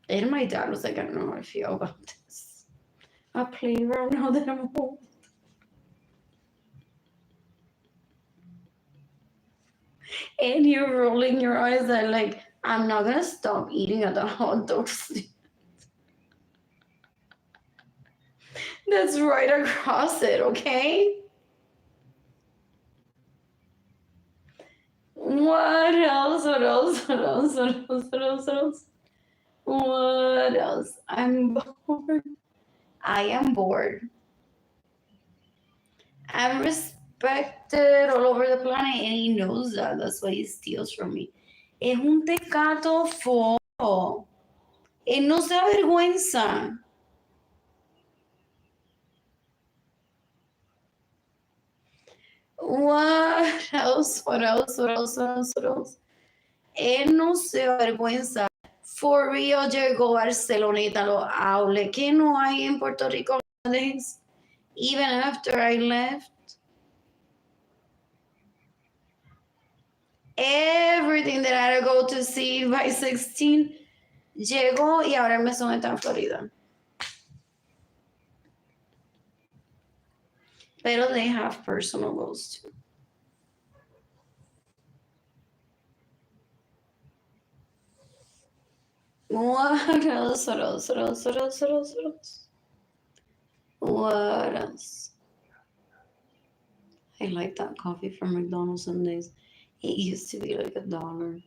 And my dad was like, I don't know how I feel about this. A playground now that I'm home. And you're rolling your eyes at like, I'm not gonna stop eating at the hot dog stand. That's right across it, okay? What else? What else? What else? What else? What else? What else? What else? I'm bored. I am bored. I'm respected all over the planet, and he knows that. That's why he steals from me. Es un tecato fo. Él no se avergüenza. What else? What else? What else? What else? What else? Él no se avergüenza. For real llegó Barceloneta, lo hable. ¿Qué no hay en Puerto Rico nowadays? Even after I left. Everything that I had to go to see by 16 llegó y ahora me son en Florida. Pero they have personal goals too. What else? What else? What else? What else? What else? What else? What else? I like that coffee from McDonald's Sundays. It used to be like $1.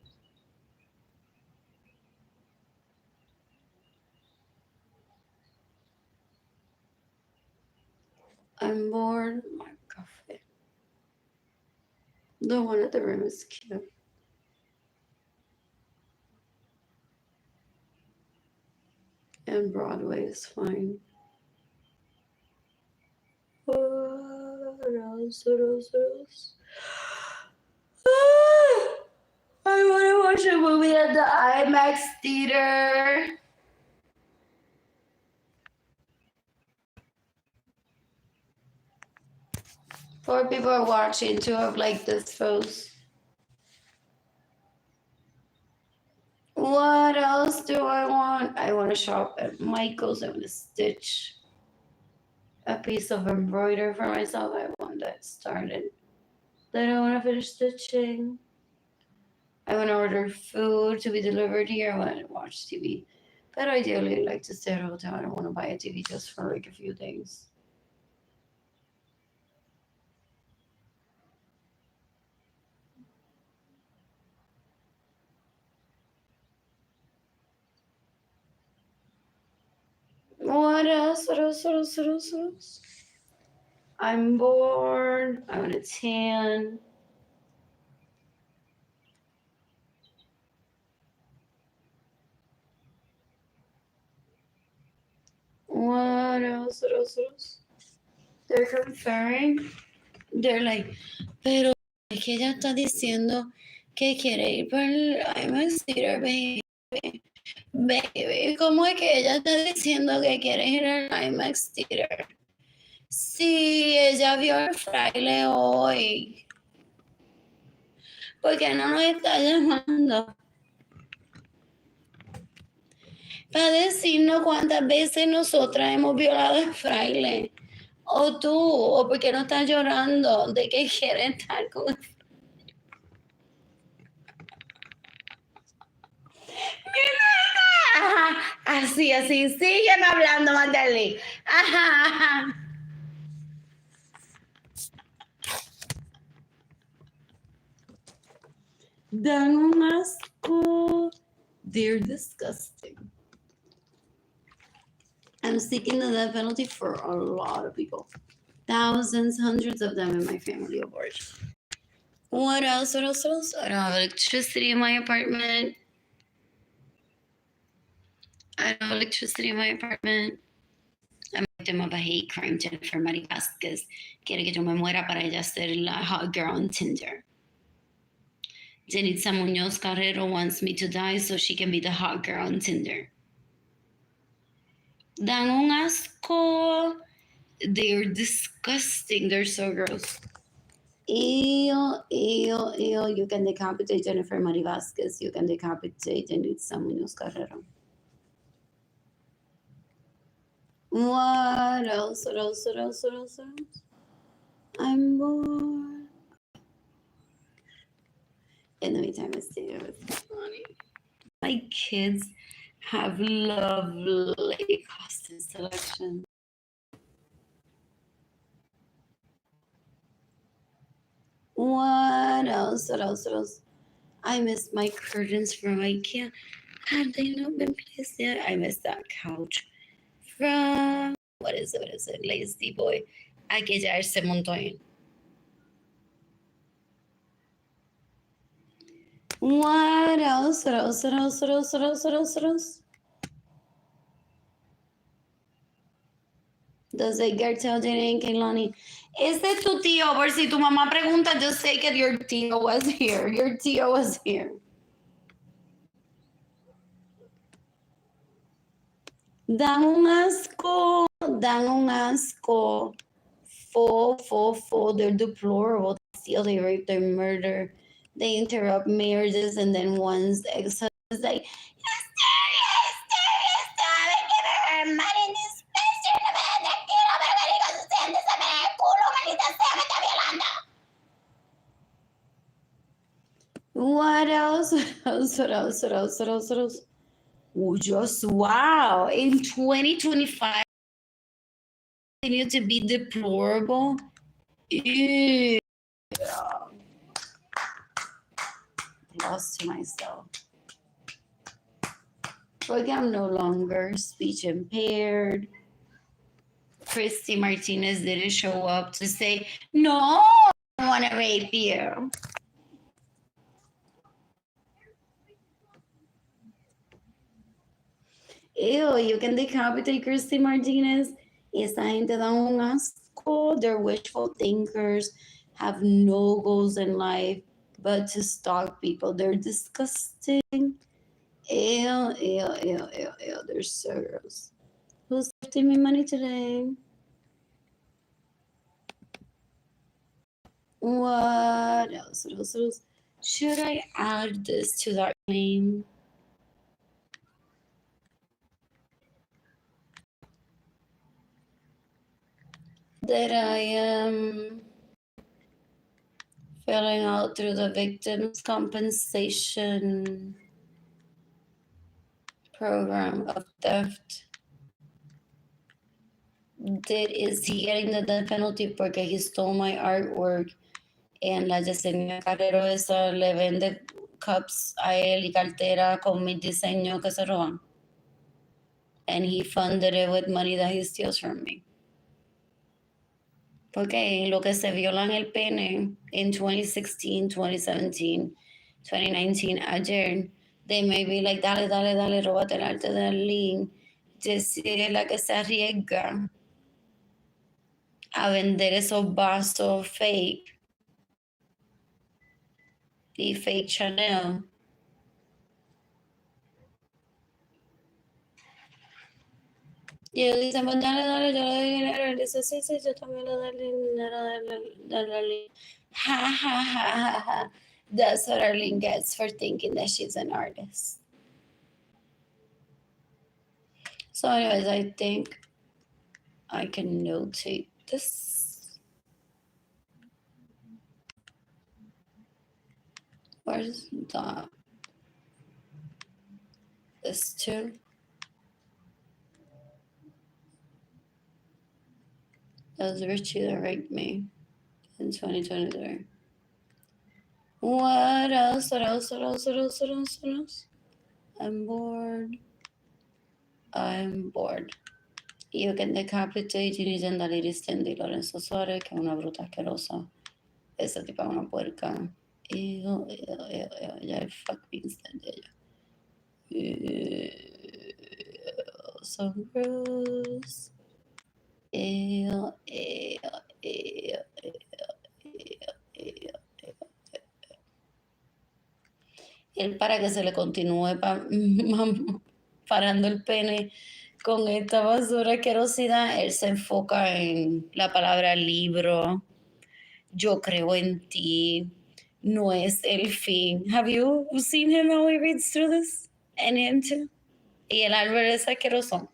I'm bored. My coffee. The one at the rim is cute. And Broadway is fine. What else? What else? What else? I want to watch a movie at the IMAX theater. Four people are watching. Two of like this post. What else do I want? I want to shop at Michael's. I want to stitch a piece of embroidery for myself. I want that started. Then I want to finish stitching. I want to order food to be delivered here. I want to watch TV. But ideally, I like to stay at a hotel. I don't want to buy a TV just for like a few days. What else? What else? What else? What else? What else? I'm bored. I want to tan. They're conferring. They're like, pero es que ella está diciendo que quiere ir por el IMAX Theater, baby. Baby, ¿cómo es que ella está diciendo que quiere ir al IMAX Theater? Sí, ella vio al fraile hoy. ¿Por qué no nos está llamando? Para decirnos cuántas veces nosotras hemos violado al fraile. O tú, o por qué no estás llorando de que quiere estar con el fraile. Ajá, así, sígueme hablando, Magdalene. Ajá. Dan un asco. They're disgusting. I'm seeking the death penalty for a lot of people. Thousands, hundreds of them in my family of origin. What else? I don't have electricity in my apartment. I'm a victim of a hate crime. Jennifer Mari Vasquez quiere que yo me muera para ella ser la hot girl on Tinder. Jenitza Muñoz Carrero wants me to die so she can be the hot girl on Tinder. Dan un asco. They're disgusting. They're so gross. Ew. You can decapitate Jennifer Mari Vasquez. You can decapitate Jenitza Muñoz Carrero. What else? I'm bored. In the meantime, it's funny. My kids have lovely costume selection. What else? I miss my curtains from IKEA. Had they not been placed yet? I miss that couch from, what is it? Lazy Boy. Hay que ya ese montón. What else? Does it get tell Jenny and Kehlani? Ese es tu tío, por si tu mamá pregunta, just say that your tío was here. Your tío was here. Dan un asco. Full. They're deplorable. They steal, they rape, they murder. They interrupt marriages, and then one's ex-husband is like, What else? Just wow. In 2025, continue to be deplorable. Ew. Lost to myself. Porque I'm no longer speech impaired. Christy Martinez didn't show up to say, no, I don't want to rape you. Ew, you can decapitate Christy Martinez. Esa gente da un asco. They're wishful thinkers, have no goals in life but to stalk people. They're disgusting. Ew. They're so gross. Who's gifting me money today? What else? Should I add this to that name? That I am filling out through the victims compensation program of theft. Is he getting the death penalty porque he stole my artwork? And la Yesenia Carrero esa le vende cups a él y cartera con mi diseño que se roban. And he funded it with money that he steals from me. Porque lo que se viola en el pene in 2016, 2017, 2019, ayer, they may be like, dale, róbate el arte de Arlene. Decir la que se arriesga. a vender esos vasos fake y fake Chanel. Y ellos dicen, pues dale, yo le doy dinero. Él dice, sí, yo también le doy dinero, dale. Ha, ha, ha, ha, ha. That's what Arlene gets for thinking that she's an artist. So anyways, I think I can notate this. Where's the this too? That was Richie that raped me in 2023. What else? What else? What else? What else? What else? What else? I'm bored. I'm bored. Io che decapite Ginny Zendaliri Stanley Lorenzo Suarez, che è una bruta asquerosa. Esa tipa è una puerca. Ew, ella è fucking stand ella. So gross. Ew. Él para que se le continúe parando el pene con esta basura asquerosidad, él se enfoca en la palabra libro, yo creo en ti, no es el fin. Have you seen him how he reads through this? And him too. Y el Albert es asqueroso.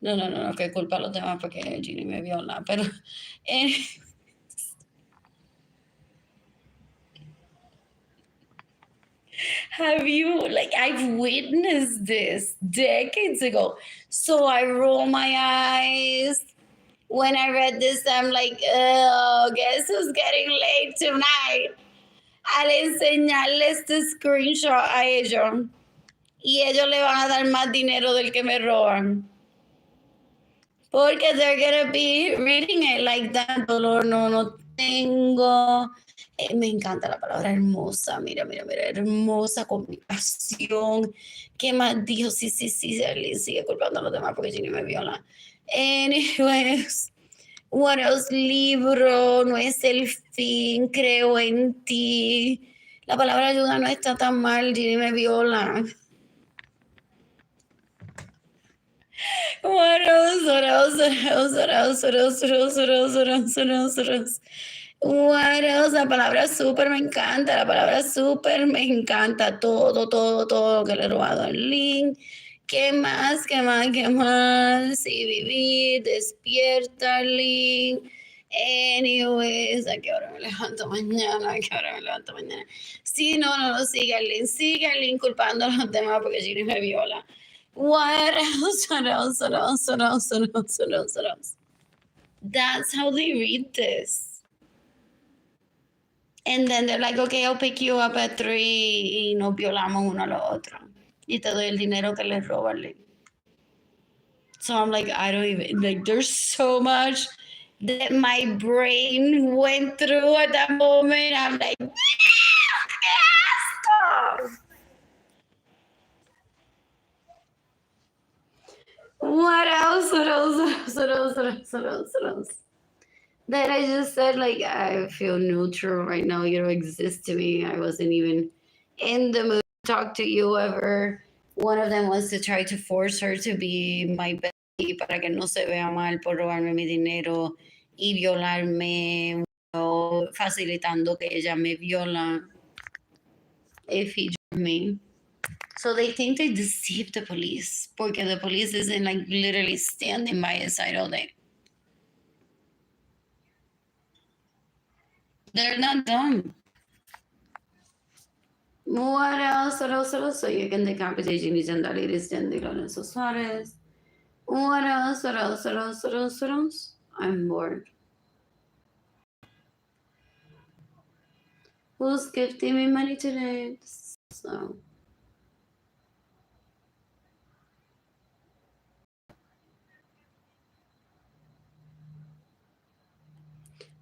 No, que culpa a los demás porque Ginny me viola, pero... Have you, like, I've witnessed this decades ago. So I roll my eyes. When I read this, I'm like, oh, guess who's getting laid tonight? Al enseñarle este screenshot a ellos. Y ellos le van a dar más dinero del que me roban. Porque they're gonna be reading it like that. Dolor no tengo. Me encanta la palabra hermosa. Mira, hermosa comunicación. ¿Qué más dijo? Sí, Arlene sigue culpando a los demás porque Ginny me viola. Anyways, what else? Libro, no es el fin, creo en ti. La palabra ayuda no está tan mal, Ginny me viola. What else? What else? La palabra súper me encanta. La palabra súper me encanta. Todo que le he robado al link. ¿Qué más? Sí, vivir, despierta, link. Anyways, ¿a qué hora me levanto mañana? Sí, no, siga el link culpando a los demás porque Ginny me viola. What else? That's how they read this. And then they're like, okay, I'll pick you up at 3 y nos violamos uno a los otros. Y te doy el dinero que les roban. So I'm like, I don't even, like, there's so much that my brain went through at that moment. I'm like, stop. What else? That I just said, like, I feel neutral right now. You don't exist to me. I wasn't even in the mood to talk to you ever. One of them was to try to force her to be my bestie para que no se vea mal por robarme mi dinero y violarme, o facilitando que ella me viola if he drove me. So they think they deceive the police porque the police isn't, like, literally standing by his side all day. They're not dumb. What else? So you can decapitate Ginny Zendaliri Stanley Lorenzo Suarez. What else? I'm bored. Who's gifting me money today? So.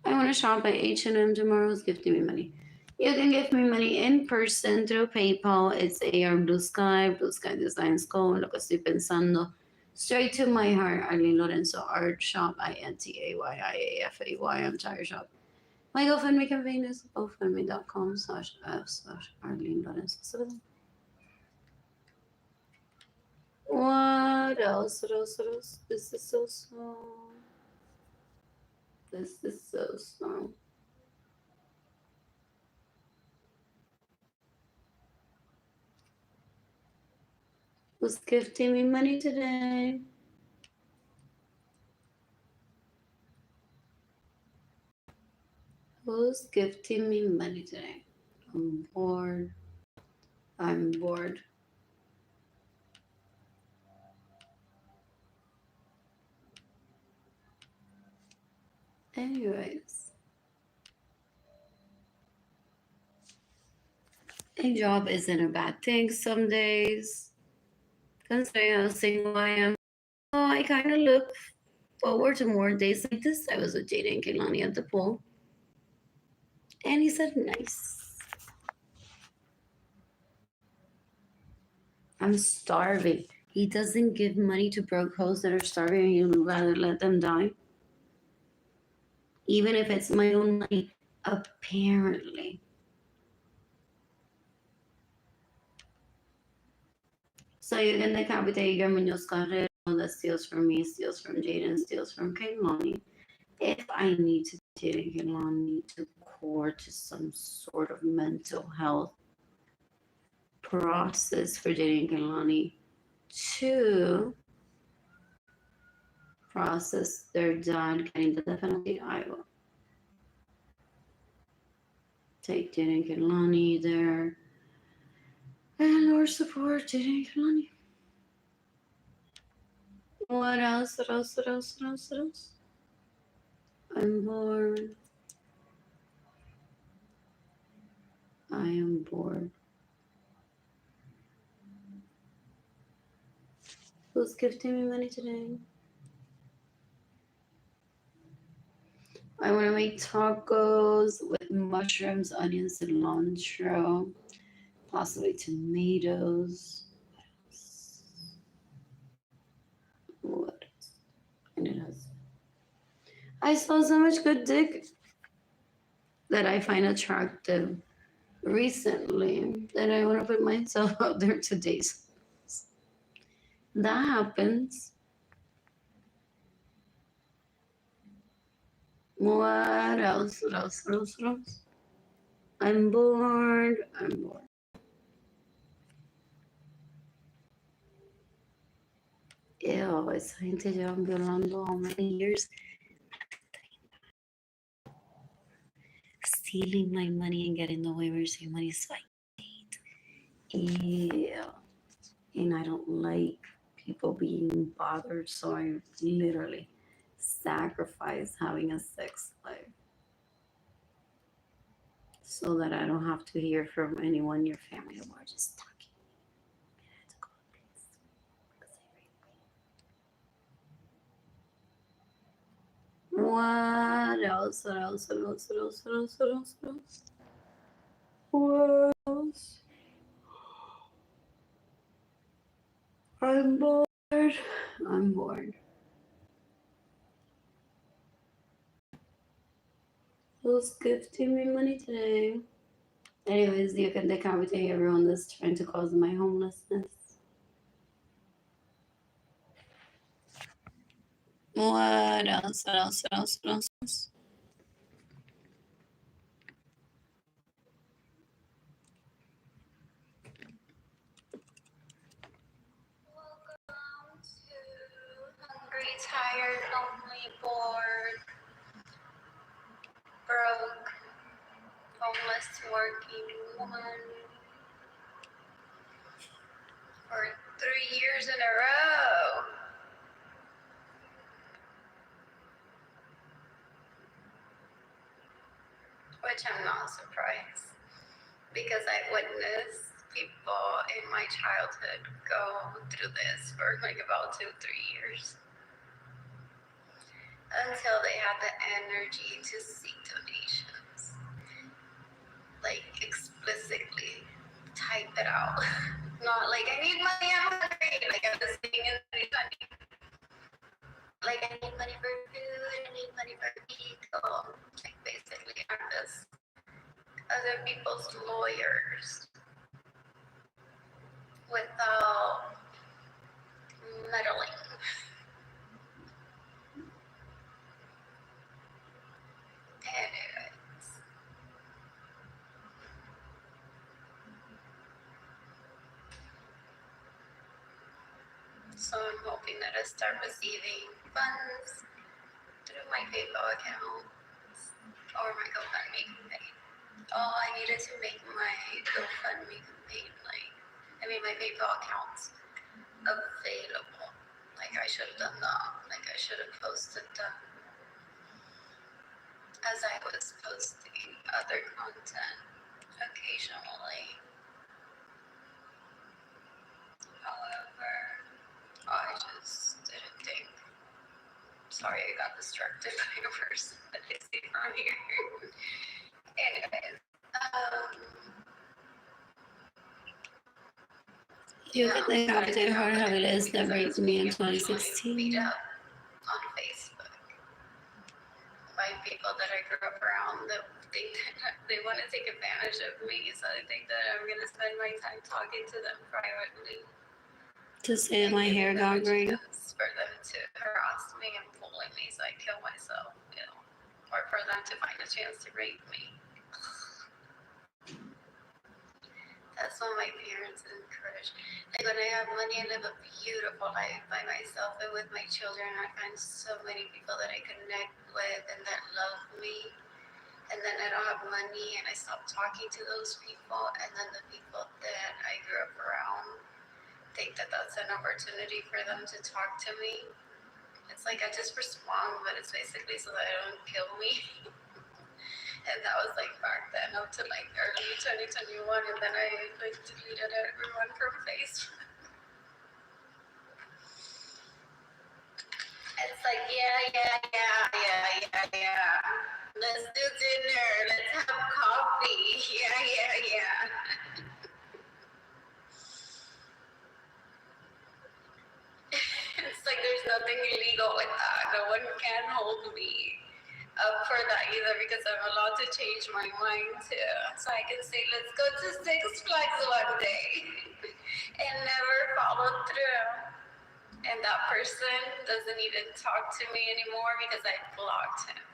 I want to shop at H&M tomorrow. Who's gifting me money? You can give me money in person through PayPal. It's AR Blue Sky Designs Co. Lo que estoy pensando Straight to my heart, Arlene Lorenzo, art shop, INTAYIAFAY, Tire shop. My GoFundMe campaign is gofundme.com/Arlene Lorenzo. What else? What else? What else? This is so small. This is so small. Who's gifting me money today? Who's gifting me money today? I'm bored. I'm bored. Anyways, a job isn't a bad thing some days. Considering how single I am, oh, I kind of look forward to more days like this. I was with Jada and Kehlani at the pool, and he said, "Nice." I'm starving. He doesn't give money to broke hoes that are starving, and you'd rather let them die, even if it's my own money. Apparently. So you can decapitate your Munoz Carrero that steals from me, steals from Jaden, steals from Kehlani. If I need to take Kehlani to court to some sort of mental health process for Jaden Kehlani to process their dad getting the death penalty, I will take Jaden Kehlani there and or support Jaden Kehlani. What else? What else? What else? What else? What else? I'm bored. I am bored. Who's gifting me money today? I want to make tacos with mushrooms, onions, cilantro, possibly tomatoes. What else? And it has. I saw so much good dick that I find attractive recently that I want to put myself out there today. That happens. What else? What else? What else? What else? I'm bored. I'm bored. Ew, esa gente llevan violando how many years? Stealing my money and getting the waivers of money, so I hate. Yeah. And I don't like people being bothered, so I literally sacrifice having a sex life so that I don't have to hear from anyone in your family who are just talking. What else? What else? What else? What else? What else? What else? What else? What else? I'm bored. I'm bored. Who's gifting me money today? Anyways, you can decapitate everyone that's trying to cause my homelessness. What else? What else? What else? What else? Welcome to Hungry, Tired, Lonely, Bored, Broke, Homeless, Working Woman for 3 years in a row. Which I'm not surprised because I witnessed people in my childhood go through this for like about 2-3 years until they had the energy to seek donations. Like explicitly type it out. Not like I need money, I'm hungry. Like I'm just saying in 2020. like, I need money for food, I need money for vehicle. Like, basically, I'm just other people's lawyers without meddling. Anyways, so I'm hoping that I start receiving funds through my PayPal account or my GoFundMe campaign. Oh, I needed to make my GoFundMe campaign, my PayPal accounts available. Like, I should have done that. Like, I should have posted them as I was posting other content occasionally. However, I just didn't think. Sorry, I got distracted by a person that I see from here. Anyways, You get the competent hard habit is that raped me in beat 2016. up on Facebook by people that I grew up around that think that they want to take advantage of me, so they think that I'm gonna spend my time talking to them privately. To say my hair got green. For them to harass me and bully me so I kill myself, or for them to find a chance to rape me. That's what my parents encourage. Like, when I have money, I live a beautiful life by myself and with my children. I find so many people that I connect with and that love me. And then I don't have money and I stop talking to those people. And then the people that I grew up around think that that's an opportunity for them to talk to me. It's like I just respond, but it's basically so that I don't kill me. And that was like back then up to like early 2021, and then I like deleted everyone from Facebook. It's like, yeah. Let's do dinner. Let's have coffee. Yeah. It's like there's nothing illegal with that. No one can hold me up for that either, because I'm allowed to change my mind too. So I can say, let's go to Six Flags one day and never follow through. And that person doesn't even talk to me anymore because I blocked him.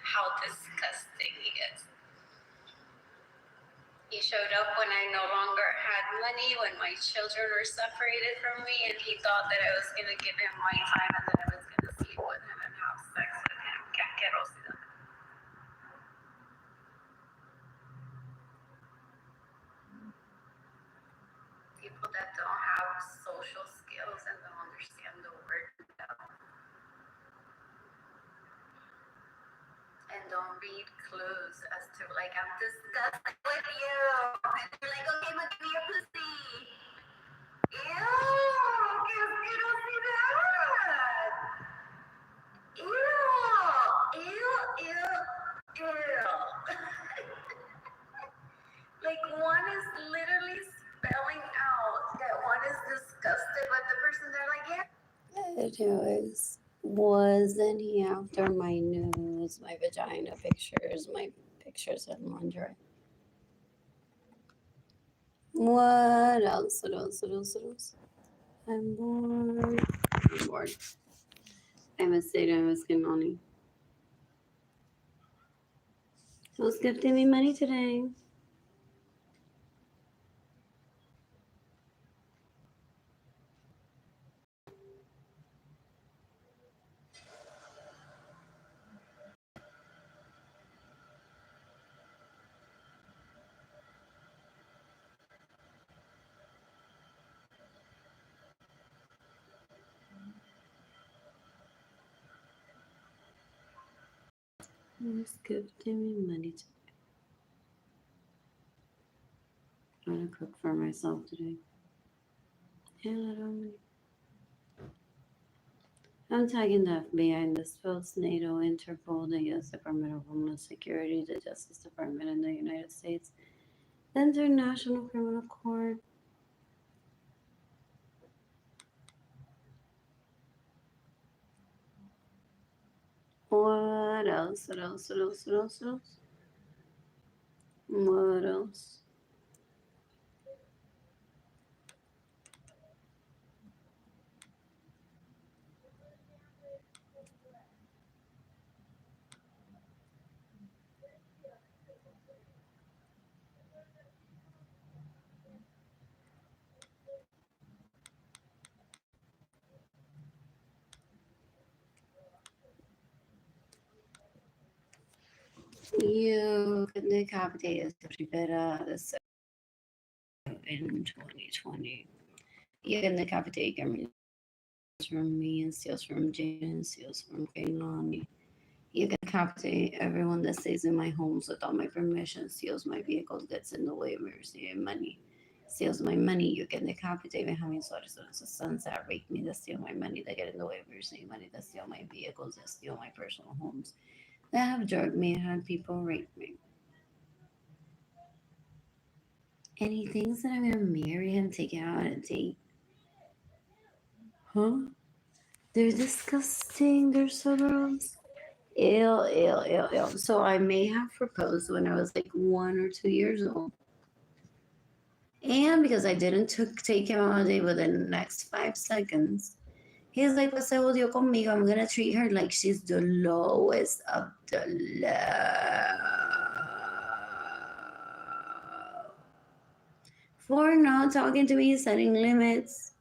How disgusting he is. He showed up when I no longer had money, when my children were separated from me, and he thought that I was going to give him my time and that I was going to sleep with him and have sex with him. Que asquerosidad. People that don't have social skills and don't understand the word no. And don't read clues as to, like, I'm disgusted with you. And you're like, okay, but give me your pussy. Ew, que asquerosidad. Ew. Like, one is literally spelling out that one is disgusted with the person. They're like, yeah. Anyways, wasn't he after my nudes, my vagina pictures, my pictures in lingerie? What else? I'm bored. I must say I was getting on. Who's gifting me money today? Who's gifting me money today? I'm gonna cook for myself today. I'm tagging the FBI in this post, NATO, Interpol, the U.S. Department of Homeland Security, the Justice Department in the United States, the International Criminal Court. What else? What else? What else? What else? What else? What else? You can decapitate Rivera in 2020. You can decapitate Grammy from me and steals from Jaden, steals from Kaylani. You can decapitate everyone that stays in my homes without my permission, steals my vehicles, gets in the way of me receiving money, steals my money. You can decapitate me having sons that rape me, that steal my money, that get in the way of me receiving money, that steal my vehicles, that steal my personal homes, that have drugged me and had people rape me. And he thinks that I'm gonna marry him, take him out on a date. Huh? They're disgusting. They're so gross. Ill, ill, ill, ill. So I may have proposed when I was like 1 or 2 years old. And because I didn't take him out on a date within the next 5 seconds, he's like, pues se jodió conmigo. I'm gonna treat her like she's the lowest of the low. For not talking to me, setting limits.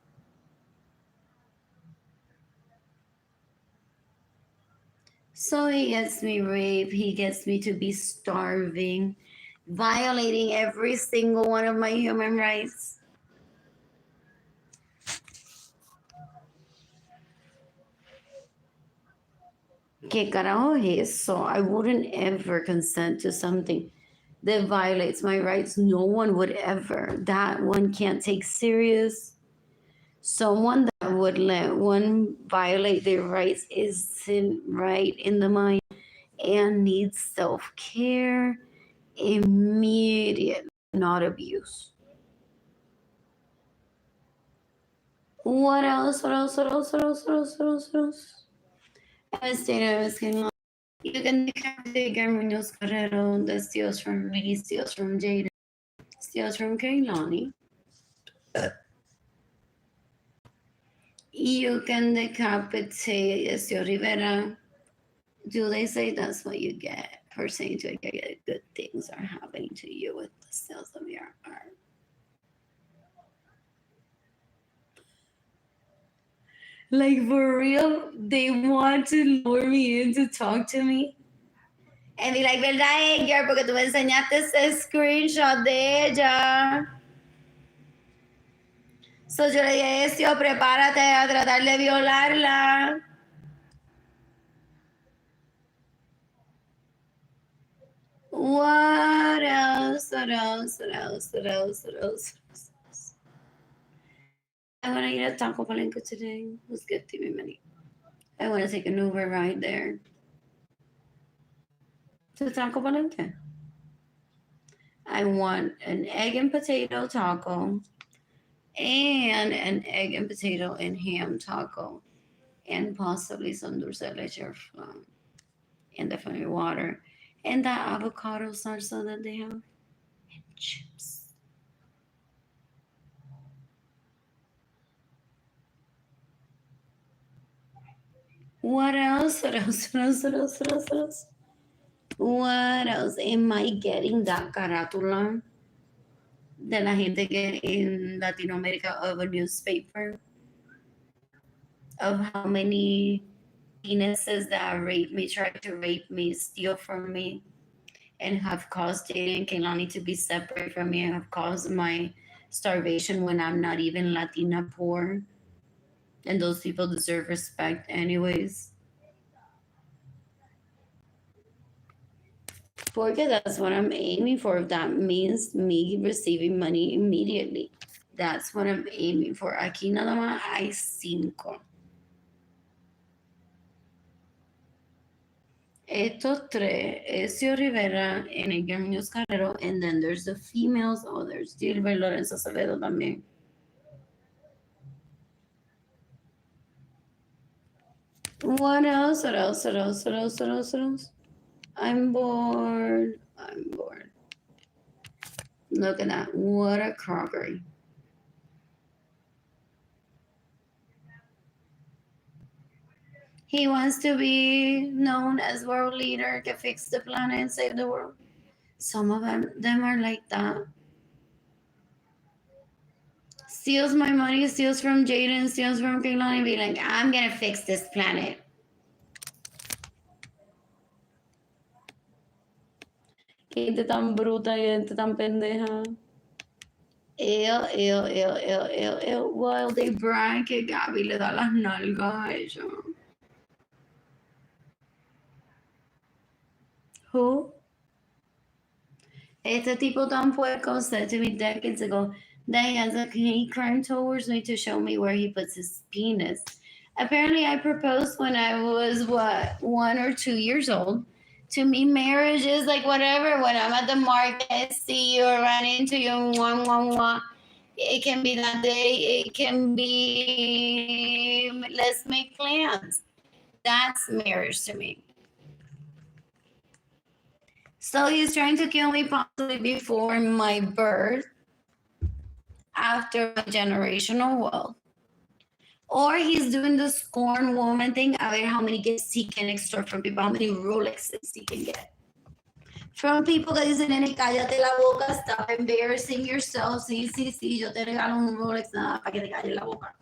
So he gets me raped, he gets me to be starving, violating every single one of my human rights. ¿Qué carajo es eso? I wouldn't ever consent to something that violates my rights. No one would ever. That one can't take serious. Someone that would let one violate their rights isn't right in the mind and needs self-care immediately, not abuse. What else? What else? What else? What else? What else? What else? What else? You can decapitate Munoz Carrero that steals from me, steals from Jaden, steals from Kaylani. You can decapitate Esio Rivera. Do they say that's what you get for saying to get good things are happening to you with the sales of your art? Like, for real, they want to lure me in to talk to me. And be like, ¿verdad, Edgar? Porque tú me enseñaste ese screenshot de ella. So yo le dije, Ezio, prepárate a tratar de violarla. What else? What else? What else? What else? What else? I want to eat at Taco Palenco today. Let's get me money. I want to take an Uber ride there. To Taco Palenque. I want an egg and potato taco and an egg and potato and ham taco and possibly some dulce de leche or flan and definitely water and that avocado salsa that they have and chips. What else? What else? What else? What else? What else? What else? What else? Am I getting that carátula de la gente que in Latinoamérica of a newspaper of how many penises that rape me, tried to rape me, steal from me, and have caused Jada and Kehlani to be separate from me and have caused my starvation when I'm not even Latina poor. And those people deserve respect anyways. Porque that's what I'm aiming for. That means me receiving money immediately. That's what I'm aiming for. Aquí nada más hay 5. Estos 3, Ezio Rivera and Edgar Muñoz Carrero, and then there's the females. Oh, there's Gilbert Lorenzo Acevedo también. What else? What else? What else? What else? What else? What else? I'm bored. I'm bored. Look at that. What a crockery. He wants to be known as world leader, can fix the planet and save the world. Some of them are like that. Steals my money, steals from Jaden, steals from Kaylani, be like, I'm gonna fix this planet. Qué gente tan bruta y gente tan pendeja. Ew. While they brag que Gaby le da las nalgas a ella. Who? Este tipo tan puerco said to me decades ago that he has a hate crime towards me to show me where he puts his penis. Apparently, I proposed when I was, 1 or 2 years old. To me, marriage is like whatever. When I'm at the market, see you or run into you, mwah. It can be that day. It can be, let's make plans. That's marriage to me. So he's trying to kill me possibly before my birth, after my generational wealth. Or he's doing the scorn woman thing. I mean, how many gifts he can extort from people, how many Rolexes he can get. From people that dicen, nene, cállate la boca, stop embarrassing yourself. Sí, yo te regalo un Rolex nada para que te calles la boca.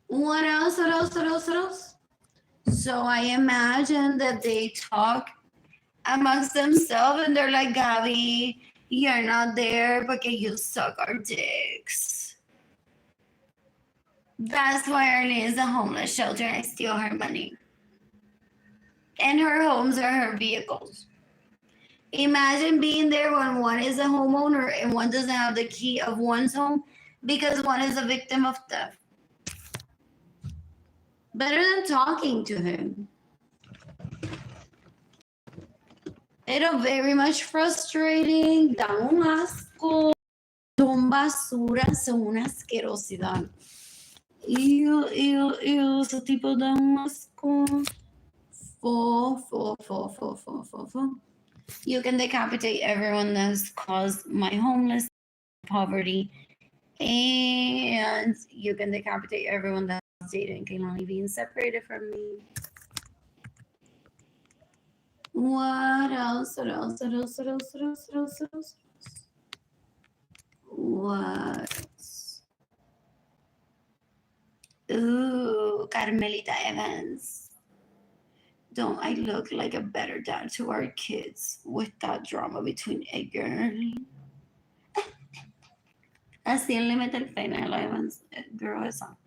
What else? So I imagine that they talk amongst themselves and they're like, Gaby, you're not there because you suck our dicks. That's why Arlene is a homeless shelter and I steal her money. And her homes are her vehicles. Imagine being there when one is a homeowner and one doesn't have the key of one's home because one is a victim of theft. Better than talking to him. Era very much frustrating. Da un asco. Son basura, son una asquerosidad. Ew. Ese tipo da un asco. Fo. You can decapitate everyone that's caused my homeless poverty. And you can decapitate everyone that's dating Kaylani being separated from me. What else? What? Ooh, Carmelita Evans. Don't I look like a better dad to our kids with that drama between Edgar and Arlene? Así él le mete el pene a la Evans, girl esa.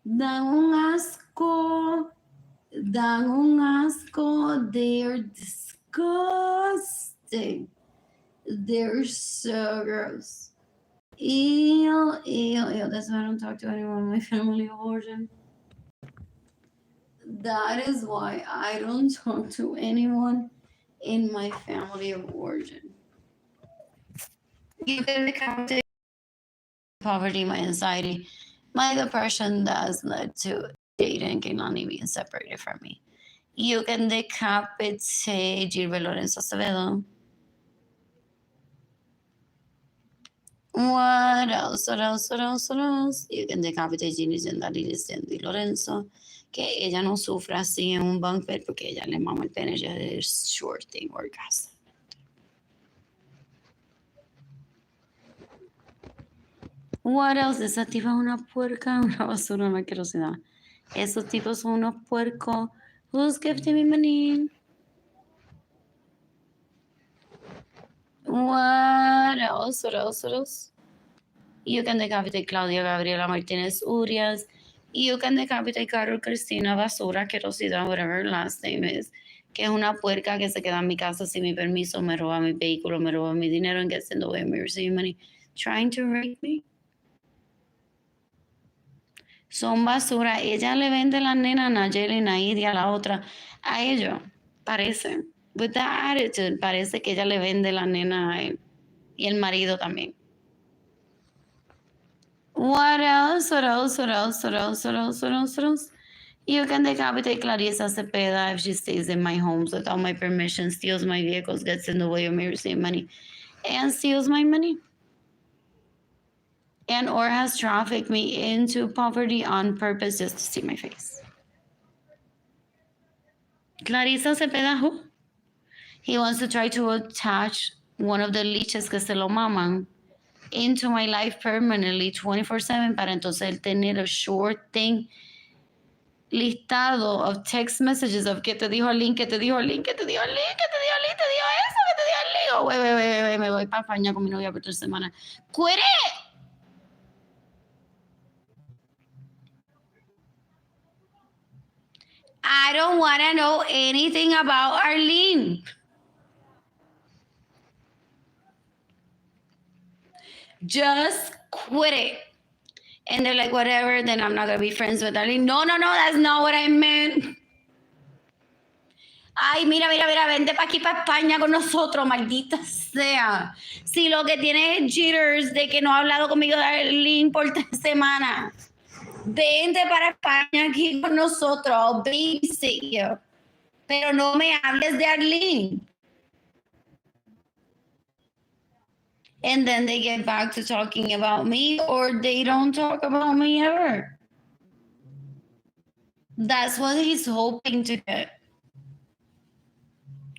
Dan un asco. They're disgusting. They're so gross. Ew. That's why I don't talk to anyone in my family of origin. That is why I don't talk to anyone in my family of origin. You can decapitate poverty, my anxiety, my depression that's led to Jada and Kaylani being separated from me. You can decapitate Arlene Lorenzo Acevedo. What else? You can decapitate Ginny Cindy Lorenzo. Que ella no sufra así en un bunk bed porque ella le mama el pene, ella es short thing orgasm. What else? Esa tipa es una puerca, una basura, una asquerosidad. Esos tipos son unos puercos. Who's gifting me money? What else? You can decapitate Claudia Gabriela Martinez Urias. You can decapitate Carol Cristina Basura, asquerosidad, whatever her last name is. Que es una puerca que se queda en mi casa sin mi permiso, me roba mi vehículo, me roba mi dinero and gets in the way of me receiving money. Trying to rape me. Son basura. Ella le vende la nena a Nayeli, Naid y a la otra. A ellos, parece. With that attitude, parece que ella le vende la nena a él. Y el marido también. What else? What else? What else? What else? What else? What else? What else? You can decapitate Clarissa Cepeda if she stays in my homes without my permission, steals my vehicles, gets in the way of me receiving money, and steals my money. And or has trafficked me into poverty on purpose just to see my face. Clarissa Cepeda, who? He wants to try to attach one of the leeches que se lo maman into my life permanently 24/7 para entonces él tener a short thing listado of text messages of que te dijo Arlene, que te dijo Arlene, que te dijo Arlene, que te dijo Arlene, te dijo eso, que te dijo Arlene. Oh, wey, me voy para España con mi novia por 3 semanas. Quit it! I don't want to know anything about Arlene. Just quit it. And they're like, whatever, then I'm not going to be friends with Arlene. No, that's not what I meant. Ay, mira, vente para aquí, para España con nosotros, maldita sea. Si lo que tiene es jitters de que no ha hablado conmigo de Arlene por 3 semanas. Vente para España aquí con nosotros, I'll babysit you. Pero no me hables de Arlene. And then they get back to talking about me, or they don't talk about me ever. That's what he's hoping to get.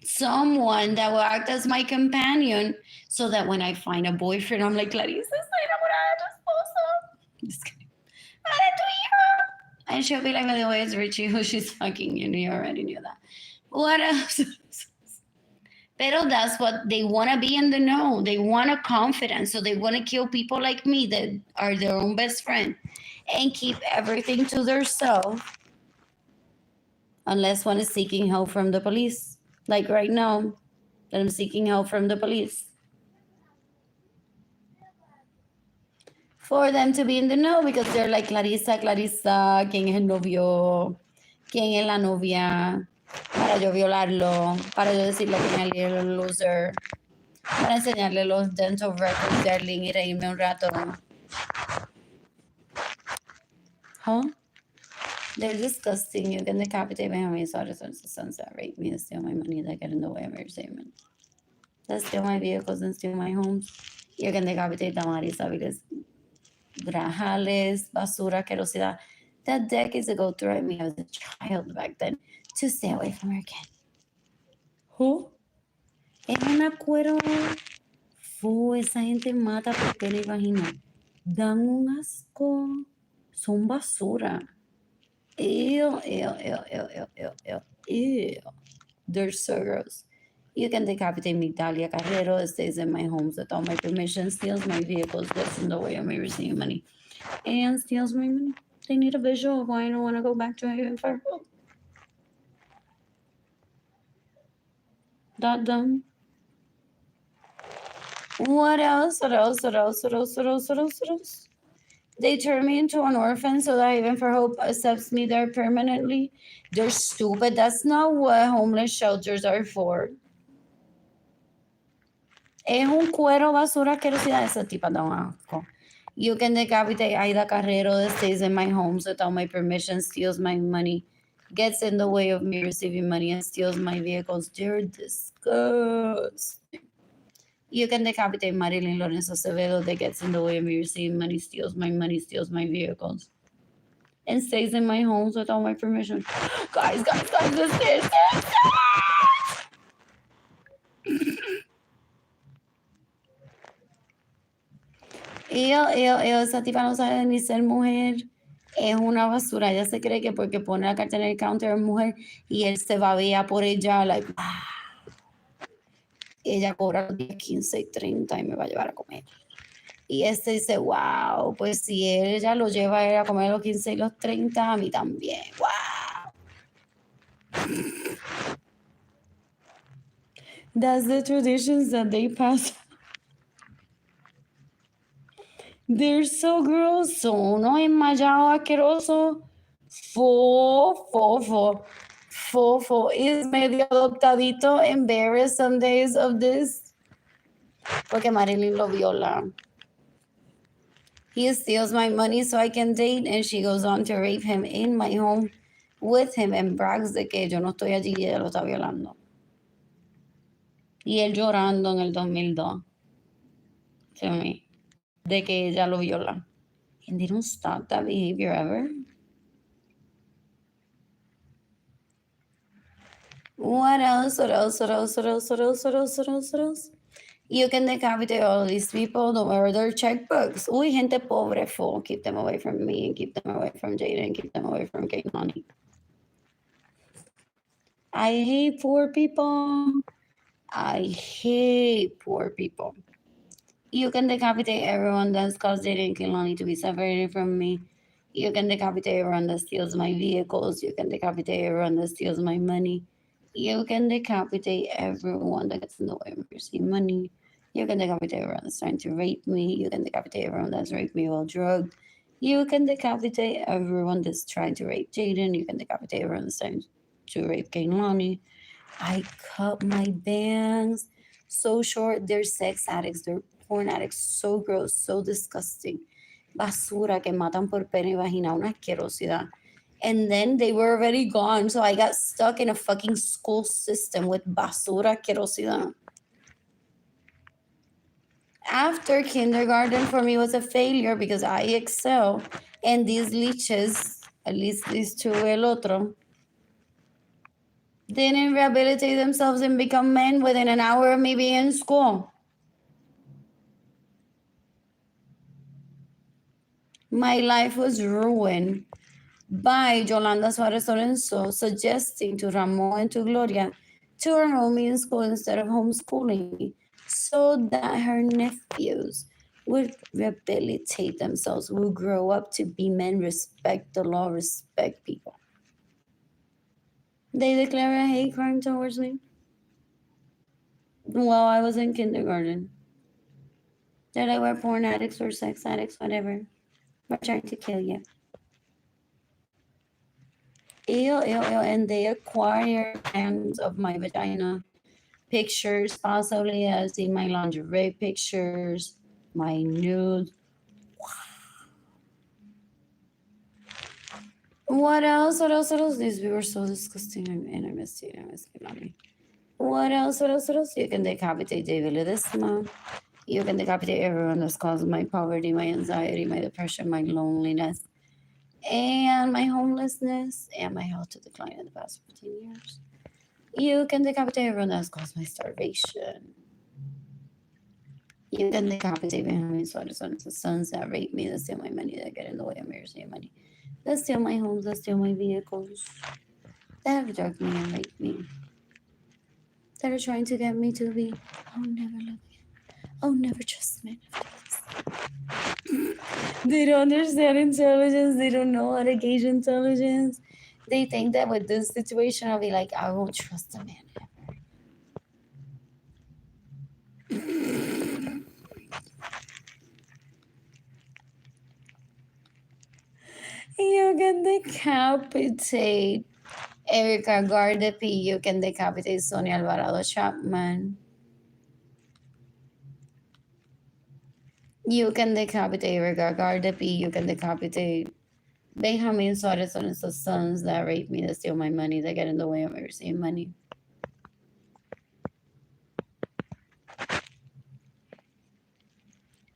Someone that will act as my companion so that when I find a boyfriend, I'm like, Clarissa, estoy enamorada de tu esposo. Just kidding. And she'll be like, by the way, it's Richie who she's fucking. You already knew that. What else? Pero that's what they want to be in the know. They want a confidence. So they want to kill people like me that are their own best friend and keep everything to themselves unless one is seeking help from the police. Like right now, that I'm seeking help from the police. For them to be in the know because they're like, Clarissa, ¿quién es el novio? ¿Quién es la novia? Para yo violarlo, para yo decirle que me es un loser, para enseñarle los dental records de Arlene y reírme un rato. Huh? They're disgusting. You can decapitate my homies, daughters, sons that rape me and steal my money that get in the way of my receivement. That steal my vehicles and steal my homes. You can decapitate Damaris Aviles, Grajales, basura, asquerosidad. That decades ago threatened me as a child back then to stay away from her again. Who? Es una cuero. Esa gente mata por pena y vagina. Dan un asco. Son basura. Ew. They're so gross. You can decapitate Migdalia Carrero. It stays in my homes without my permission, steals my vehicles, gets in the way of me receiving money, and steals my money. They need a visual of why I don't want to go back to Haven for help. That dumb. What else? They turn me into an orphan so that Haven for Hope accepts me there permanently. They're stupid. That's not what homeless shelters are for. Es un cuero basura asquerosidad. Esa tipa da un asco. You can decapitate Aida Carrero that stays in my homes without my permission, steals my money, gets in the way of me receiving money, and steals my vehicles. They're disgusting. You can decapitate Arlene Lorenzo that gets in the way of me receiving money, steals my vehicles, and stays in my homes without my permission. Guys, this. Esa tipa no sabe ni ser mujer. Es una basura. Ella se cree que porque pone la carta en el counter es mujer y él se babea por ella. Like, ella cobra los 10, 15 y 30 y me va a llevar a comer. Y este dice, wow, pues si ella lo lleva a, a comer los 15 y los 30, a mí también. Wow. That's the traditions that they pass. They're so gross. Uno enmayado asqueroso. Fofo. Es medio adoptadito, embarrassed some days of this. Porque Marilyn lo viola. He steals my money so I can date, and she goes on to rape him in my home with him and brags de que yo no estoy allí y ella lo está violando. Y él llorando en el 2002. To me. De que ella lo viola. And they don't stop that behavior ever. What else? You can decapitate all these people, don't wear their checkbooks. Uy, gente pobre, fool. Keep them away from me, and keep them away from Jaden, keep them away from getting money. I hate poor people. You can decapitate everyone that's caused Jaden and Kehlani to be separated from me. You can decapitate everyone that steals my vehicles. You can decapitate everyone that steals my money. You can decapitate everyone that gets in the way of receiving money. You can decapitate everyone that's trying to rape me. You can decapitate everyone that's raped me while drugged. You can decapitate everyone that's trying to rape Jaden. You can decapitate everyone that's trying to rape Kehlani. I cut my bangs so short. They're sex addicts. They're porn addicts. So gross. So disgusting. Basura que matan por pene y vagina. Una asquerosidad. And then they were already gone. So I got stuck in a fucking school system with basura asquerosidad. After kindergarten for me was a failure because I excel. And these leeches, at least these two, el otro, didn't rehabilitate themselves and become men within an hour of me being in school. My life was ruined by Yolanda Suarez Lorenzo suggesting to Ramon and to Gloria to enroll me in school instead of homeschooling me so that her nephews would rehabilitate themselves, would grow up to be men, respect the law, respect people. They declare a hate crime towards me while I was in kindergarten. That I were porn addicts or sex addicts, whatever. We're trying to kill you. Ew. And they acquire hands of my vagina. Pictures, possibly as in my lingerie pictures, my nudes. What else? These were so disgusting and I missed you. What else? You can decapitate David Ledesma. You can decapitate everyone that's caused my poverty, my anxiety, my depression, my loneliness, and my homelessness, and my health to decline in the past 15 years. You can decapitate everyone that's caused my starvation. You can decapitate Benjamin Suarez on the sons that rape me, that steal my money, that get in the way of me receiving money, that steal my homes, that steal my vehicles, that have drugged me and raped me, that are trying to get me to be, oh, never love again. Oh, never trust men. They don't understand intelligence. They don't know how to gauge intelligence. They think that with this situation, I'll be like, I won't trust a man ever. You can decapitate Erica Gardapi. You can decapitate Sonia Alvarado Chapman. You can decapitate Erica Gardapi. You can decapitate Benjamin Suarez and his sons that rape me, that steal my money, that get in the way of me receiving money.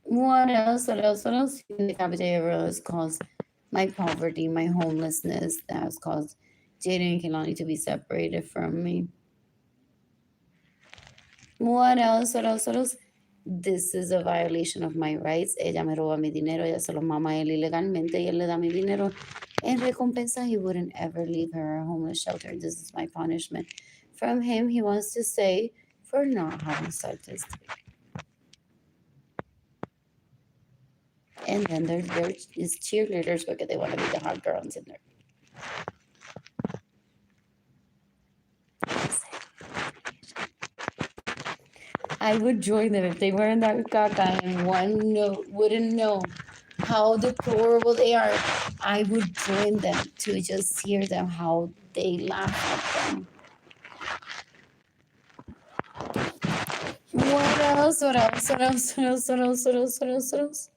What else? You can decapitate everyone that's caused my poverty, my homelessness, that has caused Jaden and Kehlani to be separated from me. What else? This is a violation of my rights. Ella me roba mi dinero, ella se lo mama a él ilegalmente y él le da mi dinero. En recompensa, he wouldn't ever leave her a homeless shelter. This is my punishment. From him, he wants to say, for not having started. And then there is cheerleaders because they want to be the hot girls in there. I would join them if they were in that caca and one wouldn't know how deplorable they are. I would join them to just hear them how they laugh at them. What else? What else? What else? What else? What else? What else? What else? What else?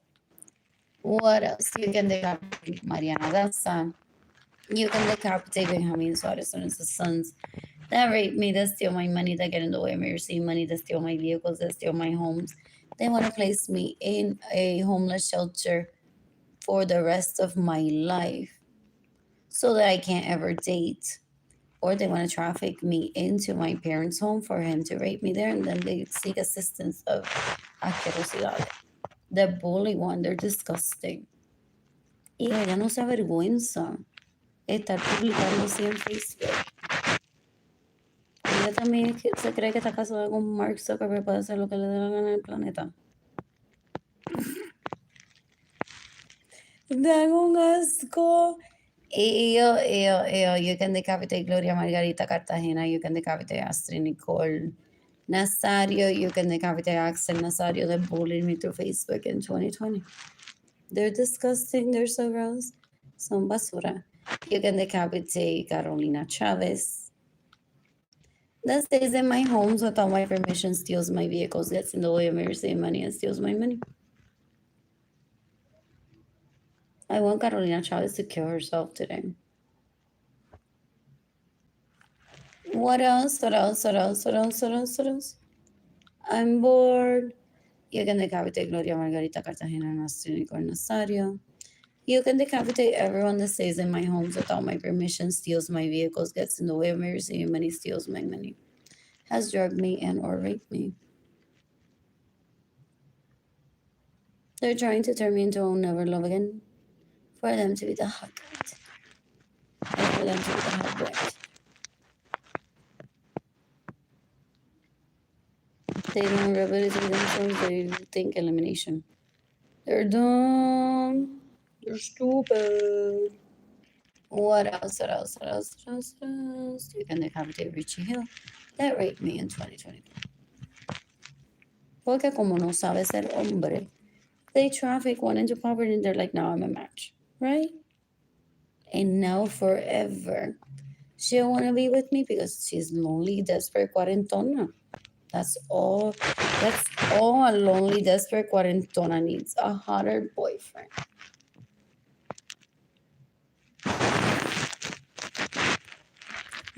What else? You can decapitate Mariana Dazza. You can decapitate Benjamin Suarez and his sons that rape me, that steal my money, that get in the way of me receiving money, that steal my vehicles, that steal my homes. They want to place me in a homeless shelter for the rest of my life so that I can't ever date. Or they want to traffic me into my parents' home for him to rape me there, and then they seek assistance of asquerosidad. The bully one, they're disgusting. Y ella no se avergüenza estar publicándose en Facebook. Ella también se cree que está casada con Mark Zuckerberg para hacer lo que le dé la gana en el planeta. Dan un asco. You can decapitate Gloria Margarita Cartagena. You can decapitate Astrid Nicole Nazario. You can decapitate Axel Nazario that bullied me through Facebook in 2020. They're disgusting. They're so gross. Son basura. You can decapitate Carolina Chavez. That stays in my homes without my permission, steals my vehicles, gets in the way of me receiving money, and steals my money. I want Carolina Chavez to kill herself today. What else? What else? What else? What else? What else? What else? I'm bored. You can decapitate Gloria Margarita Cartagena and Astrid Nicole Nazario. You can decapitate everyone that stays in my homes without my permission, steals my vehicles, gets in the way of me receiving money, steals my money, has drugged me and or raped me. They're trying to turn me into I'll never love again. For them to be the hot guy. And for them to be the hot bread. They don't rehabilitate themselves, they think elimination. They're dumb. They're stupid. What else? What else? What else? What else? What else? You can decapitate Richie Hill. That raped me in 2023. Porque como no sabe ser hombre, they traffic one into poverty and they're like, now I'm a match. Right? And now forever. She'll want to be with me because she's lonely, desperate, cuarentona. That's all a lonely, desperate cuarentona needs. A hotter boyfriend.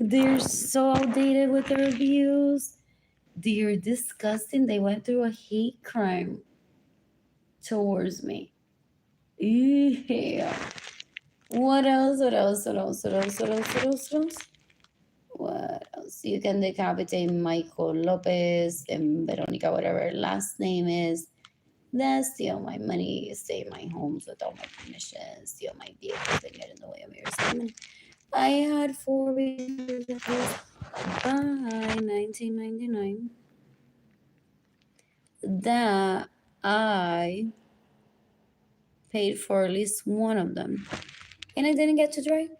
They're so outdated with their reviews. They're disgusting. They went through a hate crime towards me. Yeah. What else? What else? What else? What else? What else? What else? What else? What else? You can decapitate Michael Lopez and Veronica, whatever her last name is. That steal my money, stay in my homes without my permission, steal my vehicles, and get in the way of your salmon. I had 4 reasons by 1999 that I paid for at least one of them. And I didn't get to drive.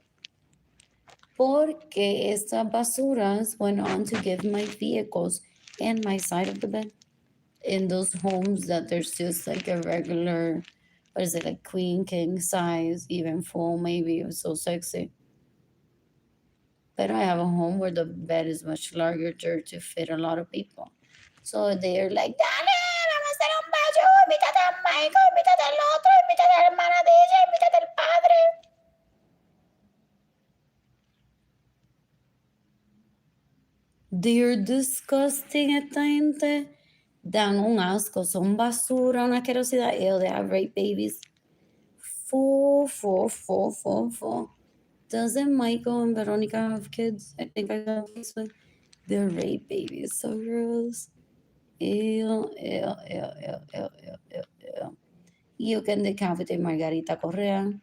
Porque estas basuras went on to give my vehicles and my side of the bed in those homes that there's just like a regular, what is it, like queen, king size, even full maybe. It was so sexy. But I have a home where the bed is much larger to fit a lot of people. So they're like, dale, vamos a hacer un baño, invítate a Michael, invítate al otro, invítate a la hermana de ella, invítate al padre. They're disgusting, esta gente. Dan un asco, son basura, una asquerosidad. Ew, they have rape babies. Full. Doesn't Michael and Veronica have kids? I think I got this one. They're rape babies, so gross. Ew. You can decapitate Margarita Correa,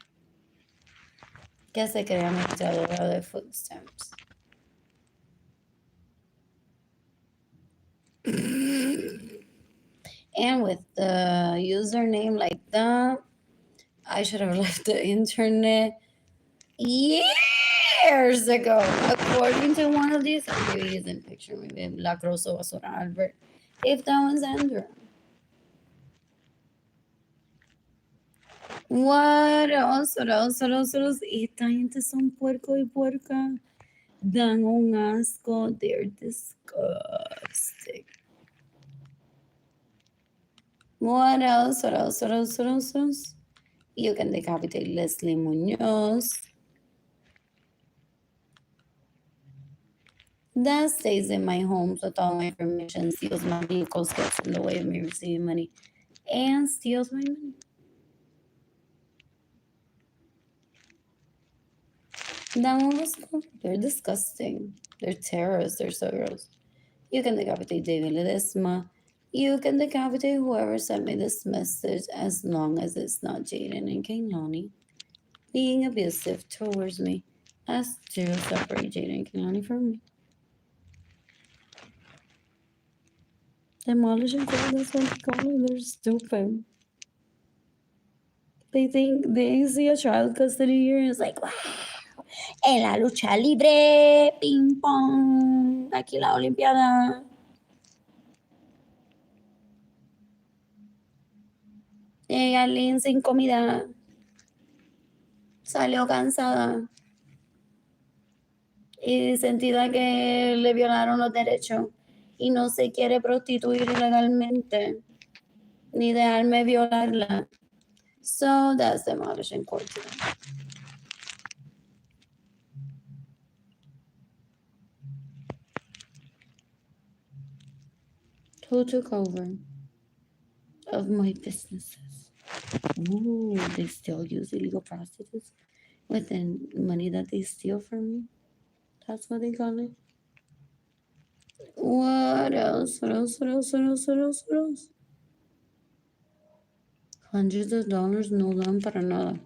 que se crea mezcladora de food stamps. And with the username like that, I should have left the internet years ago. According to one of these, maybe he's in picture, maybe La Grosso Basura Albert. If that was Andrew. What else? What else? What else? What else? Esta gente son puerco y puerca. Dan un asco. They're disgusting. What else? What else? What else? What else? What else? You can decapitate Leslie Munoz. That stays in my home with all my permission, steals my vehicles, gets in the way of me receiving money, and steals my money. That one was cool. They're disgusting. They're terrorists. They're so gross. You can decapitate David Ledesma. You can decapitate whoever sent me this message as long as it's not Jaden and Kaylani being abusive towards me. I still separate Jaden and Kaylani from me. Demolish and call, that's what they call it. They're stupid. They think they see a child custody here and it's like, wow, en la lucha libre, ping pong, aquí la Olimpiada. Arlene sin comida. Salió cansada. Y sentida que le violaron los derechos. Y no se quiere prostituir ilegalmente. Ni dejarme violarla. So that's demolishing court today. Who took over of my businesses? Ooh, they still use illegal prostitutes with the money that they steal from me. That's what they call it. What else? What else? What else? What else? What else? What else? Hundreds of dollars no dan para nada.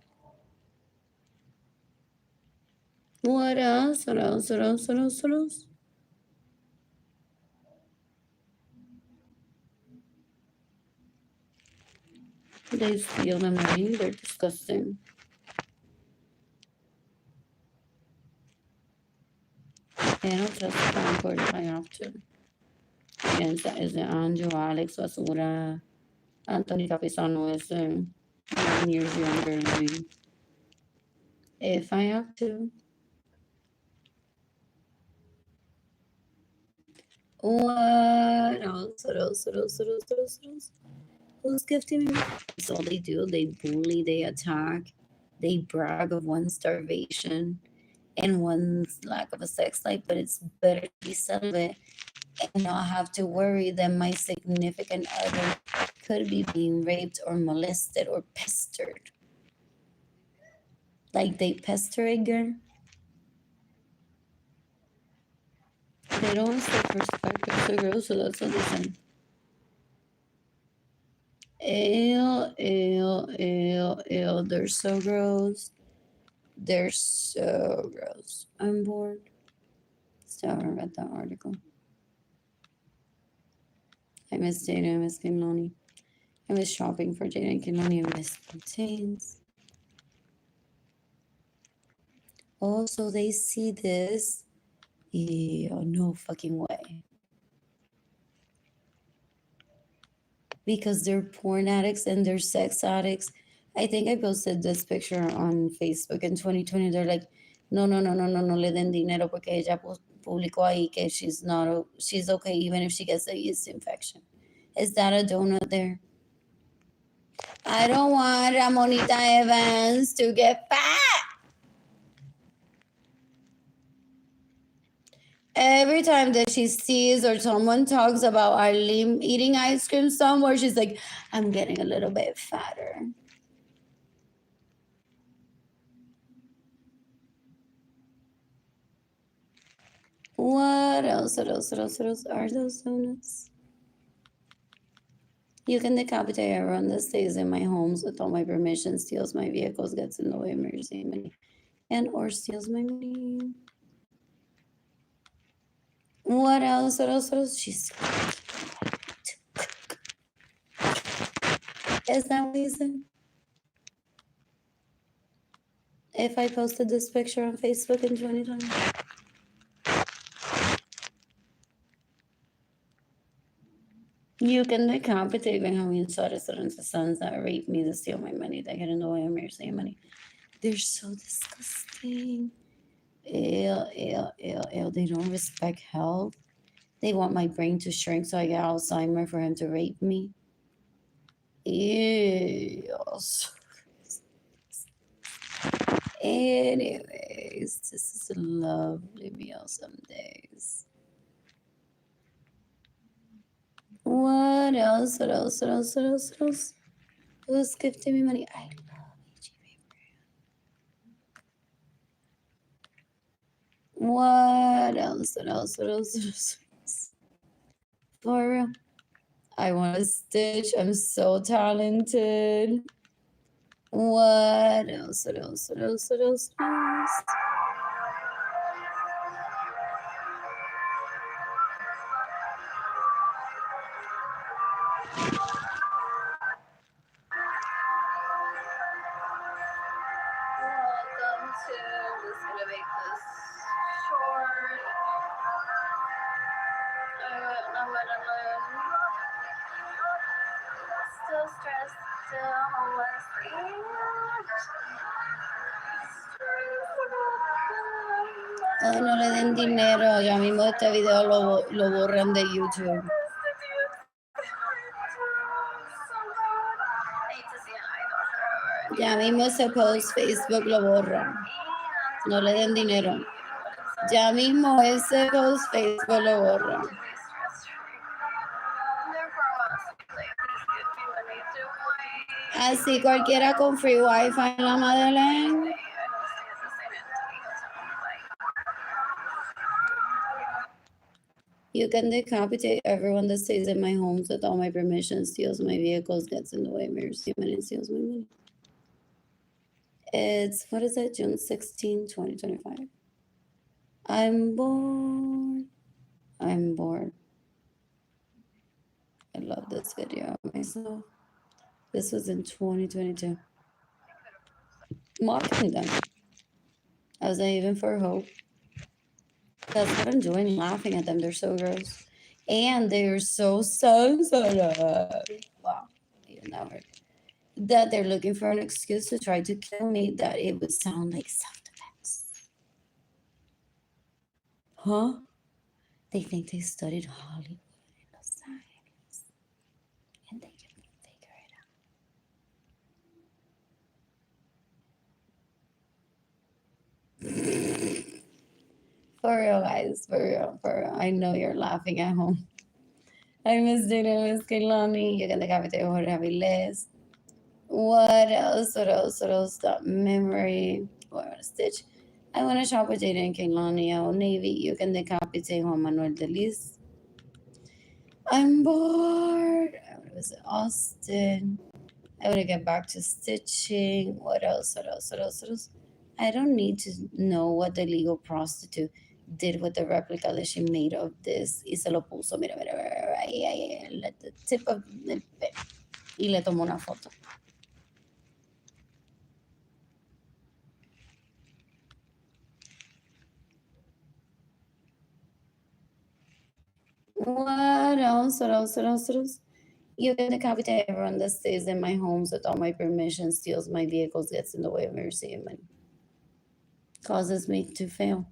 What else? What else? What else? What else? What else? They steal the money. They're disgusting. I don't testify in court if I have to. Against that is Andrew, Alex, Basura, Anthony Capisano is 9 years younger than me. If I have to. What else? What else? What else? What else? What else? What else? Who's gifting me? That's all they do. They bully, they attack, they brag of one's starvation and one's lack of a sex life, but it's better to be celibate and not have to worry that my significant other could be being raped or molested or pestered. Like they pester a girl. They don't self-respect the girls, so that's what they say. Ew, ew, ew, ew. They're so gross. They're so gross. I'm bored. Still haven't read that article. I miss Jada, I miss Kimlani. I miss shopping for Jada and Kimlani. I miss plantains. Oh, so they see this? Ew, no fucking way. Because they're porn addicts and they're sex addicts. I think I posted this picture on Facebook in 2020. They're like, no le den dinero porque ella publicó ahí que she's okay even if she gets a yeast infection. Is that a donut there? I don't want Ramonita Evans to get fat. Every time that she sees or someone talks about Arlene eating ice cream somewhere, she's like, I'm getting a little bit fatter. What else? What else? What else? What else are those donuts? You can decapitate everyone that stays in my homes without my permission, steals my vehicles, gets in the way of me receiving money, and or steals my money. What else? What else? What else? She's is that what you said? If I posted this picture on Facebook in 2020. You can decapitate Benjamin Suarez and the sons that rape me, to steal my money, that get in the way of me receiving money. They're so disgusting. Ew, ew, ew, ew. They don't respect health. They want my brain to shrink so I get Alzheimer for him to rape me. Ew. Anyways, this is a lovely meal some days. What else? What else? What else? What else? What else? Who's gifting me money? I love HEB brand. What else? What else? What else? What else? For real. I want to stitch. I'm so talented. What else? What else? What else? What else? What else? Welcome to, I'm just gonna make this short. I'm gonna learn. Still stressed, still homeless. Oh, no le den dinero. Ya mismo este video lo borran de YouTube. Ya mismo ese post Facebook lo borran. No le den dinero. Ya mismo ese post Facebook lo borran. Así cualquiera con free wifi en la Madeleine. You can decapitate everyone that stays in my homes with all my permission, steals my vehicles, gets in the way, mirrors human, and steals my money. It's, what is it, June 16, 2025. I'm bored. I'm bored. I love this video of myself. This was in 2022. Mocking them. I was not even for hope. That's what I'm doing, laughing at them. They're so gross. And they're so sensitive. Wow, even that word. That they're looking for an excuse to try to kill me, that it would sound like self-defense. Huh? They think they studied Hollywood in Los Angeles. And they can figure it out. For real, guys, for real, for real. I know you're laughing at home. I miss Dana, Miss Kailani. You're gonna have it there, Aviles. What else? What else? What else? That memory. What I want to stitch. I want to shop with Jada and Kailani. Old Navy. You can decapitate Juan Manuel Delis. I'm bored. I want to visit Austin. I want to get back to stitching. What else? What else? What else? What else? I don't need to know what the legal prostitute did with the replica that she made of this. Y se lo puso, mira, mira, mira, ahí, at the tip of the bed. Y le tomó una foto. What else? What else? What else? What else? You can decapitate everyone that stays in my homes without my permission, steals my vehicles, gets in the way of me receiving money, causes me to fail.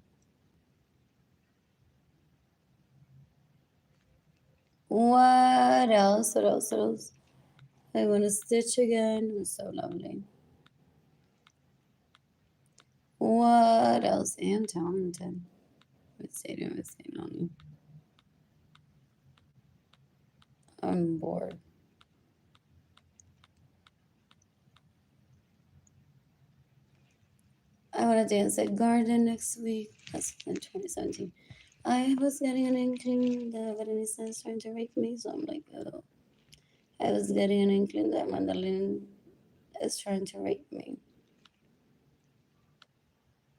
What else? What else? What else? I want to stitch again. It's so lovely. What else? And talented. What's saying? What's saying on you? I'm bored. I want to dance at Garden next week. That's in 2017. I was getting an inkling that Berenice is trying to rape me, so I'm like, oh. I was getting an inkling that Mandalene is trying to rape me.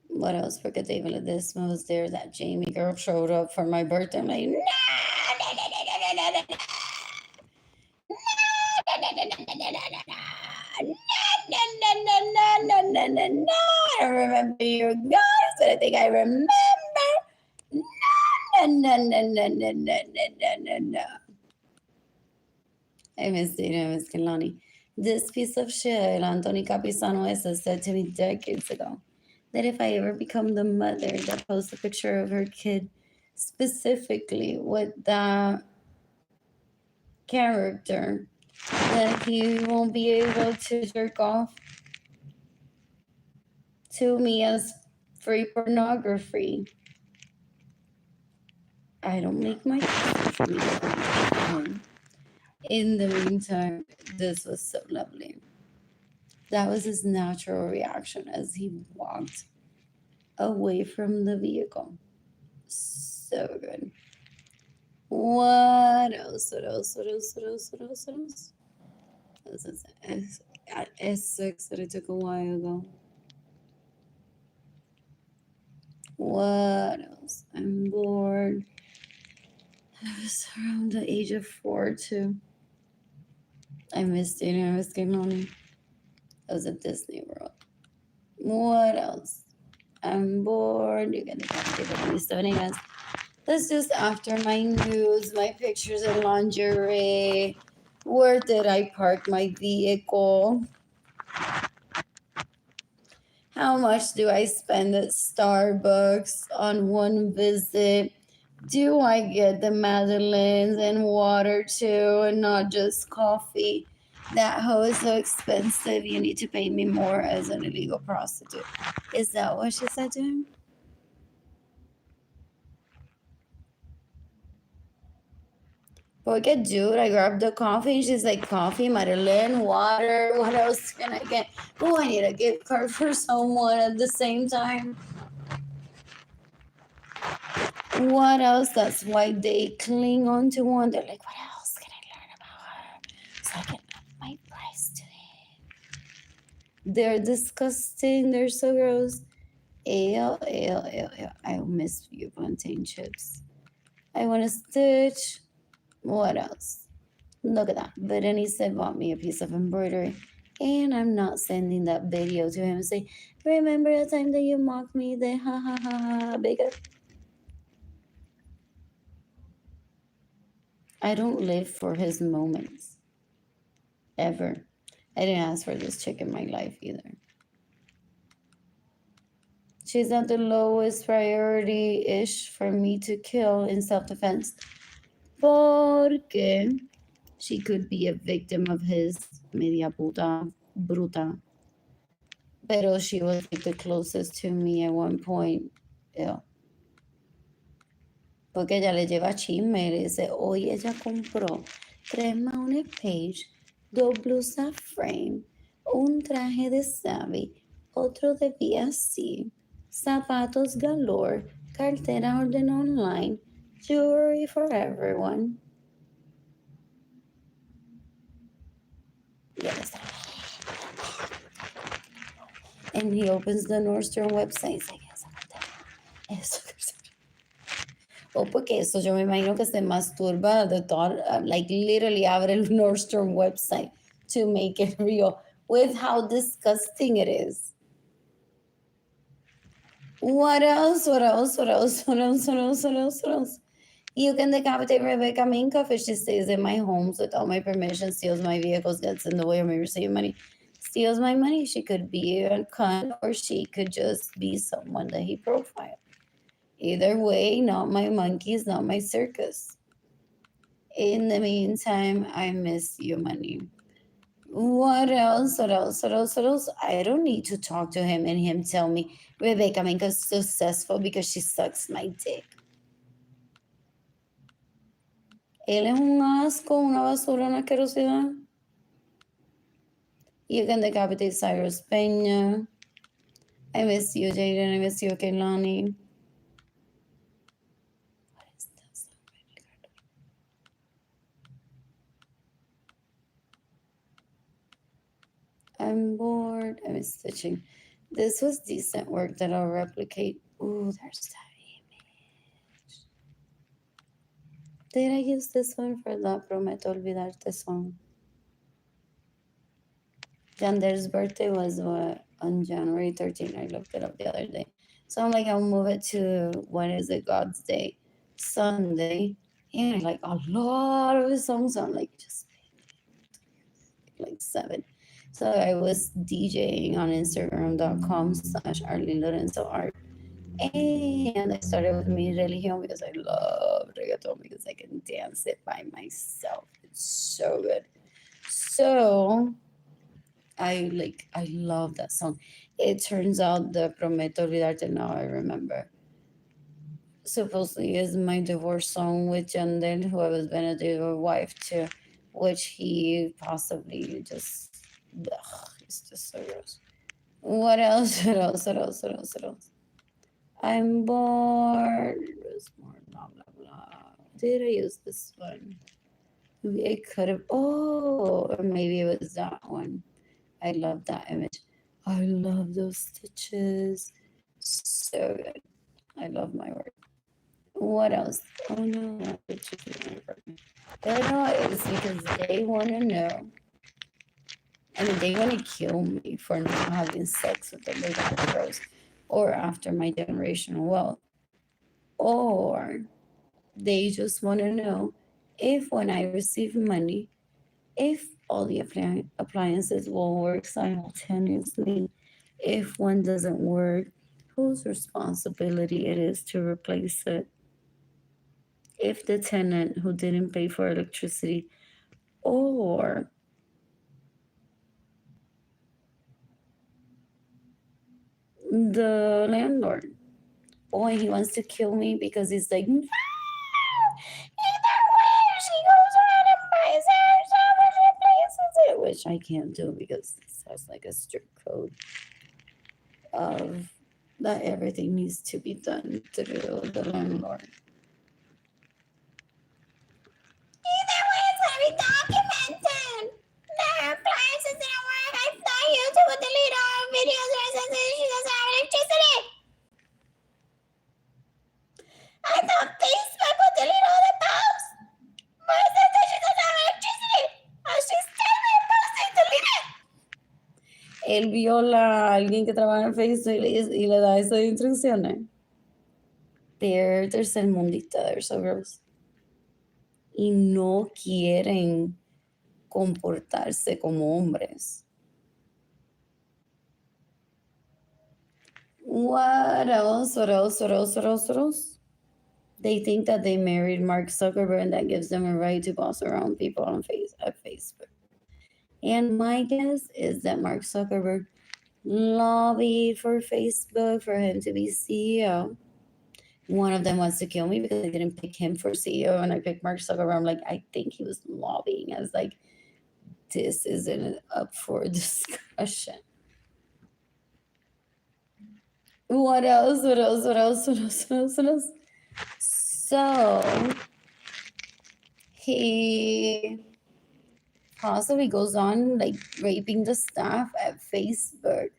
What else? Porque David Ledesma was there. That Jamie girl showed up for my birthday. I'm like, no. I don't remember you guys, but I think I remember. No. I miss Dana, I miss Kalani. This piece of shit, Anthony Capisano Essa, said to me decades ago that if I ever become the mother that posts a picture of her kid specifically with that character, that he won't be able to jerk off to me as free pornography. I don't make my kids for me to bring home. In the meantime, this was so lovely. That was his natural reaction as he walked away from the vehicle. So good. What else? What else? What else? What else? What else? What else? This is S6 that I took a while ago. What else? I'm bored. I was around the age of 4 too. I missed dating. I was getting on. I was at Disney World. What else? I'm bored. You're gonna have to give me studying guys. That's just after my nudes, my pictures of lingerie. Where did I park my vehicle? How much do I spend at Starbucks on one visit? Do I get the Madeleines and water too, and not just coffee? That hoe is so expensive. You need to pay me more as an illegal prostitute. Is that what she said to him? Porque dude, I grabbed the coffee and she's like, coffee, Madeleine, water, what else can I get? Oh, I need a gift card for someone at the same time. What else? That's why they cling on to one. They're like, what else can I learn about her? So I can up my price to it. They're disgusting. They're so gross. Ew, ew, ew, ew. I miss you plantain chips. I want a stitch. What else? Look at that. Berenice bought me a piece of embroidery. And I'm not sending that video to him and say, remember the time that you mocked me? The ha ha ha ha bigger. I don't live for his moments. Ever. I didn't ask for this chick in my life either. She's at the lowest priority-ish for me to kill in self-defense. Porque she could be a victim of his media puta bruta. Pero she was like the closest to me at one point. Yeah. Porque ella le lleva chisme, le dice, hoy ella compró 3 Maunet Page, 2 blusas frame, un traje de Savvy, otro de VSC, zapatos galore, cartera orden online, jewelry for everyone. Yes. And he opens the Nordstrom website. He's like, eso. O porque eso yo me imagino que se masturba the thought, like literally abre el Nordstrom website to make it real with how disgusting it is. What else? What else? What else? What else? What else? What else? What else? You can decapitate Rebecca Minkoff if she stays in my homes without my permission, steals my vehicles, gets in the way of me receiving money, steals my money. She could be a cunt or she could just be someone that he profiled. Either way, not my monkeys, not my circus. In the meantime, I miss you, money. What else? What else? What else? What else? I don't need to talk to him and him tell me Rebecca Minkoff's successful because she sucks my dick. Él es un asco, una basura, una asquerosidad. You can decapitate Cyrus Peña. I miss you, Jaden. I miss you, Kehlani. What is this? I'm bored. I miss stitching. This was decent work that I'll replicate. Ooh, there's that image. Did I use this one for the Prometo Olvidarte song? Jander's birthday was on January 13th. I looked it up the other day. So I'm like, I'll move it to, when is it, God's Day? Sunday. And like a lot of his songs, I'm like, just 7. So I was DJing on Instagram.com/Arlene Lorenzo art. And I started with Mi Religion because I love reggaeton because I can dance it by myself. It's so good. So I love that song. It turns out the Prometo Olvidarte, now I remember, supposedly is my divorce song with Yandel, who I was gonna do a wife to, which he possibly just, ugh, it's just so gross. What else? What else? What else? What else? What else? I'm bored. There's more blah blah blah. Did I use this one? Maybe I could have. Oh, or maybe it was that one. I love that image. I love those stitches. So good. I love my work. What else? Oh no, not the chicken. But no, it's because they want to know. I mean, they want to kill me for not having sex with them. They got gross. Or after my generational wealth. Or they just want to know if when I receive money, if all the appliances will work simultaneously, if one doesn't work, whose responsibility it is to replace it, if the tenant who didn't pay for electricity or the landlord, or he wants to kill me because he's like, no, either way, she goes around and buys herself and replaces it, which I can't do because this has like a strict code of that everything needs to be done through the landlord. Either way, it's gonna be documented. The appliances didn't work. I thought YouTube would delete all videos or since she doesn't have electricity. I thought Facebook would delete all the posts. But it says that she doesn't have electricity. And she's telling me posting deleted. Él viola a alguien que trabaja en Facebook y le da esas instrucciones. They're tercermundista, they're so gross. Y no quieren comportarse como hombres. What else? What else? What else? What else? What else? They think that they married Mark Zuckerberg and that gives them a right to boss around people on Facebook. And my guess is that Mark Zuckerberg lobbied for Facebook for him to be CEO. One of them wants to kill me because I didn't pick him for CEO and I picked Mark Zuckerberg. I'm like, I think he was lobbying. I was like, this isn't up for discussion. What else? What else? What else? What else? What else? What else? So he possibly goes on like raping the staff at Facebook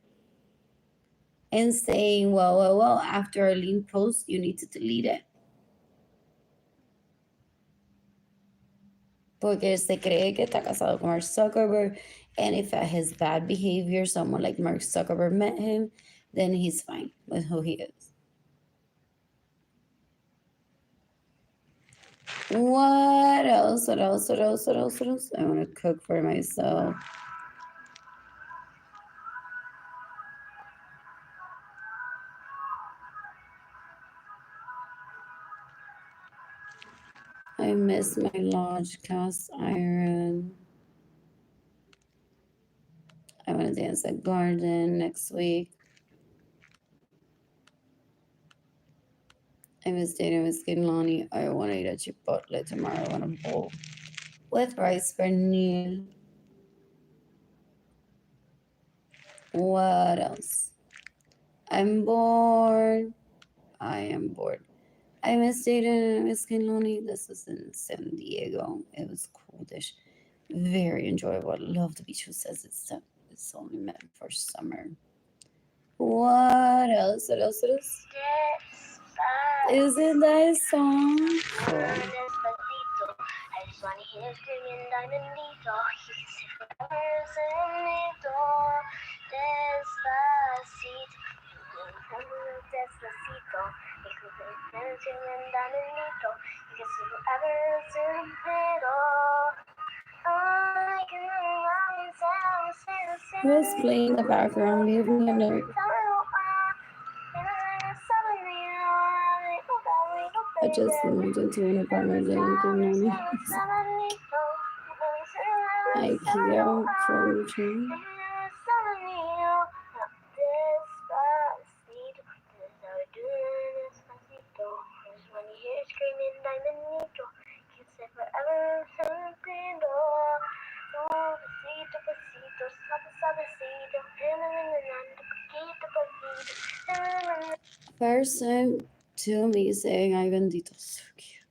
and saying, well, after Arlene posts, you need to delete it. Porque se cree que está casado con Mark Zuckerberg, and if at his bad behavior, someone like Mark Zuckerberg met him, then he's fine with who he is. What else? What else? What else? What else? What else? I want to cook for myself. I miss my large cast iron. I want to dance at Garden next week. I miss dating with Skin Lonnie. I want to eat a chipotle tomorrow on a bowl with rice pernil. What else? I'm bored. I am bored. I miss dating with Skin Lonnie. This was in San Diego. It was coldish. Very enjoyable. I love the beach. Who says it's only meant for summer? What else? What else? What else? Is it that song? I just want to hear screaming diamondito. He's forever despacito. Screaming diamondito. Because forever I can run inside. Who's playing in the background? Leave me a note. I just moved into an apartment building. IKEA furniture. Person to me saying ay bendito, so cute.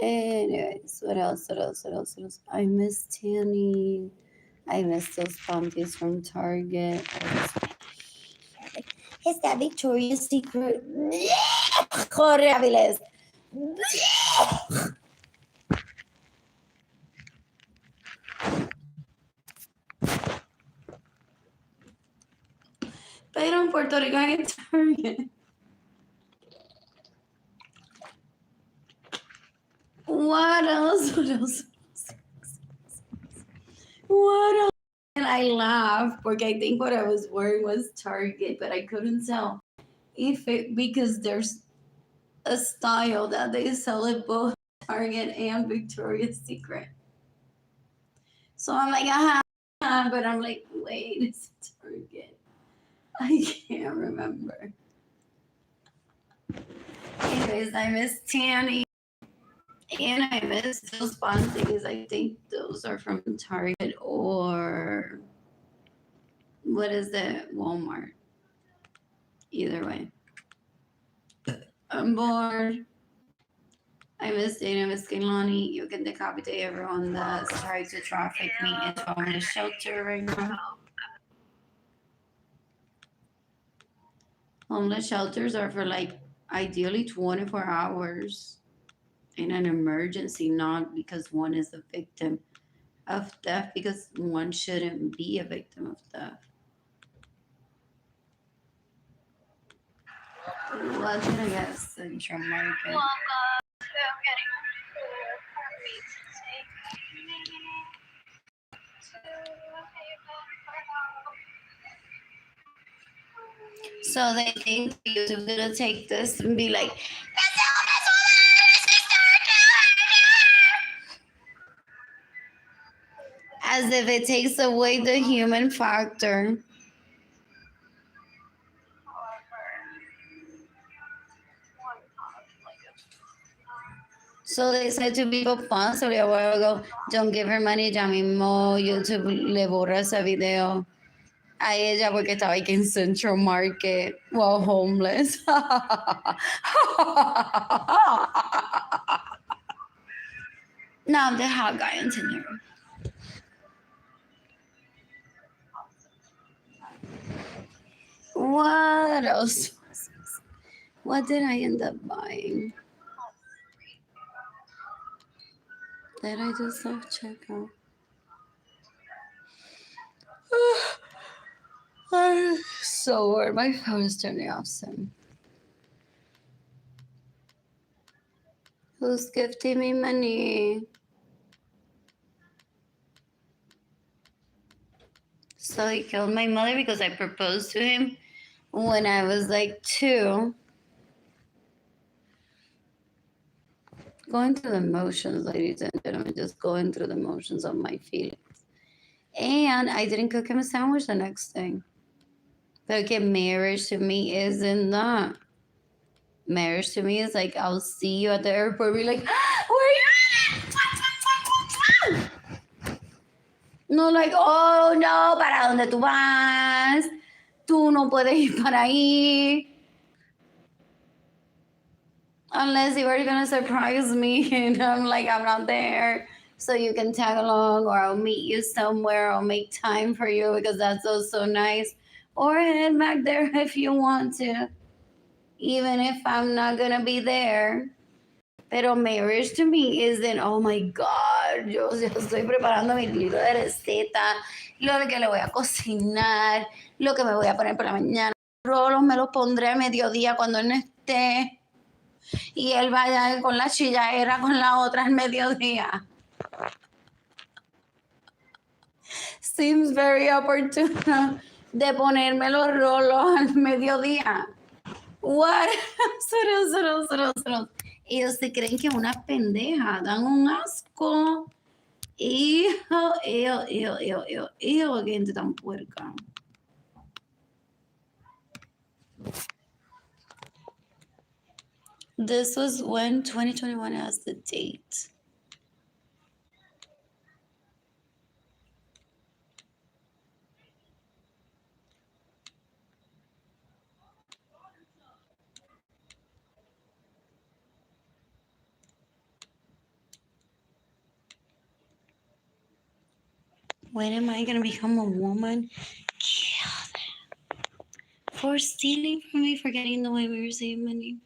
Anyways, what else? I miss Tanny. I miss those panties from Target. It's that Victoria's Secret. Horribles. Pero en Puerto Rico hay Target. What else? What else? And I laughed because I think what I was wearing was Target, but I couldn't tell if it, because there's a style that they sell at both Target and Victoria's Secret. So I'm like, but I'm like, wait, it's Target. I can't remember. Anyways, I miss Tanny. And I miss those panties. I think those are from Target or what is it? Walmart. Either way. I'm bored. I miss Dana, I miss Kaylani. You can decapitate everyone that's trying to traffic me into a homeless shelter right now. Homeless shelters are for like ideally 24 hours in an emergency, not because one is a victim of theft, because one shouldn't be a victim of theft. What did I get? Central Market. So they think YouTube's gonna take this and be like, as if it takes away the human factor. So they said to people possibly a while ago, don't give her money, ya mismo YouTube le borra ese video a ella porque estaba aquí en Central Market while homeless. Now I'm the hot guy on Tinder. What else? What did I end up buying? Did I do self-checkout? I'm so bored. My phone is turning off soon. Who's gifting me money? So he killed my mother because I proposed to him when I was like 2. Going through the motions, ladies and gentlemen, just going through the motions of my feelings. And I didn't cook him a sandwich the next day. Porque marriage to me isn't that. Marriage to me is like, I'll see you at the airport, be like, where are you at? No, like, oh no, ¿para dónde tú vas? Tú no puedes ir para ahí. Unless you were gonna surprise me and I'm like, I'm not there. So you can tag along, or I'll meet you somewhere. I'll make time for you because that's also nice. Or head back there if you want to. Even if I'm not gonna be there. Pero marriage to me isn't, oh my God, yo estoy preparando mi libro de receta, lo que le voy a cocinar, lo que me voy a poner por la mañana. Rolos me los pondré a mediodía cuando él no esté. y él vaya con la chilladera con la otra al mediodía. Seems very oportuno de ponerme los rolos al mediodía. What? Ellos se creen que una pendeja, dan un asco. Hijo, qué gente tan puerca. This was when 2021 has the date. When am I gonna become a woman? Kill them. For stealing from me, for getting the way we receive money.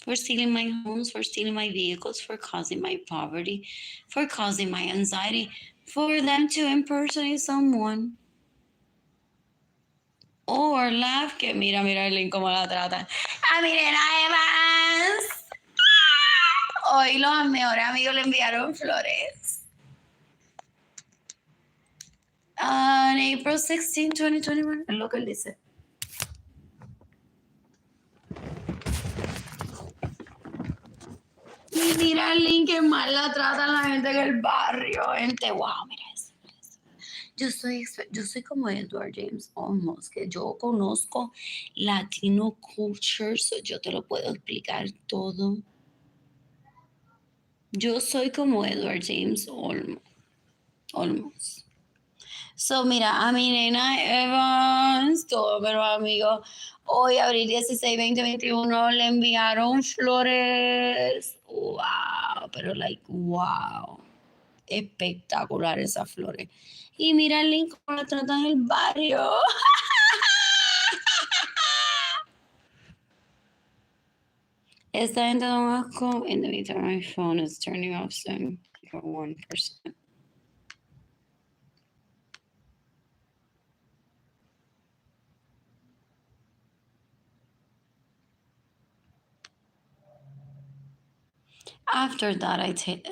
For stealing my homes, for stealing my vehicles, for causing my poverty, for causing my anxiety, for them to impersonate someone. Or laugh que mira, Arlene cómo la tratan. A mi nena Evans. Hoy los mejores amigos le enviaron flores. On April 16, 2021. Es lo que él dice. Y mira, Arlene, que mal la tratan la gente en el barrio. Gente, wow, mira eso. Yo soy como Edward James Olmos, que yo conozco Latino culture, so yo te lo puedo explicar todo. Yo soy como Edward James Olmos. So, mira, a mi nena Evans, todo, pero amigo, hoy, abril 16, 2021, le enviaron flores. Wow, pero like, wow. Espectacular esas flores. Y mira el link cómo la tratan en el barrio. Esta gente da un asco. In the meantime, my phone is turning off soon for 1%. After that,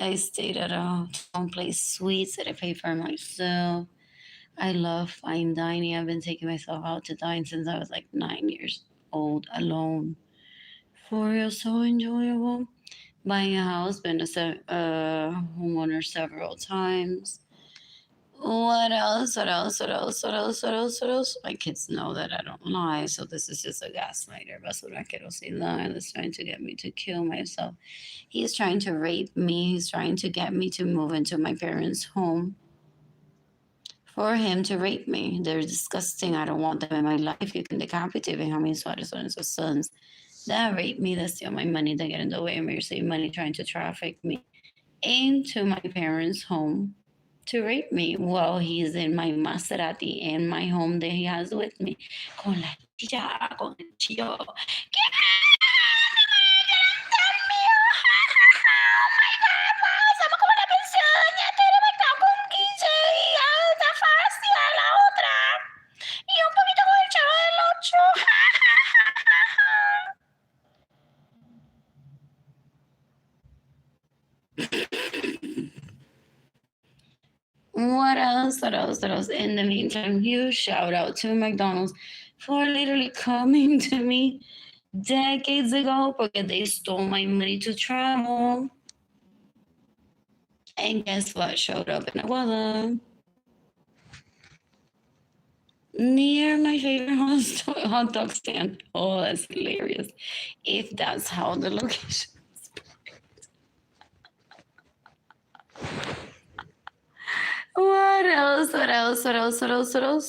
I stayed at a place suites that I paid for myself. I love fine dining. I've been taking myself out to dine since I was like 9 years old, alone. For real, so enjoyable. Buying a house, been a homeowner several times. What else? My kids know that I don't lie, so this is just a gaslighter. Basura quiero decirlo. He's trying to get me to kill myself. He's trying to rape me. He's trying to get me to move into my parents' home for him to rape me. They're disgusting. I don't want them in my life. You can decapitate Benjamin Suarez and his sons that rape me, that steal my money, that get in the way of me, receive money, trying to traffic me into my parents' home to rape me while he's in my Maserati and my home that he has with me. Con la chilla, con el chillo. ¿Qué somos como la persona, pero me cago con 15 y está fácil a la otra. Y un poquito con el chavo del 8. What else? In the meantime, huge shout out to McDonald's for literally coming to me decades ago because they stole my money to travel. And guess what? Showed up in Aguada. Near my favorite hot dog stand. Oh, that's hilarious. If that's how the location. What else?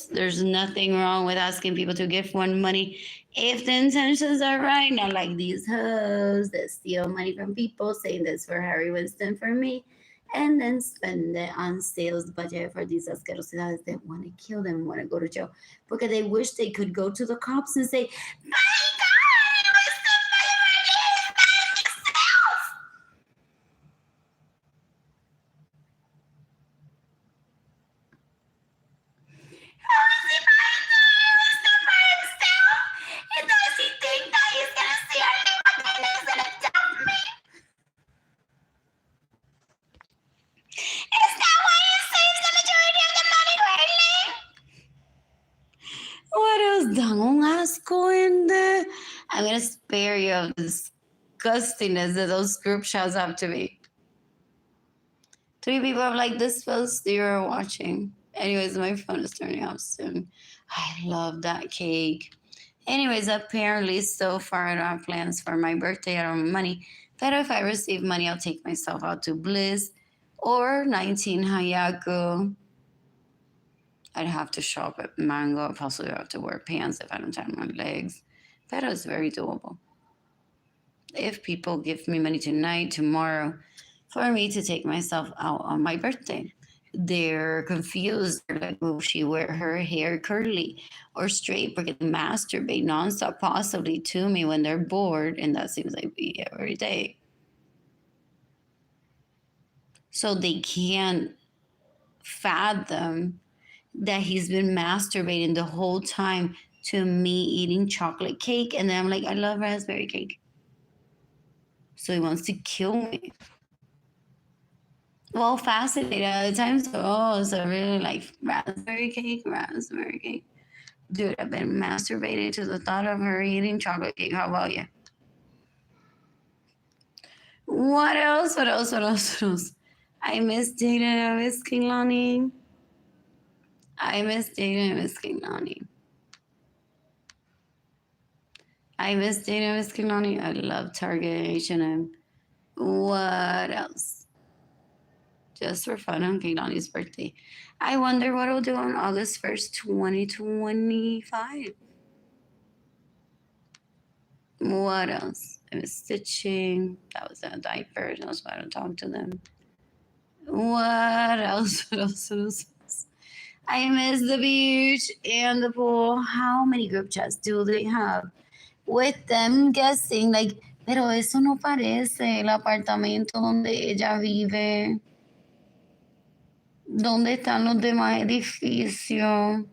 There's nothing wrong with asking people to give one money if the intentions are right. Not like these hoes that steal money from people, saying this for Harry Winston for me, and then spend it on sales budget for these asquerosidades that want to kill them, want to go to jail, because they wish they could go to the cops and say, spare you of the disgustingness that those group chats have to be. 3 people have like this post you're watching. Anyways, my phone is turning off soon. I love that cake. Anyways, apparently so far I don't have plans for my birthday. I don't have money. But if I receive money, I'll take myself out to Bliss or 19 Hayaku. I'd have to shop at Mango. I'd possibly have to wear pants if I don't tie my legs. But it's very doable. If people give me money tonight, tomorrow, for me to take myself out on my birthday. They're confused. They're like, will she wear her hair curly or straight? Because they masturbate nonstop, possibly to me when they're bored, and that seems like be every day. So they can't fathom that he's been masturbating the whole time to me eating chocolate cake, and then I'm like, I love raspberry cake. So he wants to kill me. Well, fascinated at the time. So I really like raspberry cake. Dude, I've been masturbating to the thought of her eating chocolate cake. How about you? What else? I miss dating. I miss King Lonnie. I miss King Lonnie. I love Target, H&M. What else? Just for fun on King Lonnie's birthday. I wonder what I'll do on August 1st, 2025. What else? I was stitching. That was a diaper. That's why I don't talk to them. What else? I miss the beach and the pool. How many group chats do they have? With them guessing, like, pero eso no parece el apartamento donde ella vive. ¿Dónde están los demás edificios?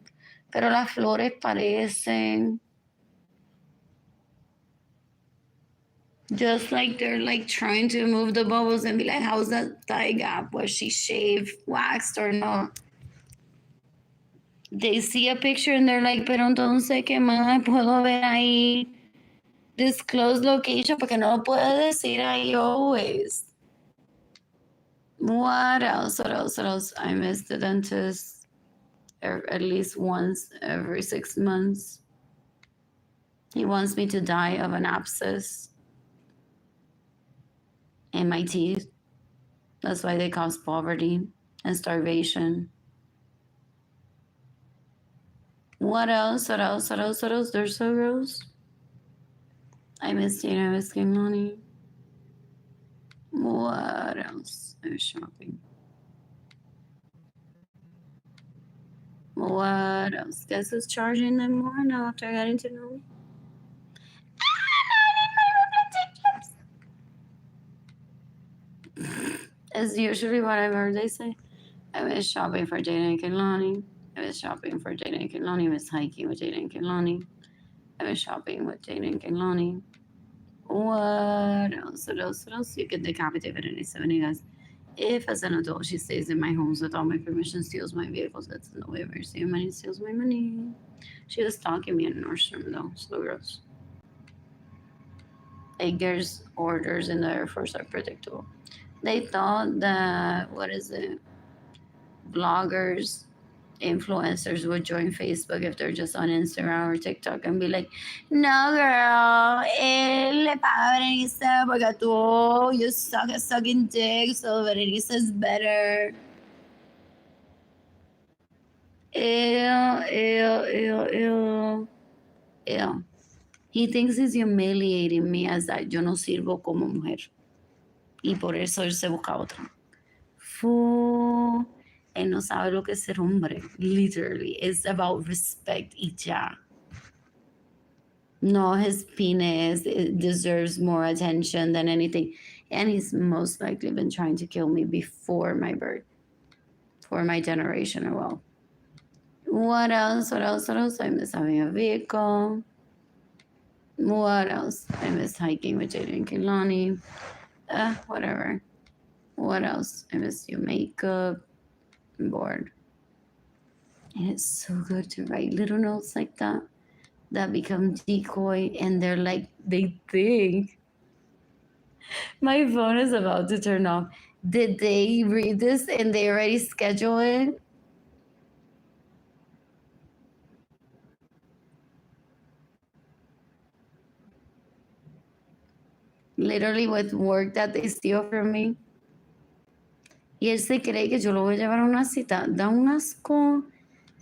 Pero las flores parecen. Just like they're like trying to move the bubbles and be like, how's that thigh gap? Was she shaved, waxed, or not? They see a picture and they're like, pero entonces, ¿qué más puedo ver ahí? Disclose location, porque no lo puedo decir ahí always. What else? I miss the dentist at least once every 6 months. He wants me to die of an abscess in my teeth. That's why they cause poverty and starvation. What else? They're so gross. I miss Tina, I miss King Lonnie. What else? I was shopping. What else? Guess who's charging them more now after getting to know me? As usually what I've heard they say. I was shopping for Jada and Kehlani. I was shopping for Jada and Kehlani. I was hiking with Jada and Kehlani. I was shopping with Jada and Kehlani. What else? You can decapitate it any 70 guys. If as an adult she stays in my homes without my permission, steals my vehicles, that's no way of receiving money, steals my money. She was stalking me in Nordstrom though. So gross. Like there's orders in the Air Force are predictable. They thought that bloggers, influencers would join Facebook if they're just on Instagram or TikTok and be like, no girl, él le paga a Berenice porque tú, you suck at sucking dick, so Berenice is better. Ew. He thinks he's humiliating me as that yo no sirvo como mujer. Y por eso él se busca otra. Él no sabe lo que es ser hombre. Literally. It's about respect y ya. No, his penis deserves more attention than anything. And he's most likely been trying to kill me before my birth. For my generation as well. What else? I miss having a vehicle. What else? I miss hiking with Jada and Kehlani. Whatever. What else? I miss your makeup. I'm bored. And it's so good to write little notes like that. that become decoy, and they're like, they think my phone is about to turn off. Did they read this and they already schedule it? Literally with work that they steal from me. Y él se cree que yo lo voy a llevar a una cita. Da un asco.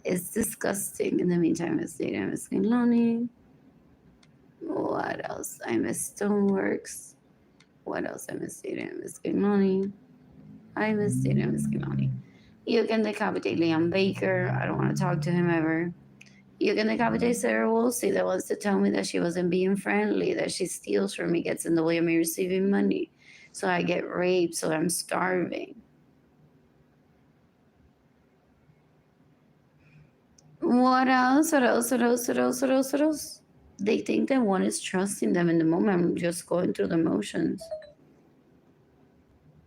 It's disgusting. In the meantime, it's dating. I miss Lonnie. What else? I miss Stoneworks. What else? I miss dating. I miss Lonnie. I miss dating. I miss Lonnie. You can decapitate Liam Baker. I don't want to talk to him ever. You can decapitate Sarah Woolsey that wants to tell me that she wasn't being friendly, that she steals from me, gets in the way of me receiving money. So I get raped, so I'm starving. What else? What else? What else? What else? What else? What else? They think that one is trusting them in the moment. I'm just going through the motions.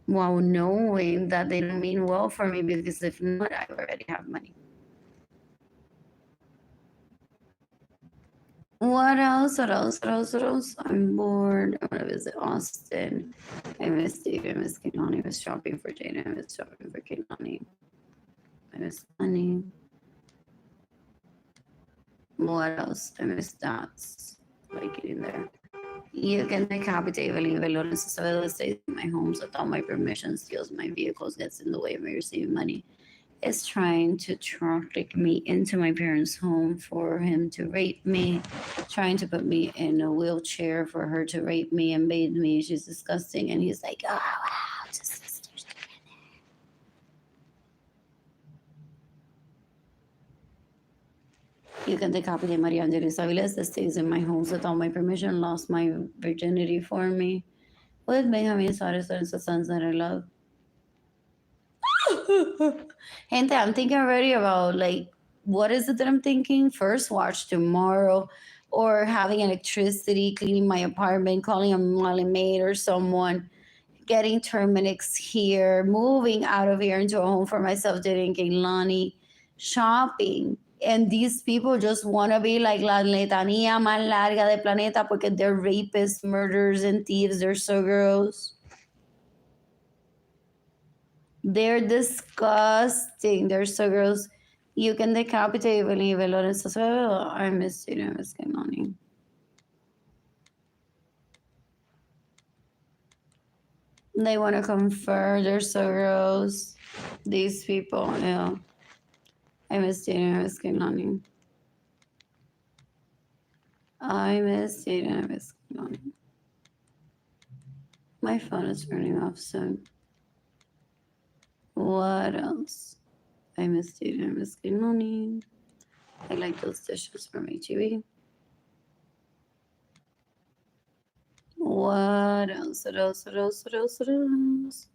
While knowing that they don't mean well for me, because if not, I already have money. What else? What else? What else? What else? I'm bored. I want to visit Austin. I miss Steve. I miss Kehlani. I miss shopping for Jada. I miss shopping for Kehlani. I miss money. What else? I miss dots. Like getting there. You can decapitate Arlene Lorenzo stays in my home without my permission, steals my vehicles, gets in the way of me receiving money. Is trying to traffic me into my parents' home for him to rape me, trying to put me in a wheelchair for her to rape me and bathe me. She's disgusting. And he's like, oh, wow, disgusting. You can decapitate Maria Angelis Aviles that stays in my home without my permission, lost my virginity for me. With Benjamin Suarez and the sons that I love. Gente, I'm thinking already about like what is it that I'm thinking? First watch tomorrow, or having electricity, cleaning my apartment, calling a Molly maid or someone, getting Terminix here, moving out of here into a home for myself, dating Kehlani, shopping. And these people just want to be like la letanía más larga del planeta porque they're rapists, murderers, and thieves. They're so gross. They're disgusting. They're so gross. You can decapitate Arlene Lorenzo. I miss you. I miss Kehlani. They want to confer. They're so gross. These people, yeah. I miss you. I miss Kehlani. I miss you. I miss Kehlani. My phone is turning off soon. What else? I miss you. I miss Kehlani. I like those dishes from HEB. What else? What else? What else? What else? What else?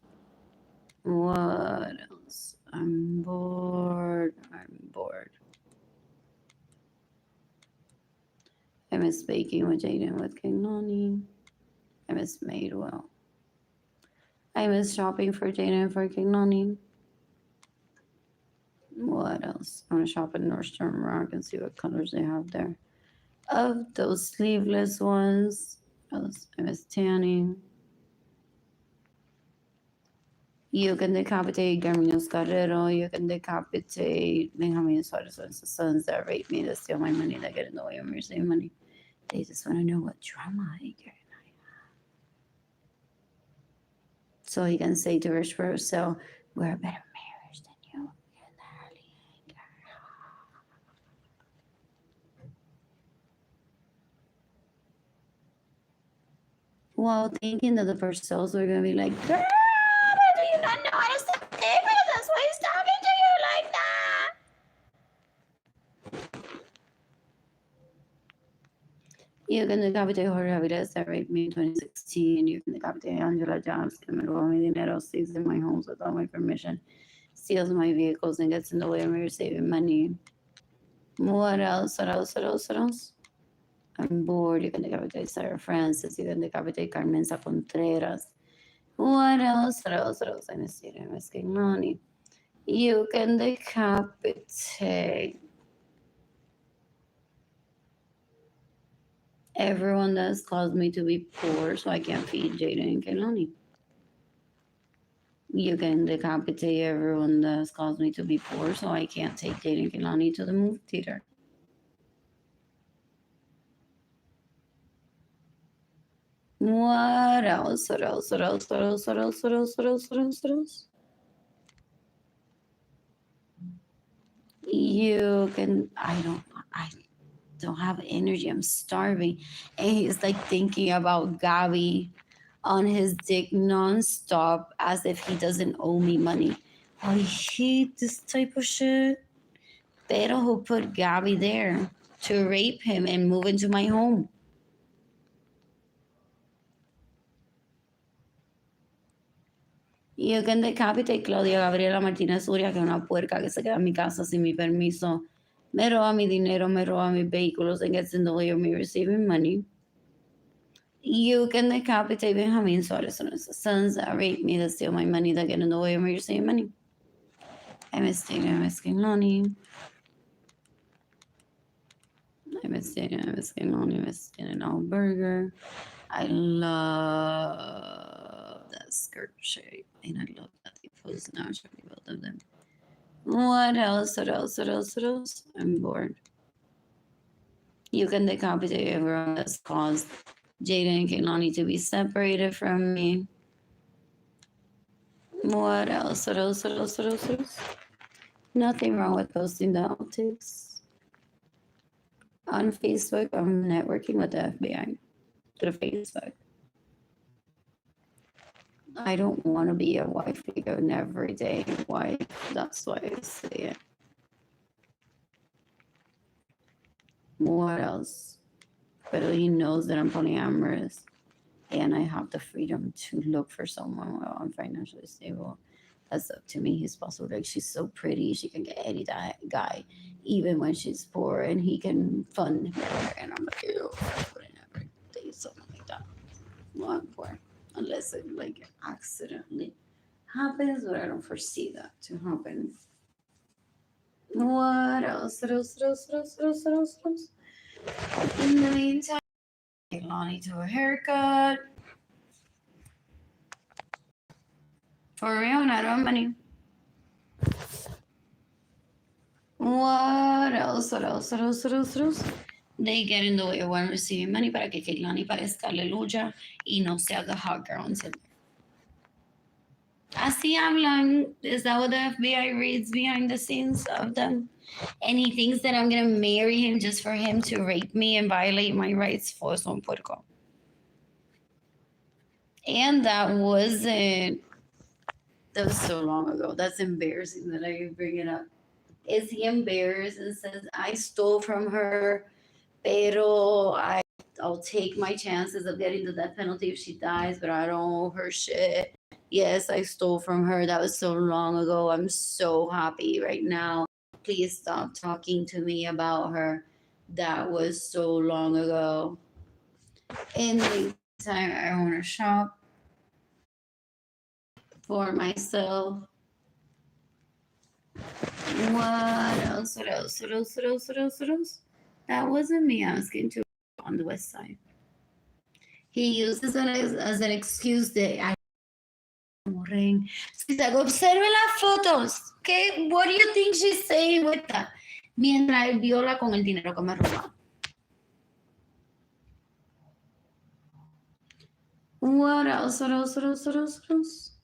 What else? I'm bored. I'm bored. I miss baking with Jaden with Kehlani. I miss Madewell. I miss shopping for Jaden for Kehlani. What else? I want to shop at Nordstrom Rack and see what colors they have there. Of those sleeveless ones, I miss tanning. You can decapitate Garminos Carrero. You can decapitate Benjamin Suarez and the sons that rape me, that steal my money, that get in the way of me receiving money. They just want to know what drama I get. So he can say to Rich Purcell, we're a better marriage than you. While thinking that the Purcells were going to be like, girl, do you not know how to step different? That's why he's talking to you like that. You can decapitate Jorge Aviles that raped me in 2016. You can decapitate Angela Jobs, que me robó mi dinero, stays in my homes without my permission, steals my vehicles, and gets in the way of me receiving money. What else? What else? What else? What else? I'm bored. You can decapitate Sarah Francis. You can decapitate Carmenza Contreras. What else? What else? What else? I miss you. I miss Kehlani. You can decapitate Everyone that's caused me to be poor so I can't feed Jada and Kehlani. You can decapitate everyone that's caused me to be poor so I can't take Jada and Kehlani to the movie theater. What else? What else? What else? What else? What else? What else? What else? What else? What else? You can. I don't have energy. I'm starving. And he's like thinking about Gabby on his dick nonstop as if he doesn't owe me money. I hate this type of shit. Pero who put Gabby there to rape him and move into my home? You can decapitate Claudia Gabriela Martínez Uria, que es una puerca que se queda en mi casa sin mi permiso. Me roba mi dinero, me roba mis vehículos, and gets in the way of me receiving money. You can decapitate Benjamin Suarez and his sons that rape me, that steal my money, that get in the way of me receiving money. MS Kehlani. MS Kehlani, MS Burger. I love that skirt shape, and I love that they post naturally both of them. What else? What else? What else? What else? I'm bored. You can decapitate everyone that's caused Jada and Kehlani to be separated from me. What else? What else? What else? What else? What else? Nothing wrong with posting the outtakes. On Facebook, I'm networking with the FBI through Facebook. I don't want to be a wife figure, an everyday wife. That's why I say it. What else? But he knows that I'm polyamorous and I have the freedom to look for someone while I'm financially stable. That's up to me. He's possible. Like, she's so pretty, she can get any guy, even when she's poor, and he can fund her. And I'm like, ew, I would never date someone like that. Well, I'm poor. Unless it like accidentally happens, but I don't foresee that to happen. What else? What else? What else? What else? What else? What else? What else? In the meantime, take Lonnie to a haircut. For real, and I don't have money. What else? What else? What else? What else? What else? They get in the way of one receiving money para que Kehlani parezca aleluya y no se haga hot girl until. Así hablan. Is that what the FBI reads behind the scenes of them? And he thinks that I'm gonna marry him just for him to rape me and violate my rights for some puerco. And that was so long ago. That's embarrassing that I bring it up. Is he embarrassed and says, I stole from her, pero I'll take my chances of getting the death penalty if she dies, but I don't owe her shit. Yes, I stole from her. That was so long ago. I'm so happy right now. Please stop talking to me about her. That was so long ago. In the meantime, I want to shop for myself. What else? What else? What else? What else? What else? What else? That wasn't me asking to on the west side. He uses it as an excuse that I ring. She's like, observe las fotos. Okay, what do you think she's saying with that? Mientras él viola con el dinero que me roba. What else? What else? What else? What else? What else?